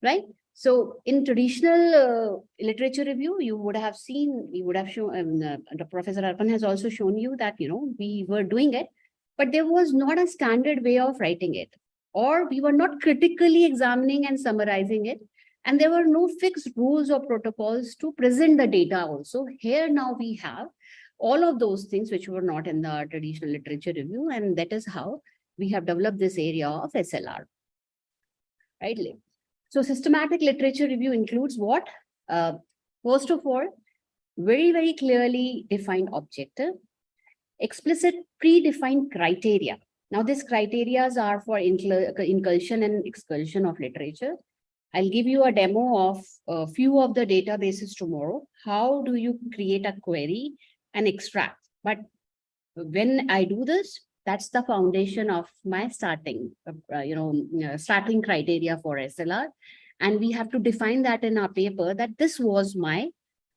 right? So in traditional literature review, you would have shown, the Professor Arpan has also shown you that, we were doing it, but there was not a standard way of writing it, or we were not critically examining and summarizing it. And there were no fixed rules or protocols to present the data also. Here now we have all of those things which were not in the traditional literature review. And that is how we have developed this area of SLR, right? So systematic literature review includes what? First of all, very, very clearly defined objective, explicit predefined criteria. Now, these criteria are for inclusion and exclusion of literature. I'll give you a demo of a few of the databases tomorrow. How do you create a query and extract? But when I do this, that's the foundation of my starting criteria for SLR. And we have to define that in our paper that this was my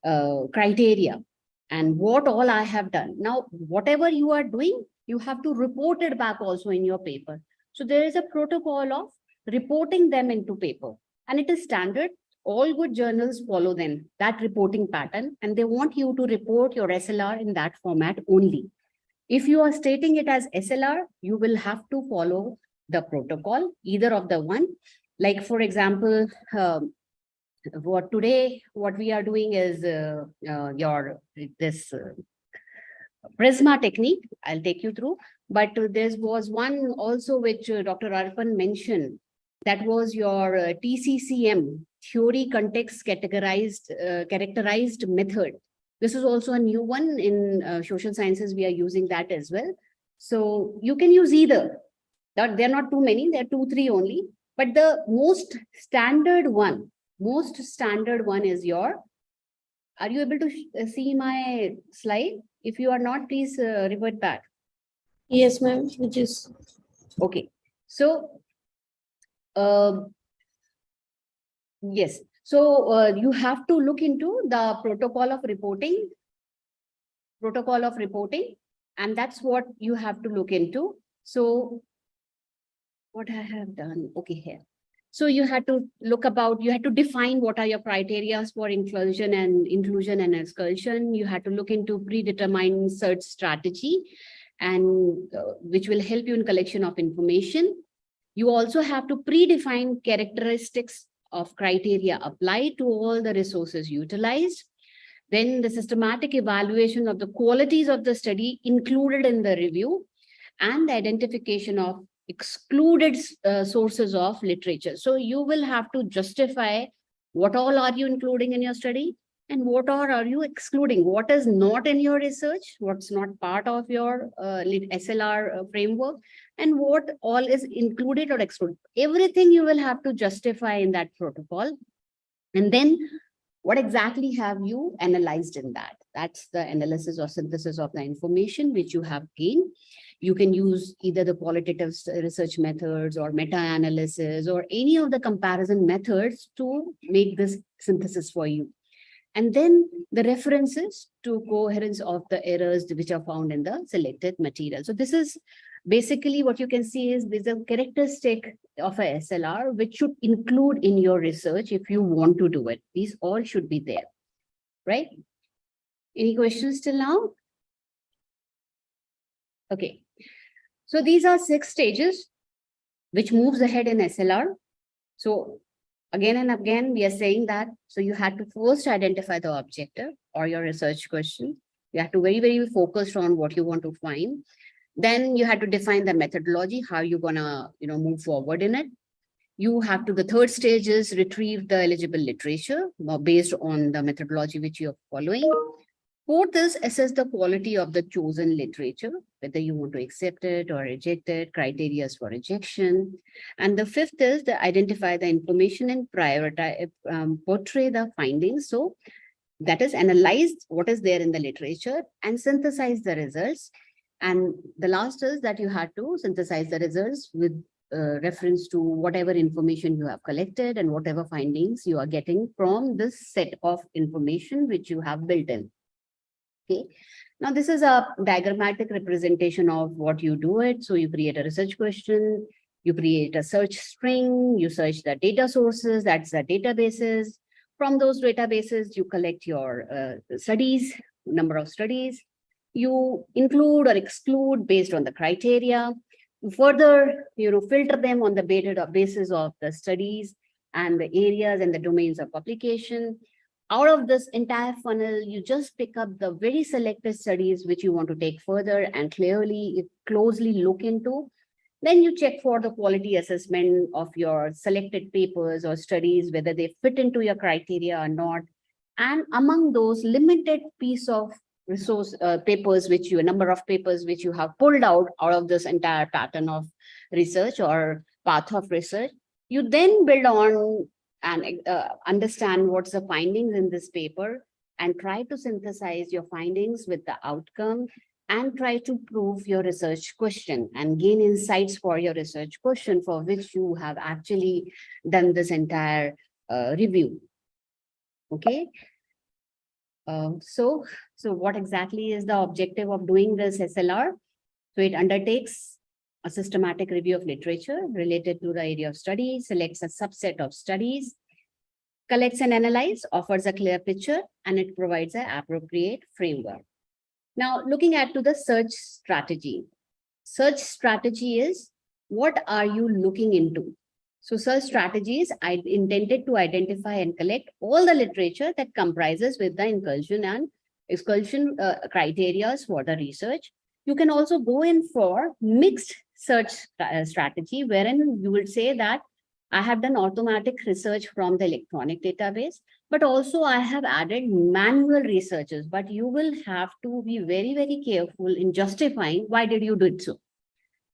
criteria. and what all I have done. Now, whatever you are doing, you have to report it back also in your paper. So there is a protocol of reporting them into paper, and it is standard. All good journals follow them, that reporting pattern, and they want you to report your SLR in that format only. If you are stating it as SLR, you will have to follow the protocol, either of the one. Like for example, what we are doing is this Prisma technique. I'll take you through, but there was one also which Dr. Arpan mentioned. That was your TCCM, theory context characterized method. This is also a new one in social sciences. We are using that as well. So you can use either. There are not too many, there are 2, 3 only. But the most standard one is your, are you able to see my slide? If you are not, please revert back. Yes, ma'am. Which is Okay. So, yes. So you have to look into the protocol of reporting, and that's what you have to look into. So what I have done, okay, here. So you had to you had to define what are your criteria for inclusion and exclusion. You had to look into predetermined search strategy, and which will help you in collection of information. You also have to predefine characteristics of criteria applied to all the resources utilized. Then the systematic evaluation of the qualities of the study included in the review, and the identification of excluded sources of literature. So you will have to justify what all are you including in your study and what all are you excluding, what is not in your research, what's not part of your SLR framework, and what all is included or excluded. Everything you will have to justify in that protocol. And then what exactly have you analyzed in that? That's the analysis or synthesis of the information which you have gained. You can use either the qualitative research methods or meta-analysis or any of the comparison methods to make this synthesis for you. And then the references to coherence of the errors which are found in the selected material. So this is basically what you can see is there's a characteristic of a SLR which should include in your research if you want to do it. These all should be there, right? Any questions till now? Okay. So these are 6 stages which moves ahead in SLR. So again and again, we are saying that, so you had to first identify the objective or your research question. You have to very focused on what you want to find. Then you had to define the methodology, how you're gonna, move forward in it. You have to, the third stage is retrieve the eligible literature based on the methodology which you're following. Fourth is assess the quality of the chosen literature, whether you want to accept it or reject it, criteria for rejection. And the fifth is to identify the information and prioritize, portray the findings. So that is analyze what is there in the literature and synthesize the results. And the last is that you had to synthesize the results with reference to whatever information you have collected and whatever findings you are getting from this set of information which you have built in. Okay. Now this is a diagrammatic representation of what you do it. So you create a research question, you create a search string, you search the data sources, that's the databases. From those databases, you collect your studies, number of studies. You include or exclude based on the criteria. You further, filter them on the basis of the studies and the areas and the domains of publication. Out of this entire funnel, you just pick up the very selected studies which you want to take further and closely look into. Then you check for the quality assessment of your selected papers or studies, whether they fit into your criteria or not. And among those limited piece of resource papers, number of papers which you have pulled out of this entire pattern of research or path of research, you then build on and understand what's the findings in this paper and try to synthesize your findings with the outcome and try to prove your research question and gain insights for your research question for which you have actually done this entire review. Okay. So what exactly is the objective of doing this SLR? So it undertakes a systematic review of literature related to the area of study, selects a subset of studies, collects and analyzes, offers a clear picture, and it provides an appropriate framework. Now, looking at to the search strategy. Search strategy is, what are you looking into? So search strategies I intended to identify and collect all the literature that comprises with the inclusion and exclusion criteria for the research. You can also go in for mixed search strategy, wherein you will say that I have done automatic research from the electronic database, but also I have added manual researches, but you will have to be very, very careful in justifying why did you do so,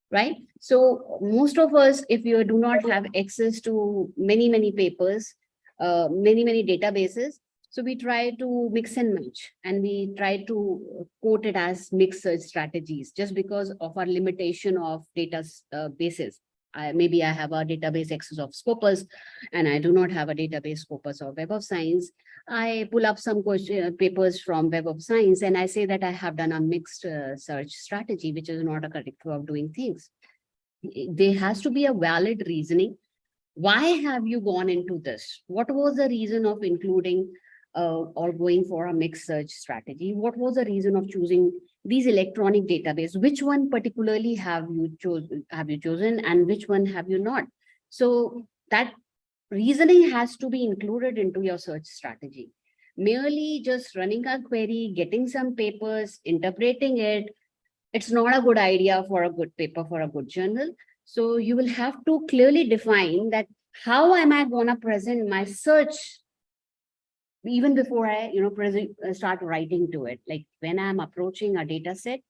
right? So most of us, if you do not have access to many papers, many databases, so we try to mix and match, and we try to quote it as mixed search strategies just because of our limitation of data bases. Maybe I have a database access of Scopus, and I do not have a database Scopus or Web of Science. I pull up some papers from Web of Science, and I say that I have done a mixed search strategy, which is not a correct way of doing things. There has to be a valid reasoning. Why have you gone into this? What was the reason of including or going for a mixed search strategy? What was the reason of choosing these electronic database? Which one particularly have you chosen, and which one have you not? So that reasoning has to be included into your search strategy. Merely just running a query, getting some papers, interpreting it, it's not a good idea for a good paper, for a good journal. So you will have to clearly define that how am I going to present my search even before I, start writing to it. Like when I'm approaching a data set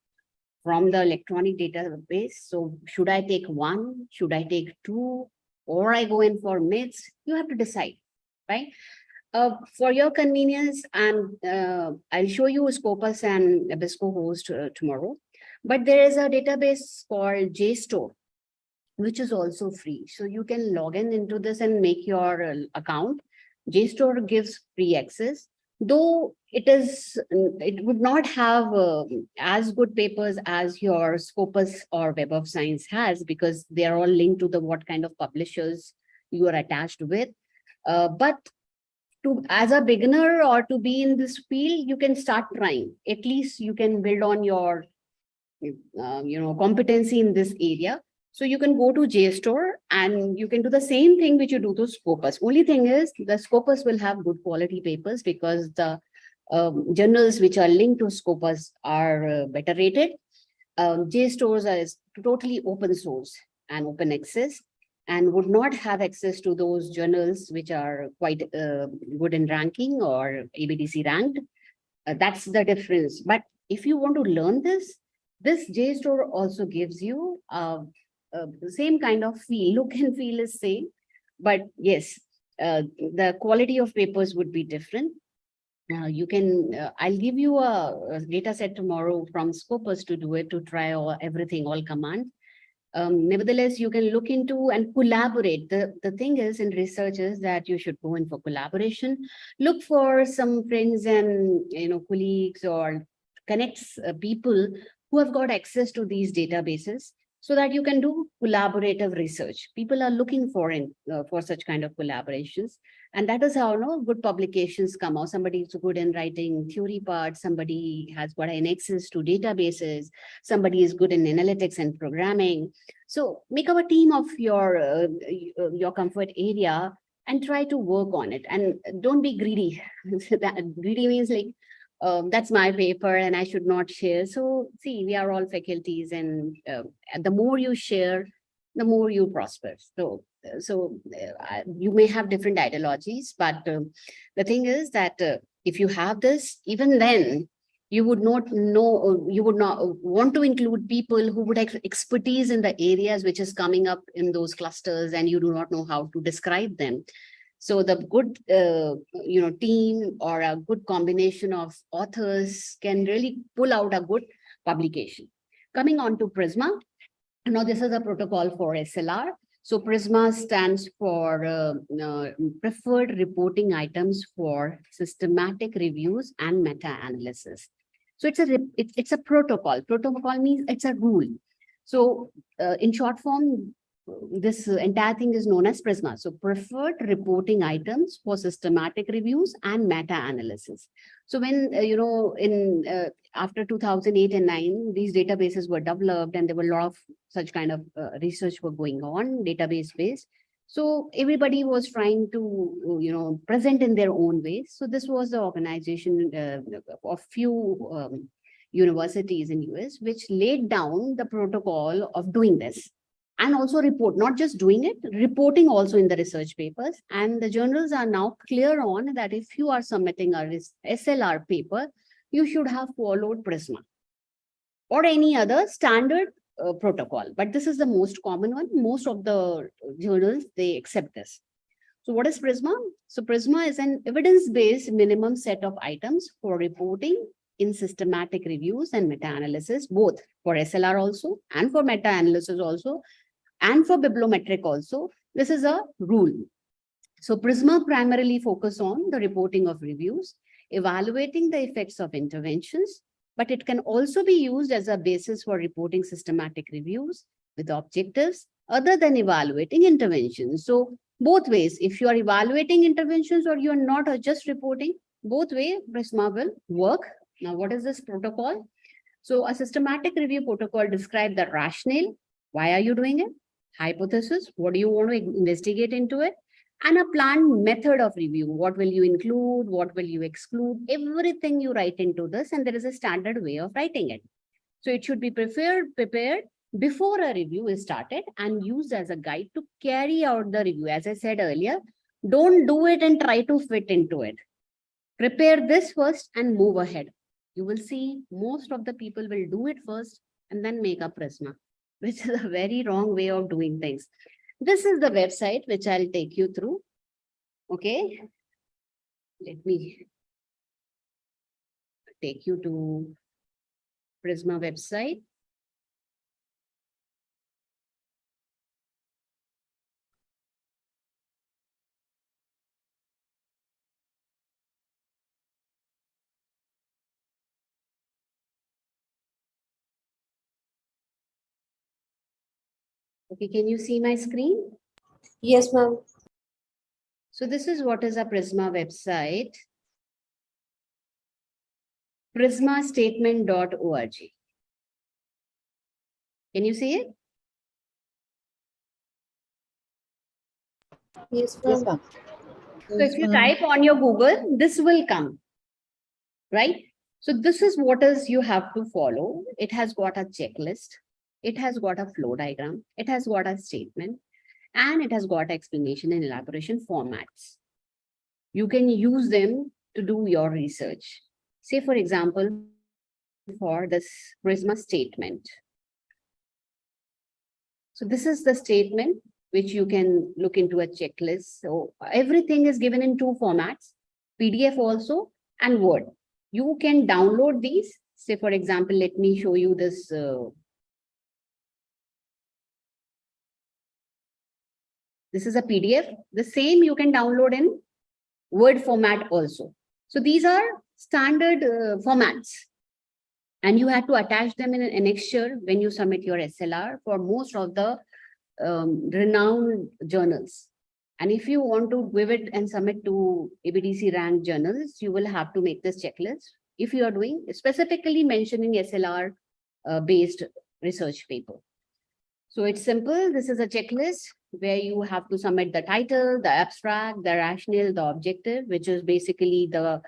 from the electronic database, so should I take one, should I take two, or I go in for mixed? You have to decide, right? For your convenience, and I'll show you Scopus and Abisco host tomorrow, but there is a database called JSTOR, which is also free. So you can log in into this and make your account. JSTOR gives free access, though it would not have as good papers as your Scopus or Web of Science has, because they are all linked to the what kind of publishers you are attached with. But as a beginner or to be in this field, you can start trying. At least you can build on your competency in this area. So you can go to JSTOR and you can do the same thing which you do to Scopus. Only thing is the Scopus will have good quality papers because the journals which are linked to Scopus are better rated. JSTOR is totally open source and open access, and would not have access to those journals which are quite good in ranking or ABDC ranked. That's the difference. But if you want to learn this JSTOR also gives you the same kind of feel. Look and feel is same, but yes, the quality of papers would be different. You can, I'll give you a data set tomorrow from Scopus to do it, to try everything, all commands. Nevertheless, you can look into and collaborate. The thing is in research is that you should go in for collaboration. Look for some friends and colleagues, or connects people who have got access to these databases, so that you can do collaborative research. People are looking for such kind of collaborations. And that is how good publications come out. Somebody is good in writing theory part, somebody has got an access to databases, somebody is good in analytics and programming. So make up a team of your comfort area and try to work on it. And don't be greedy. Greedy means like, that's my paper and I should not share. So see, we are all faculties, and the more you share, the more you prosper. So you may have different ideologies, but the thing is that if you have this, even then you would not know, you would not want to include people who would have expertise in the areas which is coming up in those clusters, and you do not know how to describe them. So the good, team or a good combination of authors can really pull out a good publication. Coming on to Prisma. Now this is a protocol for SLR. So PRISMA stands for preferred reporting items for systematic reviews and meta-analysis. So it's a protocol. Protocol means it's a rule. So in short form, this entire thing is known as PRISMA. So preferred reporting items for systematic reviews and meta-analysis. So when, after 2008 and 9, these databases were developed and there were a lot of such kind of research were going on, database based. So everybody was trying to, present in their own ways. So this was the organization of few universities in US, which laid down the protocol of doing this. And also report, not just doing it, reporting also in the research papers. And the journals are now clear on that if you are submitting a SLR paper, you should have followed PRISMA or any other standard protocol. But this is the most common one. Most of the journals, they accept this. So what is PRISMA? So PRISMA is an evidence-based minimum set of items for reporting in systematic reviews and meta-analysis, both for SLR also and for meta-analysis also, and for bibliometric also. This is a rule. So PRISMA primarily focus on the reporting of reviews, evaluating the effects of interventions, but it can also be used as a basis for reporting systematic reviews with objectives other than evaluating interventions. So both ways, if you are evaluating interventions or you are not, or just reporting, both ways PRISMA will work. Now, what is this protocol? So a systematic review protocol describes the rationale. Why are you doing it? Hypothesis, what do you want to investigate into it? And a planned method of review. What will you include? What will you exclude? Everything you write into this, and there is a standard way of writing it. So it should be prepared before a review is started and used as a guide to carry out the review. As I said earlier, don't do it and try to fit into it. Prepare this first and move ahead. You will see most of the people will do it first and then make a PRISMA, which is a very wrong way of doing things. This is the website which I'll take you through. Okay. Let me take you to PRISMA website. Okay, can you see my screen? Yes, ma'am. So this is what is a PRISMA website. prismastatement.org. Can you see it? Yes, Yes, ma'am. ma'am. So if you type on your Google, this will come, right? So this is what is you have to follow. It has got a checklist. It has got a flow diagram. It has got a statement, and it has got explanation and elaboration formats. You can use them to do your research. Say, for example, for this PRISMA statement. So this is the statement which you can look into a checklist. So everything is given in two formats, PDF also and Word. You can download these. Say, for example, let me show you this. This is a PDF. The same you can download in Word format also. So these are standard formats. And you have to attach them in an annexure when you submit your SLR for most of the renowned journals. And if you want to give it and submit to ABDC ranked journals, you will have to make this checklist. If you are doing specifically mentioning SLR based research paper. So it's simple. This is a checklist where you have to submit the title, the abstract, the rationale, the objective, which is basically the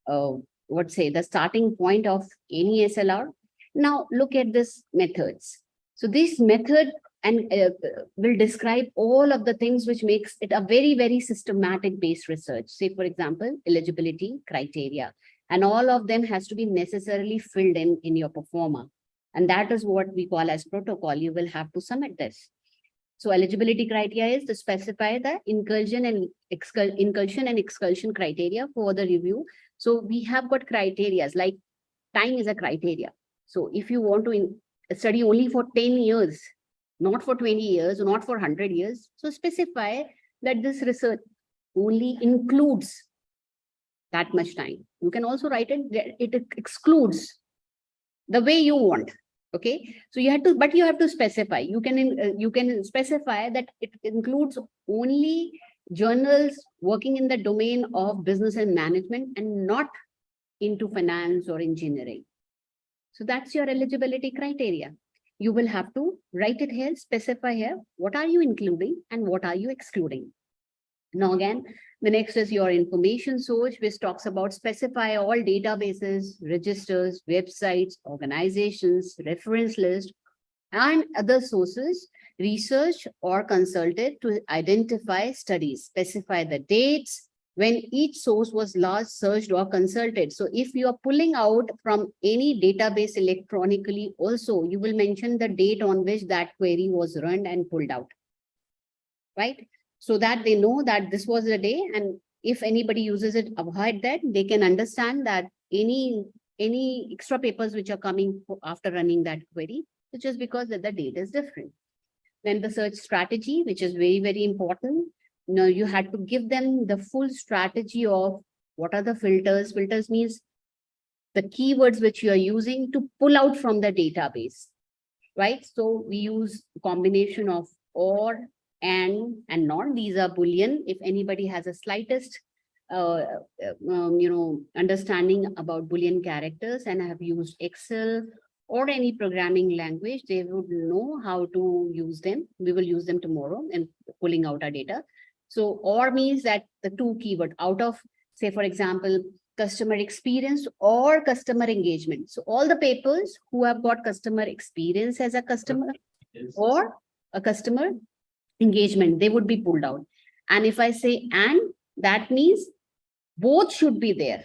the starting point of any SLR. Now look at this methods. So this method and will describe all of the things which makes it a very, very systematic based research. Say, for example, eligibility criteria, and all of them has to be necessarily filled in your performer. And that is what we call as protocol. You will have to submit this. So eligibility criteria is to specify the incursion and excursion criteria for the review. So we have got criteria like time is a criteria. So if you want to study only for 10 years, not for 20 years, or not for 100 years. So specify that this research only includes that much time. You can also write it, that it excludes the way you want. Okay, so you have to, but you have to specify. You can specify that it includes only journals working in the domain of business and management and not into finance or engineering. So that's your eligibility criteria. You will have to write it here, specify here, what are you including and what are you excluding. Now again, the next is your information source, which talks about specify all databases, registers, websites, organizations, reference list, and other sources researched or consulted to identify studies. Specify the dates when each source was last searched or consulted. So if you are pulling out from any database electronically also, you will mention the date on which that query was run and pulled out, right? So that they know that this was the day, and if anybody uses it avoid that, they can understand that any extra papers which are coming after running that query, it's just because that the date is different. Then the search strategy, which is very, very important. Now you had to give them the full strategy of what are the filters. Filters means the keywords which you are using to pull out from the database, right? So we use combination of or, and not. These are Boolean. If anybody has a slightest understanding about Boolean characters and have used Excel or any programming language, they would know how to use them. We will use them tomorrow in pulling out our data. So or means that the two keyword out of, say, for example, customer experience or customer engagement. So all the papers who have got customer experience as a customer or a customer engagement, they would be pulled out. And if I say and, that means both should be there.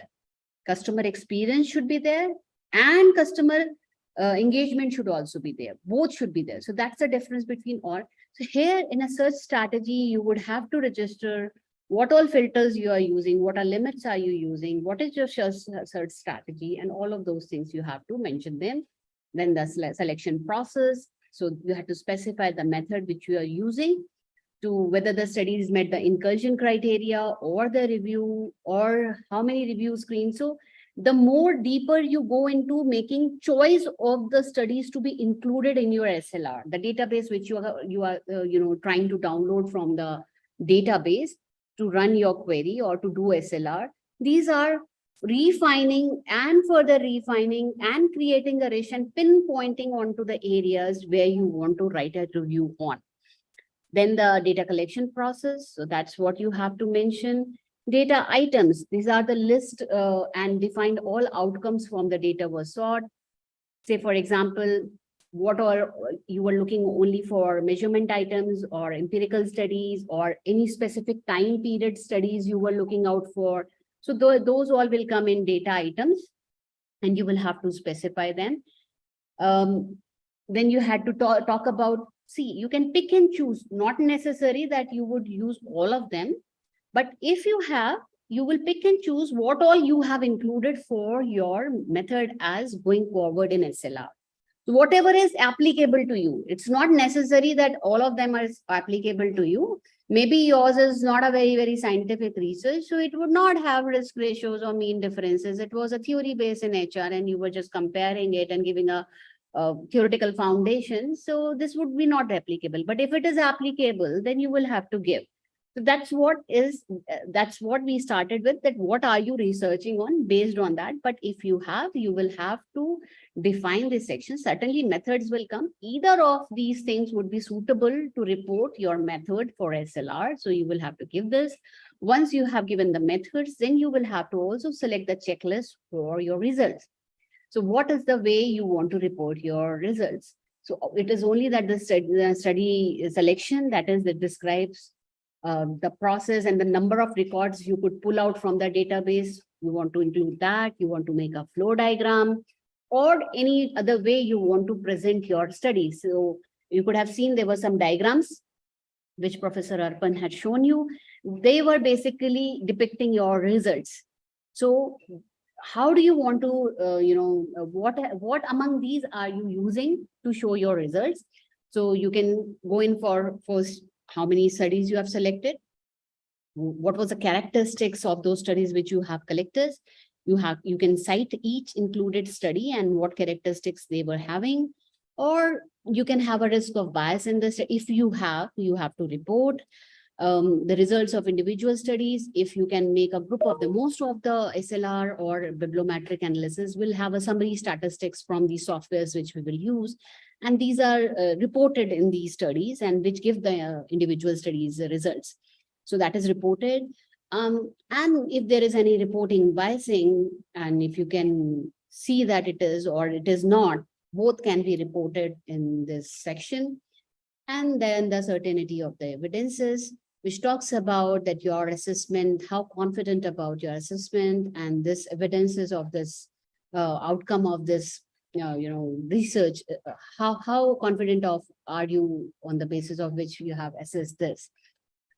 Customer experience should be there and customer engagement should also be there. Both should be there. So that's the difference between or. So here in a search strategy, you would have to register what all filters you are using, what are limits are you using, what is your search strategy, and all of those things you have to mention them. Then the selection process. So you have to specify the method which you are using to whether the studies met the inclusion criteria or the review or how many review screens. So the more deeper you go into making choice of the studies to be included in your SLR, the database which you are trying to download from the database to run your query or to do SLR, these are refining and further refining and creating a rich and pinpointing onto the areas where you want to write a review on. Then the data collection process. So that's what you have to mention. Data items. These are the list and defined all outcomes from the data was sought. Say, for example, what are you were looking only for measurement items or empirical studies or any specific time period studies you were looking out for. So those all will come in data items and you will have to specify them. Then you had to talk about, see, you can pick and choose, not necessary that you would use all of them, but if you have, you will pick and choose what all you have included for your method as going forward in SLR. So whatever is applicable to you, it's not necessary that all of them are applicable to you. Maybe yours is not a very, very scientific research, so it would not have risk ratios or mean differences. It was a theory based in HR and you were just comparing it and giving a theoretical foundation. So this would be not applicable. But if it is applicable, then you will have to give. So that's what we started with, that what are you researching on based on that. But if you have, you will have to define this section. Certainly methods will come. Either of these things would be suitable to report your method for SLR. So you will have to give this. Once you have given the methods, then you will have to also select the checklist for your results. So what is the way you want to report your results? So it is only that the study selection, that is, that describes the process and the number of records you could pull out from the database. You want to include that, you want to make a flow diagram, or any other way you want to present your study. So you could have seen there were some diagrams which Professor Arpan had shown you. They were basically depicting your results. So how do you want to, what among these are you using to show your results? So you can go in for first, how many studies you have selected, what was the characteristics of those studies which you have collected. You can cite each included study and what characteristics they were having, or you can have a risk of bias in this. If you have to report the results of individual studies. If you can make a group of the most of the SLR or bibliometric analysis will have a summary statistics from the softwares which we will use. And these are reported in these studies and which give the individual studies results. So that is reported. And if there is any reporting biasing, and if you can see that it is or it is not, both can be reported in this section. And then the certainty of the evidences, which talks about that your assessment, how confident about your assessment, and this evidences of this outcome of this research, how confident are you on the basis of which you have assessed this.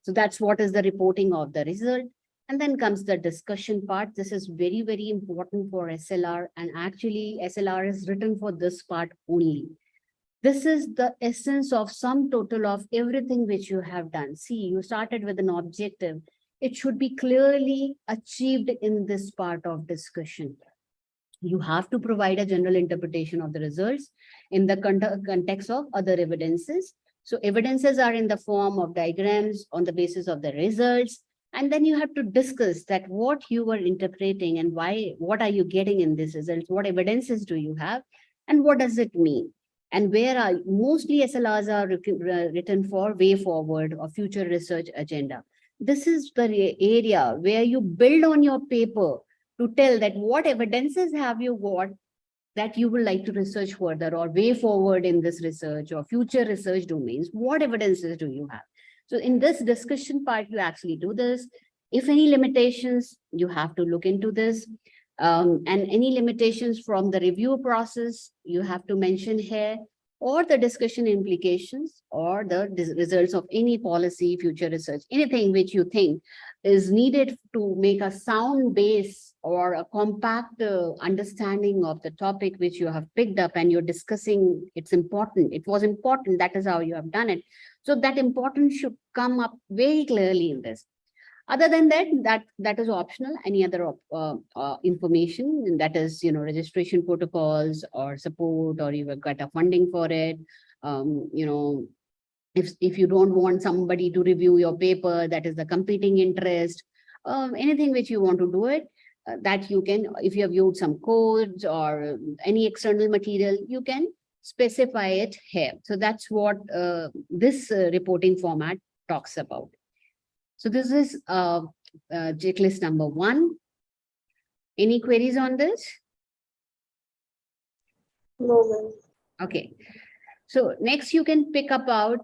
So that's what is the reporting of the result. And then comes the discussion part. This is very, very important for SLR, and actually SLR is written for this part only. This is the essence of sum total of everything which you have done. See, you started with an objective. It should be clearly achieved in this part of discussion. You have to provide a general interpretation of the results in the context of other evidences. So evidences are in the form of diagrams on the basis of the results. And then you have to discuss that what you were interpreting and why, what are you getting in this results? What evidences do you have? And what does it mean? And where are mostly SLRs are written for way forward or future research agenda. This is the area where you build on your paper to tell that what evidences have you got that you would like to research further or way forward in this research or future research domains. What evidences do you have? So in this discussion part, you actually do this. If any limitations, you have to look into this. And any limitations from the review process, you have to mention here, or the discussion implications, or the results of any policy, future research, anything which you think is needed to make a sound base or a compact understanding of the topic which you have picked up and you're discussing. It's important. It was important. That is how you have done it. So that importance should come up very clearly in this. Other than that is optional. Any other information that is, registration protocols or support, or you have got a funding for it. If you don't want somebody to review your paper, that is the competing interest. Anything which you want to do it, that you can, if you have viewed some codes or any external material, you can specify it here. So that's what this reporting format talks about. So this is checklist number 1. Any queries on this? No, ma'am. Okay. So next you can pick up out.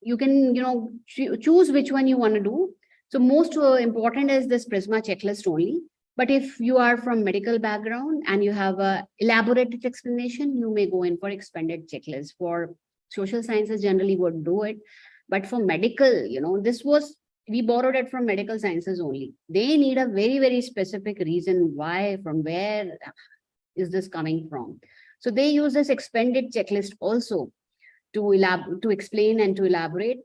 You can, choose which one you want to do. So most important is this Prisma checklist only. But if you are from medical background and you have a elaborated explanation, you may go in for expanded checklist. For social sciences generally would do it. But for medical, we borrowed it from medical sciences only. They need a very, very specific reason why, from where is this coming from. So they use this expanded checklist also to explain and to elaborate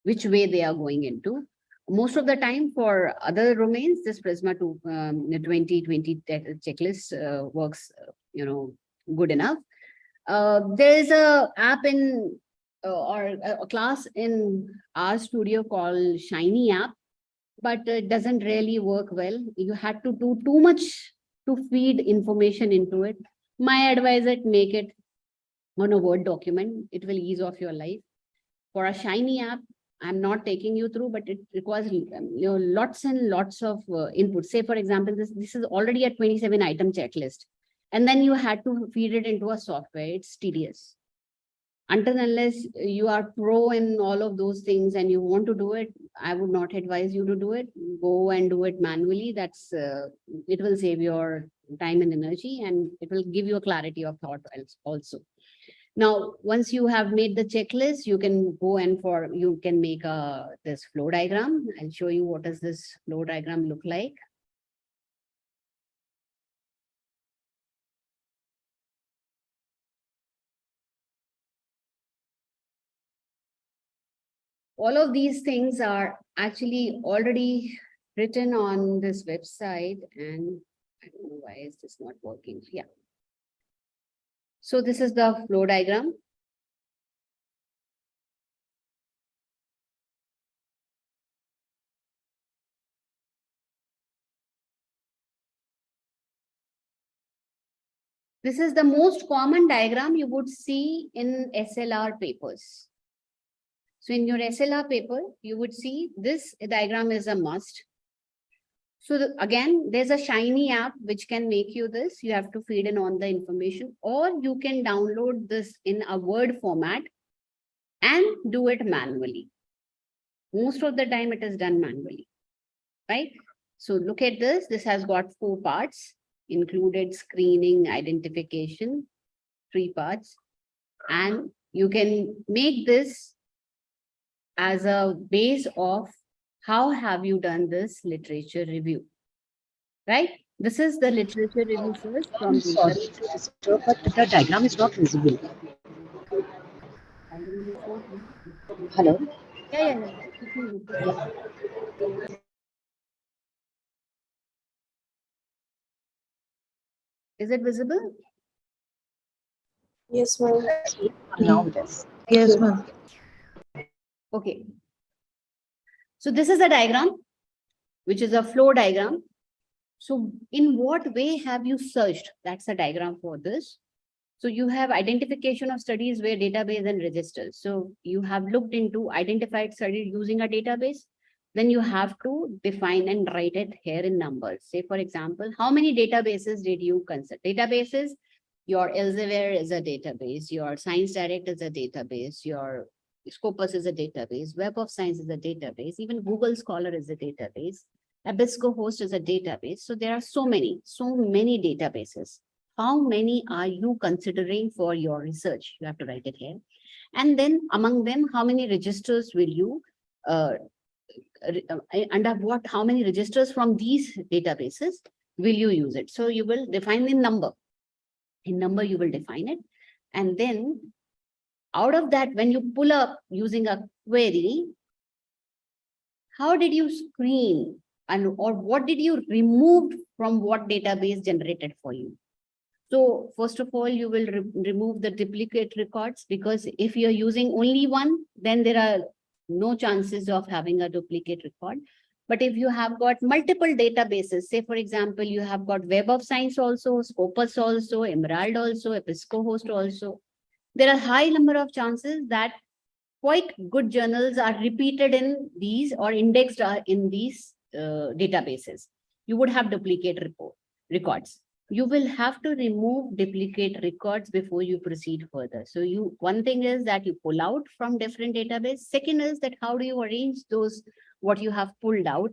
which way they are going into. Most of the time for other domains, this Prisma 2020 checklist works, good enough. There is a app in or a class in our studio called Shiny app, but it doesn't really work well. You had to do too much to feed information into it. My advice is make it on a Word document. It will ease off your life. For a Shiny app, I'm not taking you through, but it requires lots and lots of input. Say, for example, this is already a 27 item checklist. And then you had to feed it into a software. It's tedious. Until unless you are pro in all of those things and you want to do it, I would not advise you to do it. Go and do it manually. That's it will save your time and energy, and it will give you a clarity of thought also. Now, once you have made the checklist, you can go and you can make this flow diagram. I'll show you what does this flow diagram look like. All of these things are actually already written on this website, and I don't know why is this not working. Yeah. So this is the flow diagram. This is the most common diagram you would see in SLR papers. So in your SLR paper, you would see this diagram is a must. So again, there's a Shiny app which can make you this. You have to feed in on the information, or you can download this in a Word format and do it manually. Most of the time it is done manually, right? So look at this. This has got 4 parts, included screening, identification, 3 parts. And you can make this as a base of how have you done this literature review, right? This is the literature review first from I'm sorry research. to disturb, but the diagram is not visible. Diagram is not visible. Hello? Yeah. It is visible. Is it visible? Yes, ma'am. Now it is. Yes, ma'am. Okay. So this is a diagram, which is a flow diagram. So in what way have you searched? That's a diagram for this. So you have identification of studies where database and registers. So you have looked into identified studies using a database. Then you have to define and write it here in numbers. Say, for example, how many databases did you consider? Databases, your Elsevier is a database, your Science Direct is a database, your Scopus is a database, Web of Science is a database, even Google Scholar is a database, Abisco Host is a database. So there are so many databases. How many are you considering for your research? You have to write it here. And then among them, how many registers will you, under what, how many registers from these databases will you use it? So you will define the number. In number, you will define it. And then out of that, when you pull up using a query, how did you screen and or what did you remove from what database generated for you? So first of all, you will remove the duplicate records, because if you're using only one, then there are no chances of having a duplicate record. But if you have got multiple databases, say for example, you have got Web of Science also, Scopus also, Emerald also, Episco Host also, there are high number of chances that quite good journals are repeated in these or indexed in these databases. You would have duplicate records. You will have to remove duplicate records before you proceed further. So one thing is that you pull out from different database. Second is that how do you arrange those, what you have pulled out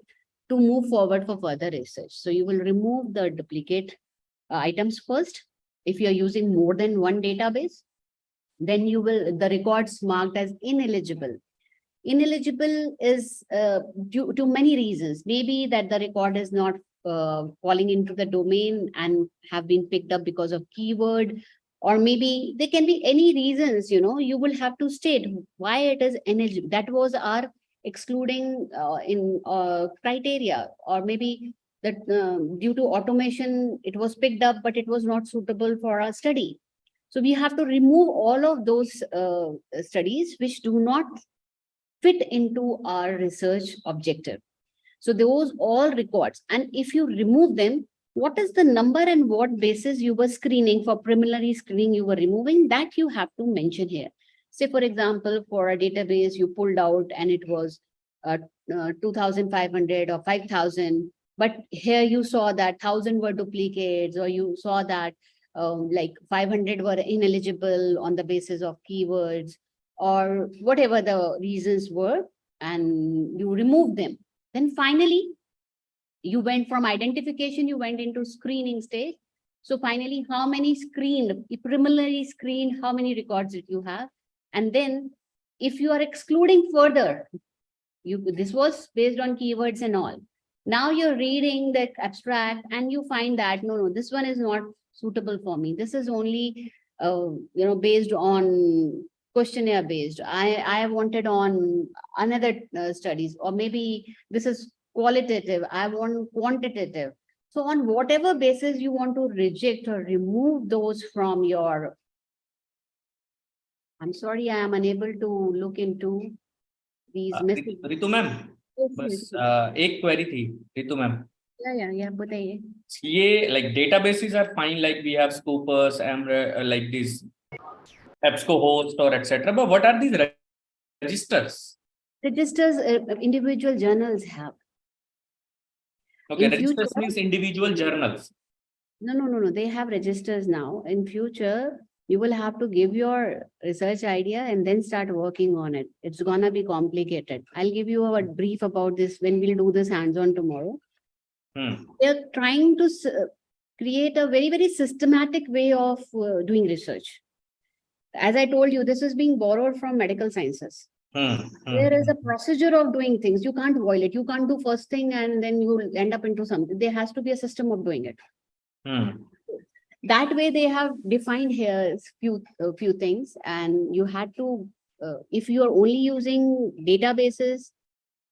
to move forward for further research. So you will remove the duplicate items first. If you're using more than one database, then you will, the records marked as ineligible. Ineligible is due to many reasons. Maybe that the record is not falling into the domain and have been picked up because of keyword, or maybe there can be any reasons, you will have to state why it is ineligible. That was our excluding in criteria, or maybe that due to automation, it was picked up, but it was not suitable for our study. So we have to remove all of those studies which do not fit into our research objective. So those all records, and if you remove them, what is the number and what basis you were screening for preliminary screening you were removing, that you have to mention here. Say for example, for a database you pulled out and it was 2,500 or 5,000, but here you saw that 1,000 were duplicates, or you saw that like 500 were ineligible on the basis of keywords, or whatever the reasons were, and you removed them. Then finally, you went from identification, you went into screening stage. So finally, how many screened, preliminary screened, how many records did you have? And then if you are excluding further, this was based on keywords and all. Now you're reading the abstract and you find that, no, this one is not suitable for me. This is only, based on questionnaire based. I wanted on another studies, or maybe this is qualitative. I want quantitative. So on whatever basis you want to reject or remove those from your, I'm sorry, I am unable to look into these messages. Ritu ma'am Yes, बस yes. एक query थी Ritu ma'am Yeah, बताइए. ये like databases are fine, like we have Scopus and like this EBSCO host or etc. But what are these registers? Registers individual journals have. Okay, In registers future- means individual journals. No. They have registers now. In future, you will have to give your research idea and then start working on it. It's gonna be complicated. I'll give you a brief about this when we'll do this hands-on tomorrow. They're trying to create a very, very systematic way of doing research. As I told you, this is being borrowed from medical sciences. There is a procedure of doing things. You can't violate. You can't do first thing and then you end up into something. There has to be a system of doing it. That way they have defined here few things, and you had to, if you are only using databases,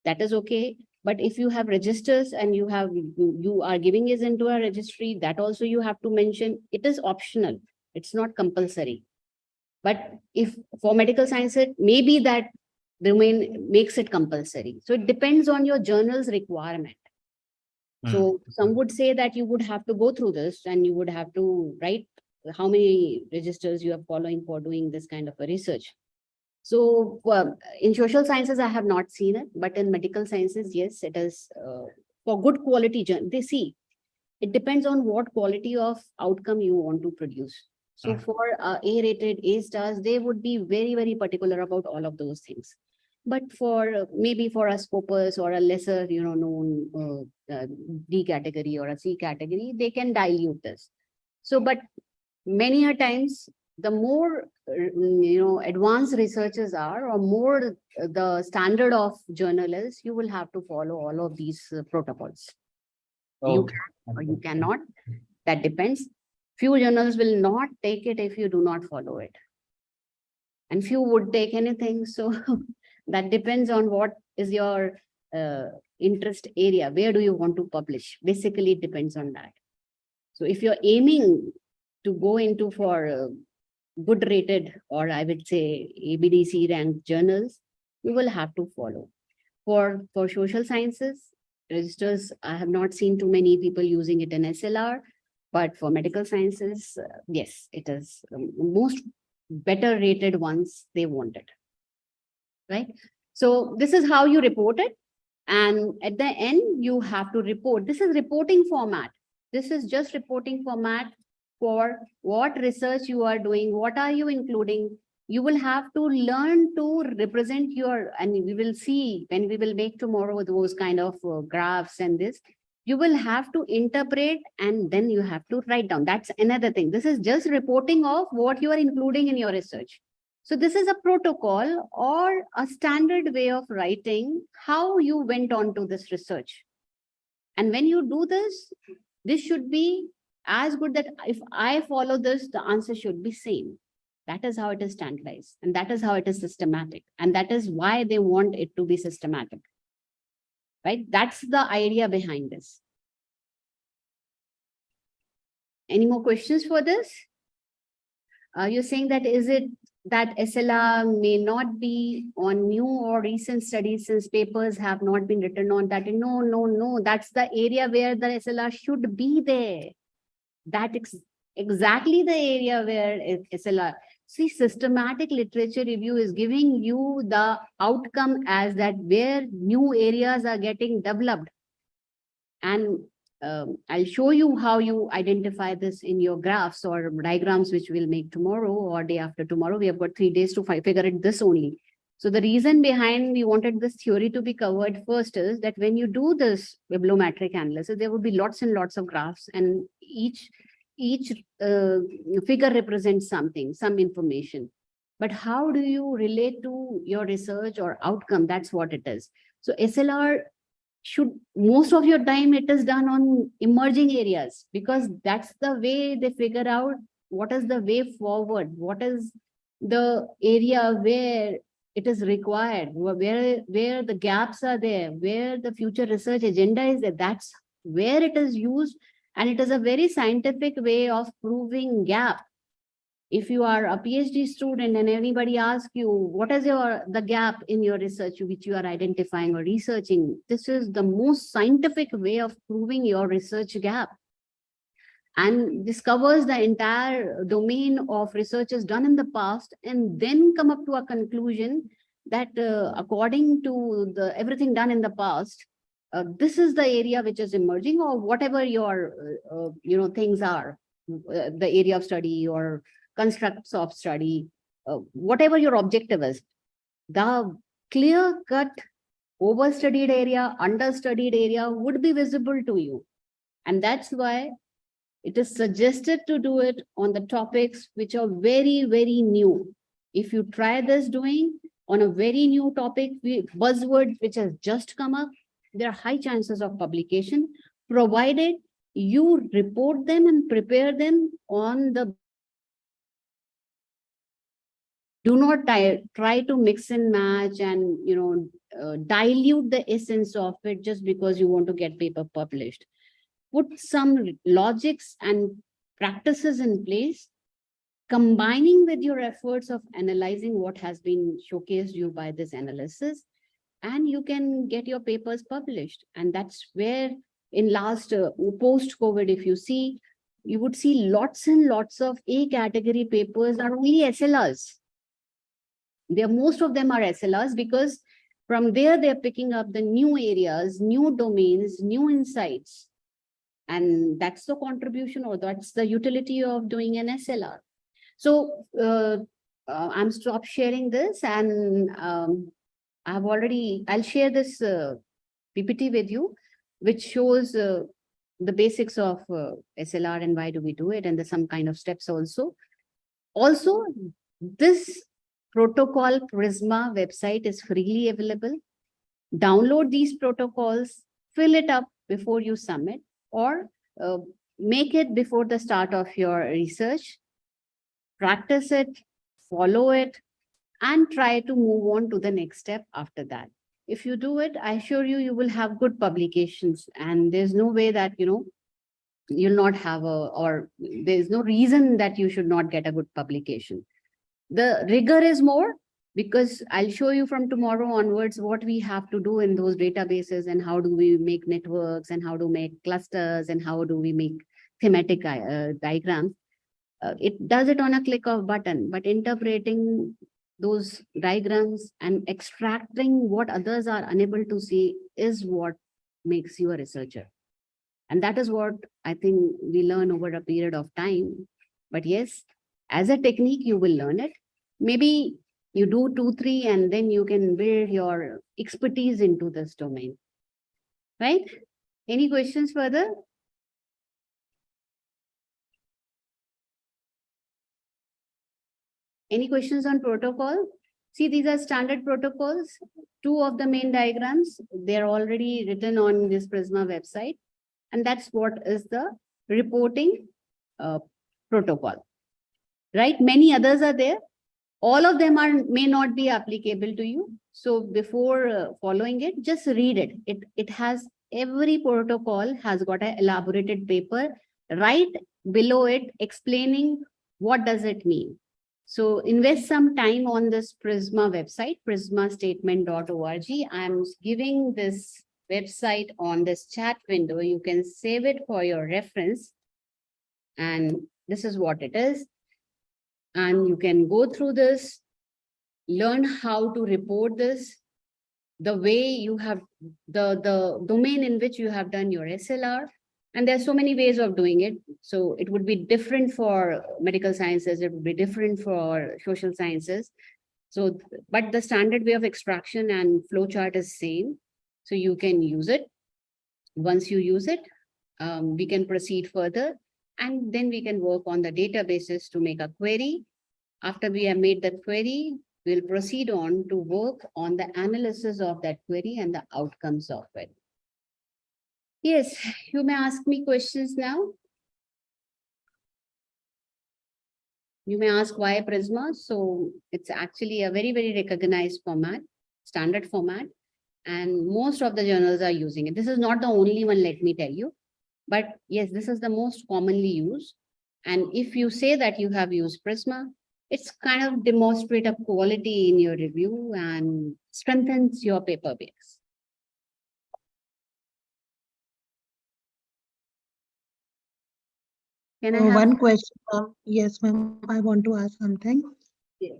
that is okay. But if you have registers and you are giving it into a registry, that also you have to mention. It is optional. It's not compulsory. But if for medical science, it maybe that domain makes it compulsory. So it depends on your journal's requirement. So some would say that you would have to go through this and you would have to write how many registers you are following for doing this kind of a research. So in social sciences, I have not seen it, but in medical sciences, yes, it is for good quality. They see, it depends on what quality of outcome you want to produce. So for A-rated, A stars, they would be very, very particular about all of those things. But for maybe for a Scopus or a lesser, known D category or a C category, they can dilute this. So, but many a times, the more advanced researchers are, or more the standard of journal is, you will have to follow all of these protocols. You can or you cannot. That depends. Few journals will not take it if you do not follow it, and few would take anything. So that depends on what is your interest area. Where do you want to publish? Basically, it depends on that. So if you're aiming to go into for good rated, or I would say ABDC ranked journals, you will have to follow. For social sciences, registers, I have not seen too many people using it in SLR, but for medical sciences, yes, it is most better rated ones they wanted. Right? So this is how you report it. And at the end, you have to report. This is reporting format. This is just reporting format for what research you are doing. What are you including? You will have to learn to represent your, and we will see when we will make tomorrow those kind of graphs and this, you will have to interpret and then you have to write down. That's another thing. This is just reporting of what you are including in your research. So this is a protocol or a standard way of writing how you went on to this research. And when you do this, this should be as good that if I follow this, the answer should be same. That is how it is standardized. And that is how it is systematic. And that is why they want it to be systematic. Right? That's the idea behind this. Any more questions for this? You're saying that is it that SLR may not be on new or recent studies since papers have not been written on that? No. That's the area where the SLR should be there. That's exactly the area where SLR. See, systematic literature review is giving you the outcome as that where new areas are getting developed. And I'll show you how you identify this in your graphs or diagrams, which we'll make tomorrow or day after tomorrow. We have got 3 days to figure it this only. So the reason behind we wanted this theory to be covered first is that when you do this bibliometric analysis, there would be lots and lots of graphs, and each figure represents something, some information. But how do you relate to your research or outcome? That's what it is. So SLR should, most of your time it is done on emerging areas, because that's the way they figure out what is the way forward, what is the area where it is required, where the gaps are there, where the future research agenda is there, that's where it is used. And it is a very scientific way of proving gap. If you are a PhD student and anybody asks you, what is the gap in your research which you are identifying or researching? This is the most scientific way of proving your research gap. And this covers the entire domain of researches done in the past, and then come up to a conclusion that according to everything done in the past, this is the area which is emerging, or whatever your things are, the area of study or constructs of study, whatever your objective is, the clear-cut overstudied area, understudied area would be visible to you. And that's why it is suggested to do it on the topics which are very, very new. If you try this doing on a very new topic, buzzword which has just come up, there are high chances of publication, provided you report them and prepare them on the. Do not try to mix and match and dilute the essence of it just because you want to get paper published. Put some logics and practices in place, combining with your efforts of analyzing what has been showcased you by this analysis, and you can get your papers published. And that's where in last post-COVID, if you see, you would see lots and lots of A category papers are only SLRs. Most of them are SLRs because from there they're picking up the new areas, new domains, new insights. And that's the contribution, or that's the utility of doing an SLR. So I'm stop sharing this, and I'll share this PPT with you, which shows the basics of SLR and why do we do it, and there's some kind of steps also. Also, this protocol Prisma website is freely available. Download these protocols, fill it up before you submit, or make it before the start of your research, practice it, follow it, and try to move on to the next step after that. If you do it, I assure you, you will have good publications, and there's no way that, you'll not have or there's no reason that you should not get a good publication. The rigor is more, because I'll show you from tomorrow onwards what we have to do in those databases, and how do we make networks, and how to make clusters, and how do we make thematic diagrams. It does it on a click of button, but interpreting those diagrams and extracting what others are unable to see is what makes you a researcher. And that is what I think we learn over a period of time. But yes, as a technique, you will learn it. Maybe you do 2, 3, and then you can build your expertise into this domain, right? Any questions further? Any questions on protocol? See, these are standard protocols. 2 of the main diagrams, they're already written on this Prisma website. And that's what is the reporting protocol, right? Many others are there. All of them may not be applicable to you. So before following it, just read it. It has, every protocol has got an elaborated paper right below it explaining what does it mean. So invest some time on this Prisma website, prismastatement.org. I'm giving this website on this chat window. You can save it for your reference. And this is what it is. And you can go through this, learn how to report this, the way you have, the domain in which you have done your SLR. And there's so many ways of doing it. So it would be different for medical sciences, it would be different for social sciences. So, but the standard way of extraction and flowchart is same. So you can use it. Once you use it, we can proceed further, and then we can work on the databases to make a query. After we have made the query, we'll proceed on to work on the analysis of that query and the outcomes of it. Yes, you may ask me questions now. You may ask why Prisma. So it's actually a very, very recognized format, standard format, and most of the journals are using it. This is not the only one, let me tell you. But yes, this is the most commonly used. And if you say that you have used Prisma, it's kind of demonstrate a quality in your review and strengthens your paper base. Can I have One question, ma'am. Yes, ma'am. I want to ask something. Yes.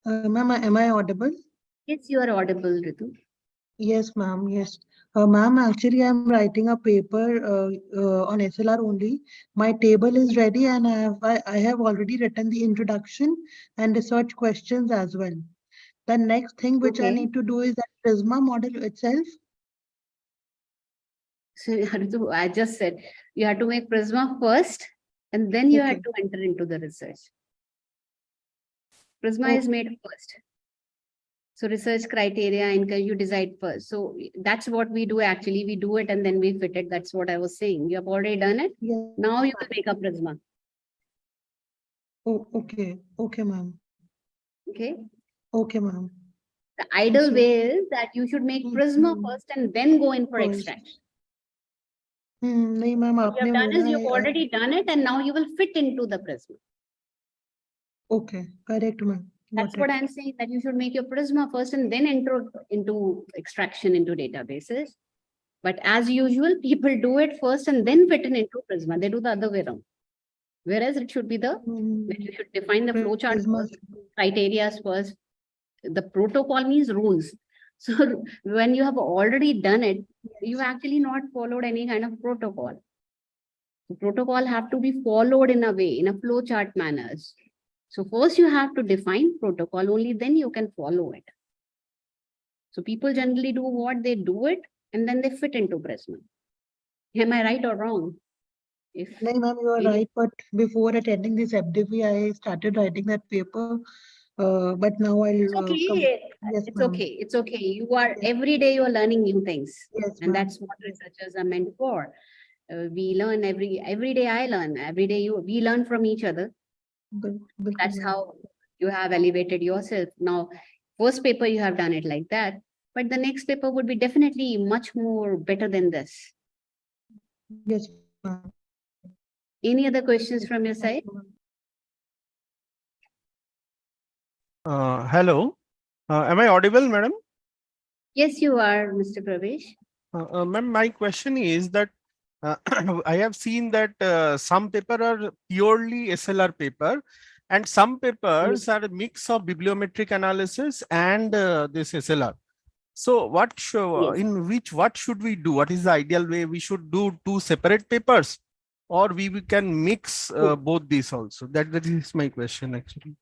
Ma'am, am I audible? Yes, you are audible, Ritu. Yes, ma'am. Yes. Ma'am, actually, I'm writing a paper on SLR only. My table is ready and I have already written the introduction and research questions as well. The next thing which I Okay. need to do is that Prisma model itself. So Ritu, I just said you have to make Prisma first, and then you have Okay. to enter into the research. Prisma Oh, is made first. So research criteria and you decide first. So that's what we do actually. We do it and then we fit it. That's what I was saying. You have already done it. yes. Now you will make a Prisma. Oh, okay. Okay, ma'am. Okay. Okay, ma'am. The ideal So, way is that you should make Prisma first and then go in for first. extraction. नहीं ma'am What you आपने have done is बोला you've already done it and now you will fit into the Prisma. Okay, correct, ma'am. That's Got what it. I'm saying, that you should make your Prisma first and then enter into extraction into databases. But as usual, people do it first and then fit it into Prisma. They do the other way around. Whereas it should be the, that you should define the flowchart Prisma. first, criteria first. The protocol means rules. So when you have already done it, you actually not followed any kind of protocol. The protocol have to be followed in a way, in a flowchart manners. So first you have to define protocol, only then you can follow it. So people generally do what they do it and then they fit into Prisma. Am I right or wrong? If No, ma'am, you are any- right. But before attending this FDP, I started writing that paper. But now It's I'll okay. Yes, It's ma'am. okay. It's okay. You are Yes. every day you are learning new things. Yes, And ma'am. that's what researchers are meant for. We learn every day I learn, every day we learn from each other. Bilkul, That's ma'am. how you have elevated yourself. Now, first paper you have done it like that, but the next paper would be definitely much more better than this. Yes, ma'am. Any other questions from your side? Hello. Am I audible, madam? Yes, you are, Mr. Pravesh. Ma'am, my question is that I have seen that some paper are purely SLR paper and some papers are a mix of bibliometric analysis and this SLR. So what what should we do? What is the ideal way? We should do two separate papers or we can mix both these also? That is my question actually.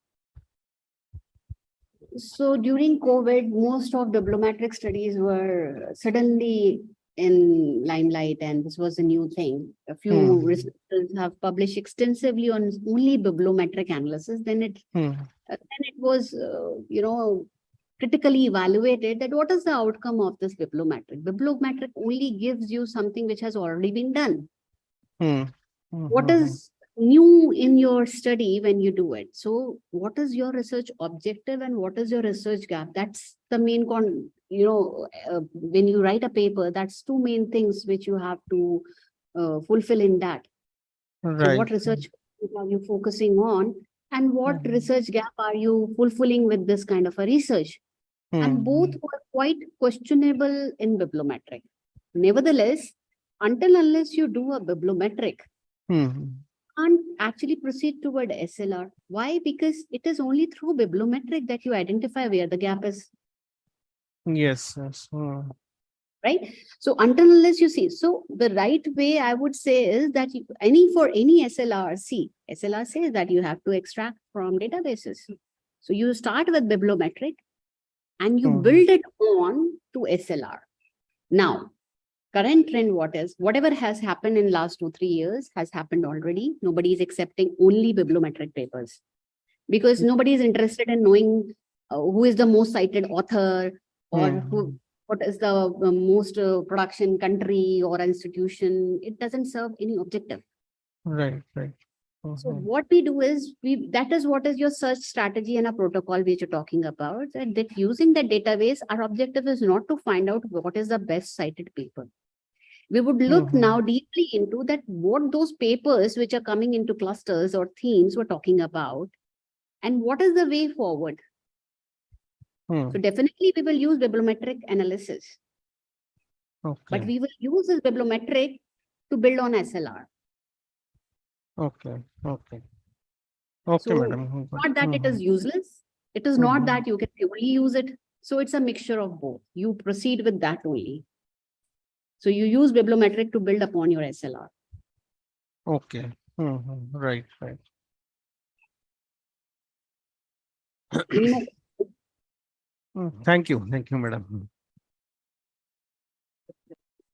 So during COVID, most of bibliometric studies were suddenly in limelight, and this was a new thing. A few researchers have published extensively on only bibliometric analysis. Then it was, critically evaluated that what is the outcome of this bibliometric. Bibliometric only gives you something which has already been done. What is new in your study when you do it? So what is your research objective and what is your research gap? That's the main when you write a paper, that's two main things which you have to fulfill in that. So what research are you focusing on and what research gap are you fulfilling with this kind of a research? And both were quite questionable in bibliometric. Nevertheless, until unless you do a bibliometric, can't actually proceed toward SLR. Why? Because it is only through bibliometric that you identify where the gap is. Yes. Right? So until unless you see, so the right way I would say is that for any SLR, SLR says that you have to extract from databases. So you start with bibliometric and you build it on to SLR. Now, current trend, whatever has happened in last 2-3 years has happened already. Nobody is accepting only bibliometric papers because nobody is interested in knowing who is the most cited author or what is the most production country or institution. It doesn't serve any objective. Right. So what we do is, that is what is your search strategy and a protocol which you're talking about. And that using the database, our objective is not to find out what is the best cited paper. We would look now deeply into that, what those papers which are coming into clusters or themes we're talking about, and what is the way forward. So definitely we will use bibliometric analysis, but we will use this bibliometric to build on SLR. Okay. So Madam. not that it is useless. It is not that you can only use it. So it's a mixture of both. You proceed with that only. So you use bibliometric to build upon your SLR. Okay. Right. Any more? Thank you, madam.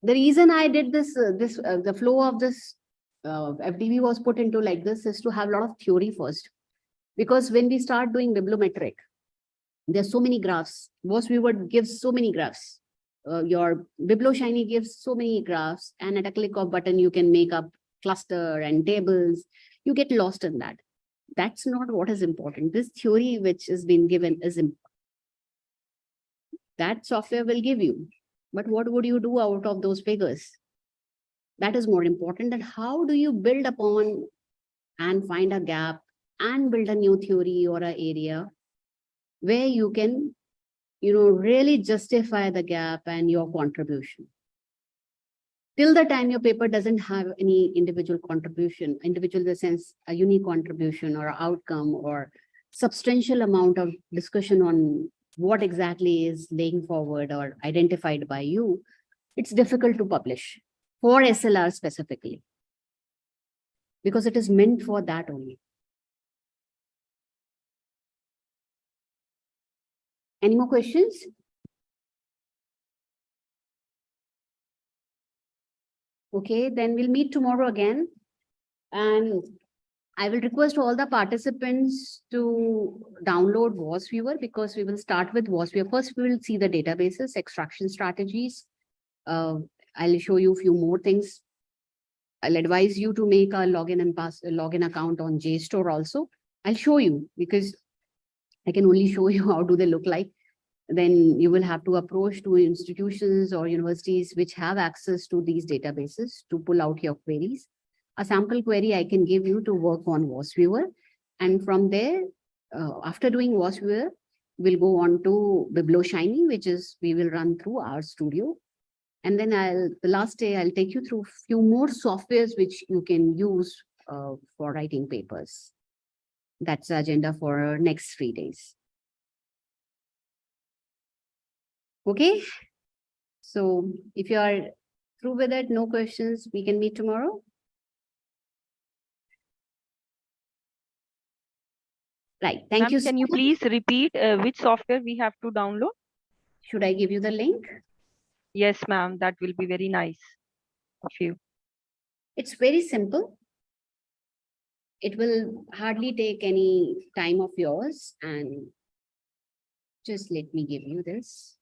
The reason I did this, the flow of this FDB was put into like this is to have a lot of theory first. Because when we start doing bibliometric, there's so many graphs. WasViewer gives so many graphs. Your BiblioShiny gives so many graphs, and at a click of button, you can make up cluster and tables. You get lost in that. That's not what is important. This theory which has been given is important. That software will give you. But what would you do out of those figures? That is more important. That how do you build upon and find a gap and build a new theory or an area where you can, really justify the gap and your contribution. Till the time your paper doesn't have any individual contribution, individual in the sense a unique contribution or outcome or substantial amount of discussion on what exactly is laying forward or identified by you, it's difficult to publish for SLR specifically, because it is meant for that only. Any more questions? Okay, then we'll meet tomorrow again. And I will request all the participants to download WasViewer, because we will start with WasViewer. First, we will see the databases, extraction strategies. I'll show you a few more things. I'll advise you to make a login account on JSTOR also. I'll show you, because I can only show you how do they look like. Then you will have to approach to institutions or universities which have access to these databases to pull out your queries. A sample query I can give you to work on WasViewer. And from there, after doing WasViewer, we'll go on to BiblioShiny, which is we will run through RStudio. And then the last day, I'll take you through a few more softwares which you can use for writing papers. That's the agenda for next 3 days. Okay. So if you are through with it, no questions, we can meet tomorrow. Right. Thank you. Can you please repeat which software we have to download? Should I give you the link? Yes, ma'am. That will be very nice of you. It's very simple. It will hardly take any time of yours, and just let me give you this.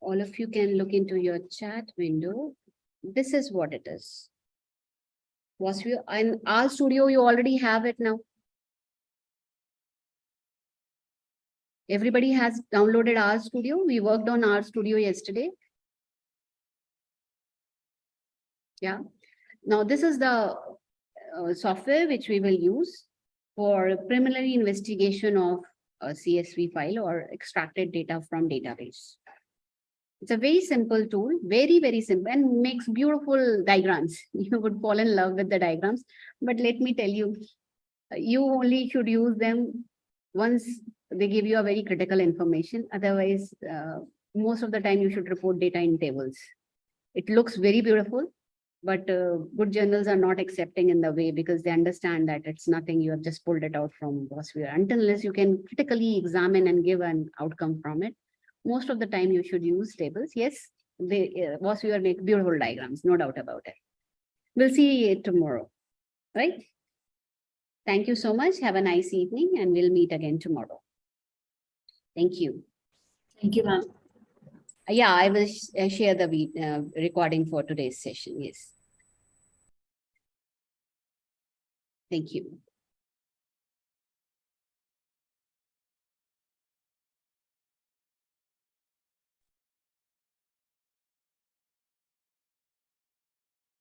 All of you can look into your chat window. This is what it is. WasViewer and RStudio, you already have it now. Everybody has downloaded RStudio. We worked on RStudio yesterday. Yeah. Now this is the software which we will use for preliminary investigation of a CSV file or extracted data from database. It's a very simple tool, very, very simple, and makes beautiful diagrams. You would fall in love with the diagrams. But let me tell you, you only should use them once they give you a very critical information. Otherwise, most of the time you should report data in tables. It looks very beautiful, but good journals are not accepting in the way, because they understand that it's nothing. You have just pulled it out from WasViewer. Unless you can critically examine and give an outcome from it, most of the time you should use tables. Yes, WasViewer make beautiful diagrams, no doubt about it. We'll see it tomorrow, right? Thank you so much. Have a nice evening, and we'll meet again tomorrow. Thank you. Thank you, ma'am. Yeah, I will share the recording for today's session. Yes. Thank you.